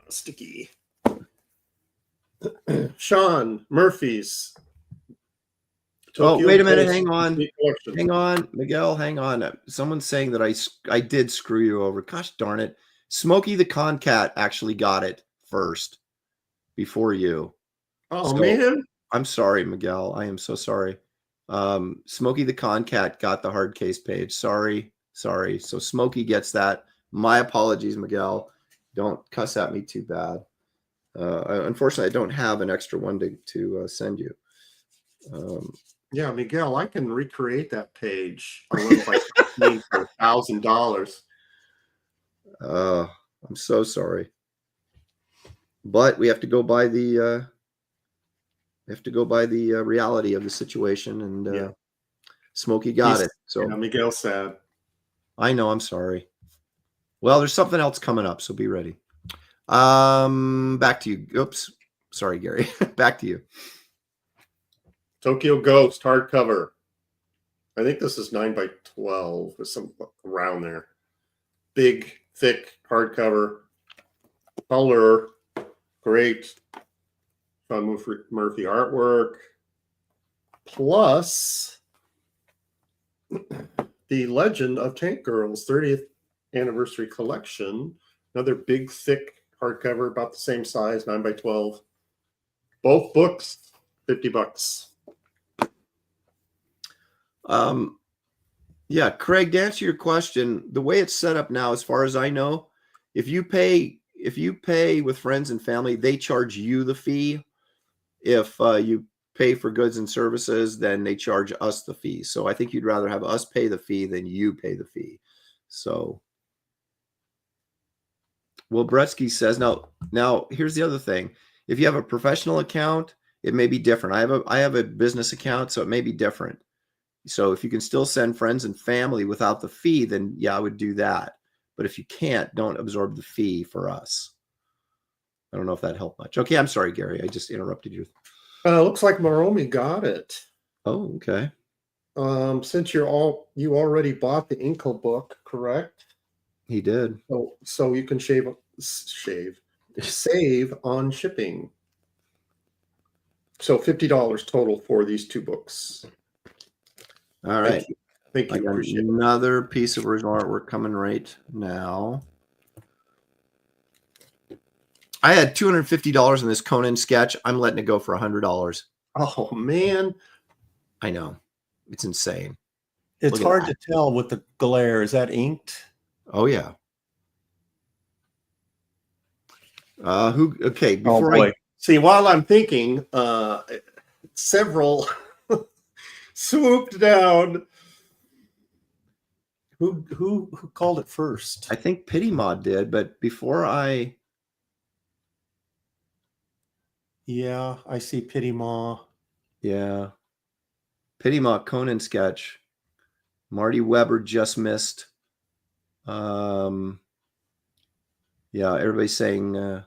Sticky. Sean Murphy's. Oh, wait a minute. Hang on, Miguel. Hang on. Someone's saying that I did screw you over. Gosh darn it. Smokey the Concat actually got it first before you. Oh, man. I'm sorry, Miguel. I am so sorry. Smokey the Concat got the hard case page. Sorry. So Smokey gets that. My apologies, Miguel. Don't cuss at me too bad. Unfortunately, I don't have an extra one to send you. Yeah, Miguel, I can recreate that page. I don't know if I can need for $1,000. I'm so sorry, but we have to go by the reality of the situation, and Smokey got it. So Miguel's sad. I know. I'm sorry. Well, there's something else coming up, so be ready. Back to you. Oops, sorry, Gary. Back to you. Tokyo Ghost hardcover. I think this is 9x12 or some around there. Big, thick hardcover. Color, great. Sean Murphy artwork. Plus the Legend of Tank Girls 30th anniversary collection. Another big, thick hardcover, about the same size, 9x12. Both books, $50. Yeah, Craig, to answer your question, the way it's set up now, as far as I know, if you pay with friends and family, they charge you the fee. If you pay for goods and services, then they charge us the fee. So I think you'd rather have us pay the fee than you pay the fee. So, well, Bretsky says, now here's the other thing. If you have a professional account, it may be different. I have a business account, so it may be different. So if you can still send friends and family without the fee, then yeah, I would do that. But if you can't, don't absorb the fee for us. I don't know if that helped much. Okay, I'm sorry, Gary. I just interrupted you. Looks like Maromi got it. Oh, okay. Since you already bought the Inkle book, correct? He did. So you can save on shipping. So $50 total for these 2 books. All right. Thank you. I got another piece of original artwork coming right now. I had $250 in this Conan sketch. I'm letting it go for $100. Oh, man. I know. It's insane. It's hard to tell with the glare. Is that inked? Oh, yeah. Okay. Before See, while I'm thinking, several swooped down. Who called it first? I think Pity Mod did, but before I... Yeah, I see Pity Maw. Yeah. Pity Maw Conan sketch. Marty Weber just missed. Yeah, everybody's saying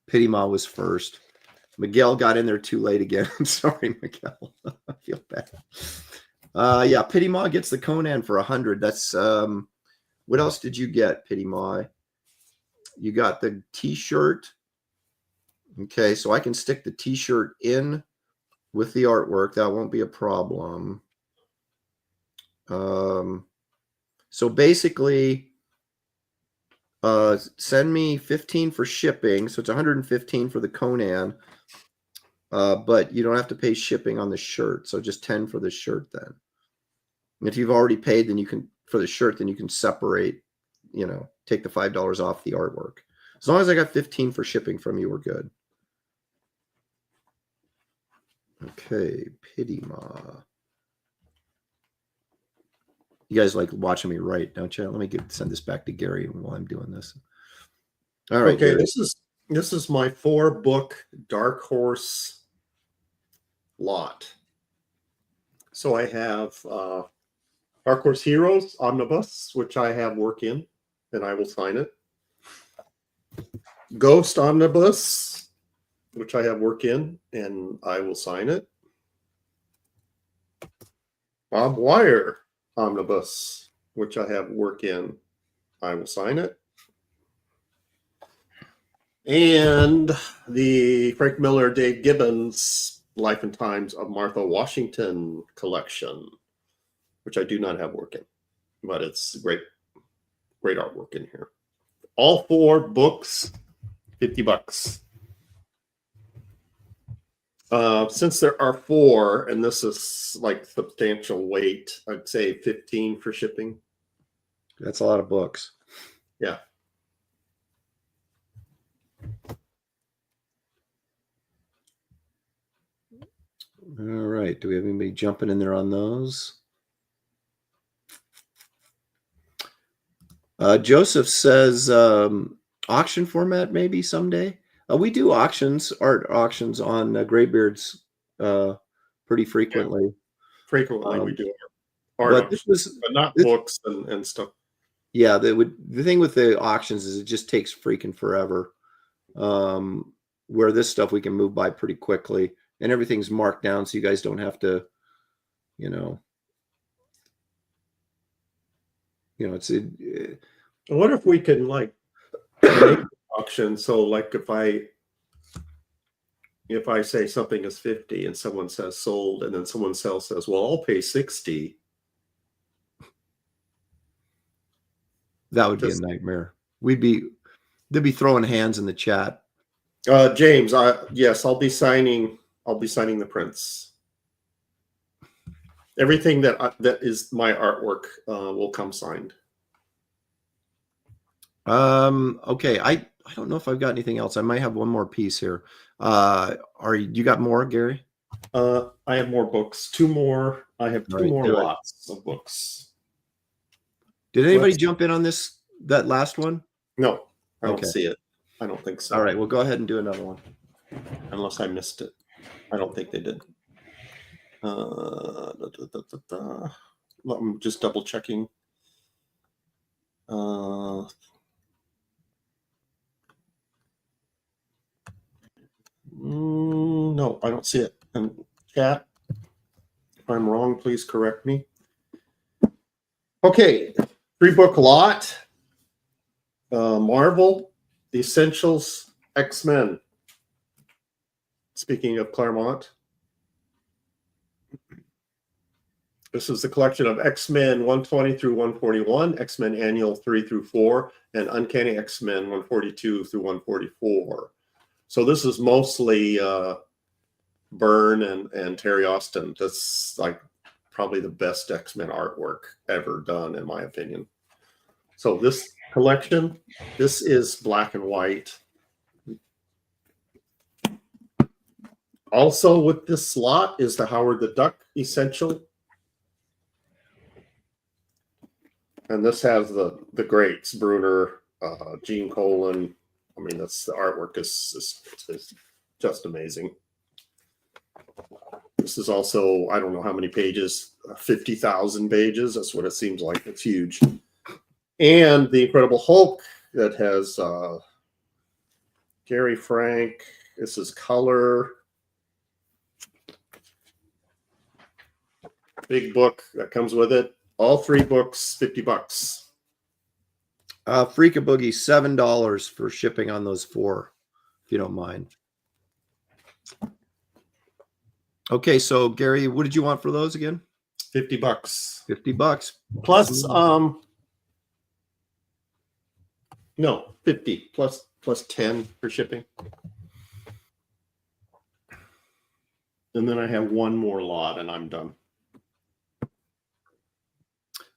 Pity Maw was first. Miguel got in there too late again. I'm sorry, Miguel. I feel bad. Yeah, Pity Maw gets the Conan for 100. That's what else did you get, Pity Maw? You got the t-shirt. Okay, so I can stick the t-shirt in with the artwork. That won't be a problem. So basically, send me 15 for shipping. So it's 115 for the Conan. But you don't have to pay shipping on the shirt. So just 10 for the shirt then. And if you've already paid, then you can, for the shirt, then you can separate, take the $5 off the artwork. As long as I got 15 for shipping from you, we're good. Okay, Pity Ma. You guys like watching me write, don't you? Let me send this back to Gary while I'm doing this. All right, Okay, Gary. this is my 4-book Dark Horse lot. So I have Dark Horse Heroes Omnibus, which I have work in, and I will sign it. Ghost Omnibus, which I have work in, and I will sign it. Bob Wire Omnibus, which I have work in, I will sign it. And the Frank Miller, Dave Gibbons Life and Times of Martha Washington collection, which I do not have work in, but it's great artwork in here. All 4 books, $50. Since there are 4, and this is like substantial weight, I'd say 15 for shipping. That's a lot of books. Yeah. All right. Do we have anybody jumping in there on those? Joseph says auction format maybe someday. We do art auctions on Graybeard's pretty frequently. Yeah. Frequently we do art But auctions, but not books and stuff. Yeah, the thing with the auctions is it just takes freaking forever. Where this stuff we can move by pretty quickly, and everything's marked down, so you guys don't have to, it's. I wonder if we can like make an auction. So like if I say something is 50 and someone says sold, and then someone else says, well, I'll pay 60. That would be a nightmare. They'd be throwing hands in the chat. James, yes, I'll be signing the prints. Everything that is my artwork will come signed. Okay, I don't know if I've got anything else. I might have one more piece here. You got more, Gary? I have more books. 2 more. I have 2 more lots of books. Did anybody jump in on that last one? No, I don't see it. I don't think so. All right, well, go ahead and do another one. Unless I missed it. I don't think they did. I'm just double checking. No, I don't see it. And chat, if I'm wrong, please correct me. Okay, 3-book lot. Marvel, The Essentials, X-Men. Speaking of Claremont, this is the collection of X-Men 120 through 141, X-Men Annual 3 through 4, and Uncanny X-Men 142 through 144. So this is mostly Byrne and Terry Austin. That's like probably the best X-Men artwork ever done, in my opinion. So this collection, this is black and white. Also with this slot is the Howard the Duck Essential. And this has the greats, Bruner, Gene Colan. I mean, the artwork is just amazing. This is also, I don't know how many pages, 50,000 pages. That's what it seems like. It's huge. And the Incredible Hulk that has Gary Frank. This is color. Big book that comes with it. All 3 books, $50. Freakaboogie, $7 for shipping on those 4, if you don't mind. Okay, so Gary, what did you want for those again? $50. $50. Plus, no, 50 plus 10 for shipping. And then I have one more lot and I'm done.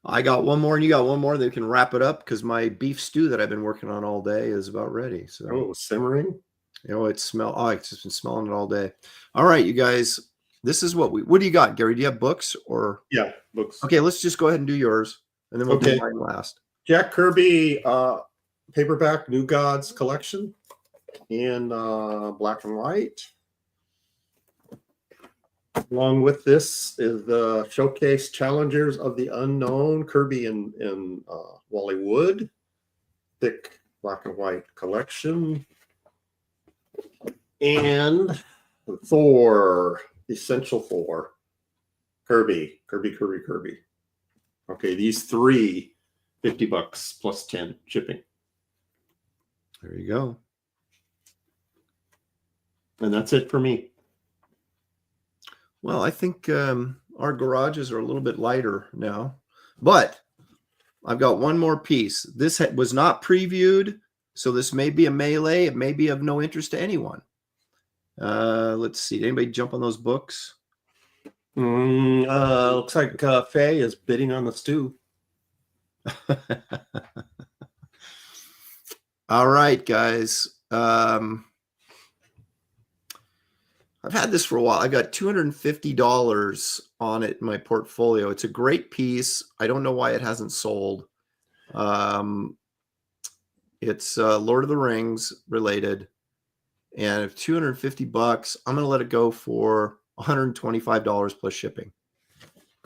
I got one more and you got one more. Then we can wrap it up because my beef stew that I've been working on all day is about ready. So, Oh, simmering. you know, it's just been smelling it all day. All right, you guys, this is what do you got, Gary? Do you have books or? Yeah, books. Okay, let's just go ahead and do yours and then we'll do mine last. Jack Kirby paperback New Gods collection in black and white. Along with this is the Showcase Challengers of the Unknown, Kirby and Wally Wood. Thick black and white collection. And Thor, Essential Thor. Kirby. Okay, these three, $50 plus 10 shipping. There you go. And that's it for me. Well, I think our garages are a little bit lighter now, but I've got one more piece. This was not previewed, so this may be a melee. It may be of no interest to anyone. Let's see. Did anybody jump on those books? Looks like Faye is bidding on the stew. All right, guys. I've had this for a while. I got $250 on it in my portfolio. It's a great piece. I don't know why it hasn't sold. It's Lord of the Rings related. And if $250, I'm going to let it go for $125 plus shipping.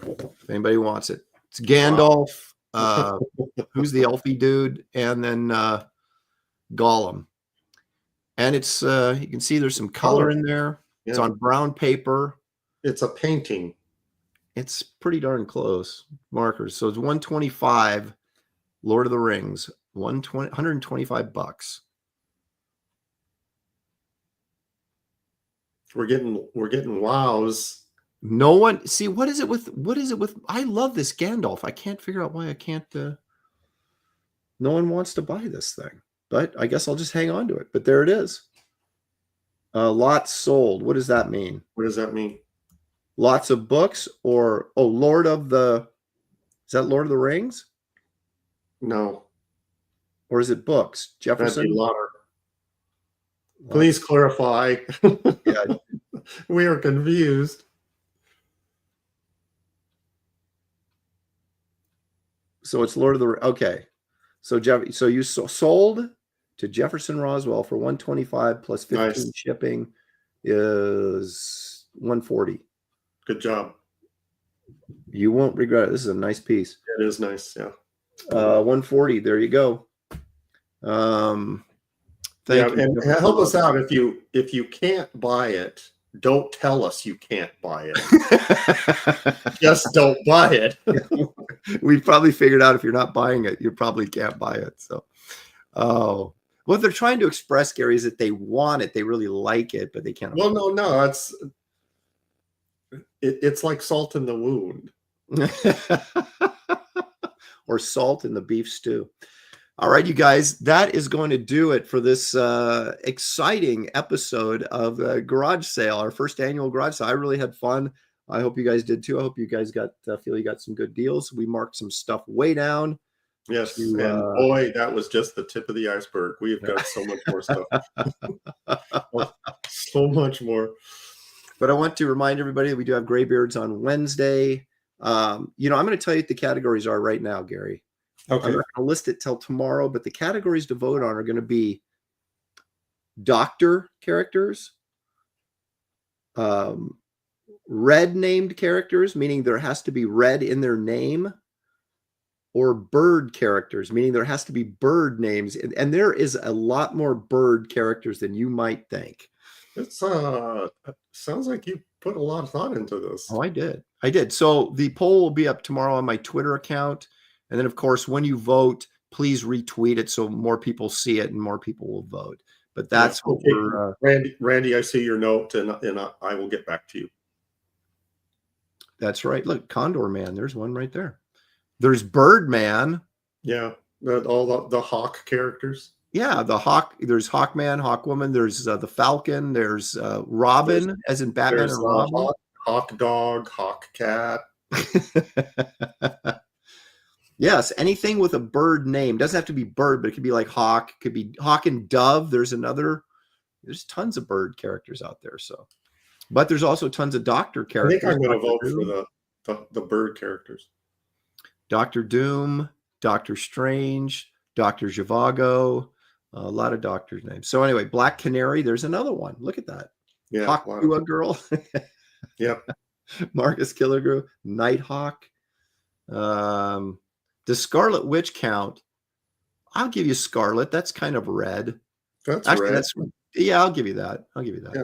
If anybody wants it. It's Gandalf, who's the elfie dude, and then Gollum. And it's you can see there's some color in there. Yeah. It's on brown paper. It's a painting. It's pretty darn close. Markers. So it's $125. Lord of the Rings. $125. We're getting wows. No one see what is it with I love this Gandalf. I can't figure out why I can't no one wants to buy this thing. But I guess I'll just hang on to it. But there it is. Lots sold. What does that mean? What does that mean? Lots of books or Lord of the is that Lord of the Rings? No. Or is it books? Jefferson? Please clarify. Yeah. We are confused. So it's Lord of the okay. So you sold to Jefferson Roswell for $125 plus 15 shipping is $140. Good job. You won't regret it. This is a nice piece. It is nice, yeah. $140. There you go. Thank you. And help us out if you can't buy it. Don't tell us you can't buy it. Just don't buy it. We probably figured out if you're not buying it, you probably can't buy it. So, what they're trying to express, Gary, is that they want it, they really like it, but they can't. Well, no, it's like salt in the wound, or salt in the beef stew. All right, you guys, that is going to do it for this exciting episode of the garage sale, our first annual garage sale. I really had fun. I hope you guys did too. I hope you guys feel you got some good deals. We marked some stuff way down. Yes, and boy, that was just the tip of the iceberg. We've got so much more stuff. So much more. But I want to remind everybody that we do have Graybeards on Wednesday. I'm going to tell you what the categories are right now, Gary. Okay. I'm not going to list it till tomorrow, but the categories to vote on are going to be doctor characters, red named characters, meaning there has to be red in their name, or bird characters, meaning there has to be bird names. And there is a lot more bird characters than you might think. It's sounds like you put a lot of thought into this. Oh, I did. So the poll will be up tomorrow on my Twitter account. And then, of course, when you vote, please retweet it so more people see it and more people will vote. But that's what we're... Randy, I see your note, and I will get back to you. That's right. Look, Condor Man. There's one right there. There's Birdman. Yeah, all the hawk characters. Yeah, the hawk. There's Hawkman, Hawkwoman. There's the Falcon. There's Robin, as in Batman and Robin. Hawk Dog, Hawk Cat. Yes, anything with a bird name. Doesn't have to be bird, but it could be like hawk. Could be hawk and dove. There's tons of bird characters out there. So, but there's also tons of doctor I characters. think I'm going to Dr. vote Doom, for the bird characters. Doctor Doom, Doctor Strange, Doctor Zhivago, a lot of doctors' names. So anyway, Black Canary. There's another one. Look at that. Yeah, Hawk Girl. Yep. Marcus Killigrew, Nighthawk. Does Scarlet Witch count? I'll give you Scarlet. That's kind of red. That's Actually, red. Yeah, I'll give you that. I'll give you that. Yeah.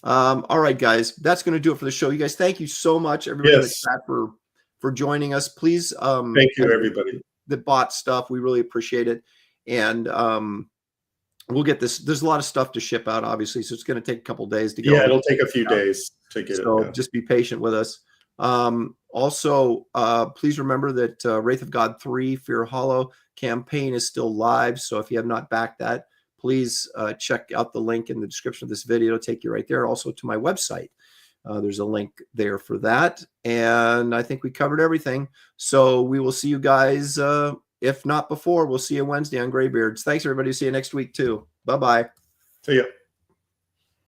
All right, guys, that's going to do it for the show. You guys, thank you so much, everybody in the chat for joining us. Please, thank you, everybody that bought stuff. We really appreciate it, and we'll get this. There's a lot of stuff to ship out, obviously, so it's going to take a couple days to get. Yeah, it'll take a few days to get it. So just be patient with us. Also, please remember that Wraith of God 3 Fear Hollow campaign is still live. So if you have not backed that, please check out the link in the description of this video. It'll take you right there. Also to my website. There's a link there for that. And I think we covered everything. So we will see you guys. If not before, we'll see you Wednesday on Graybeards. Thanks, everybody. See you next week, too. Bye-bye. See ya.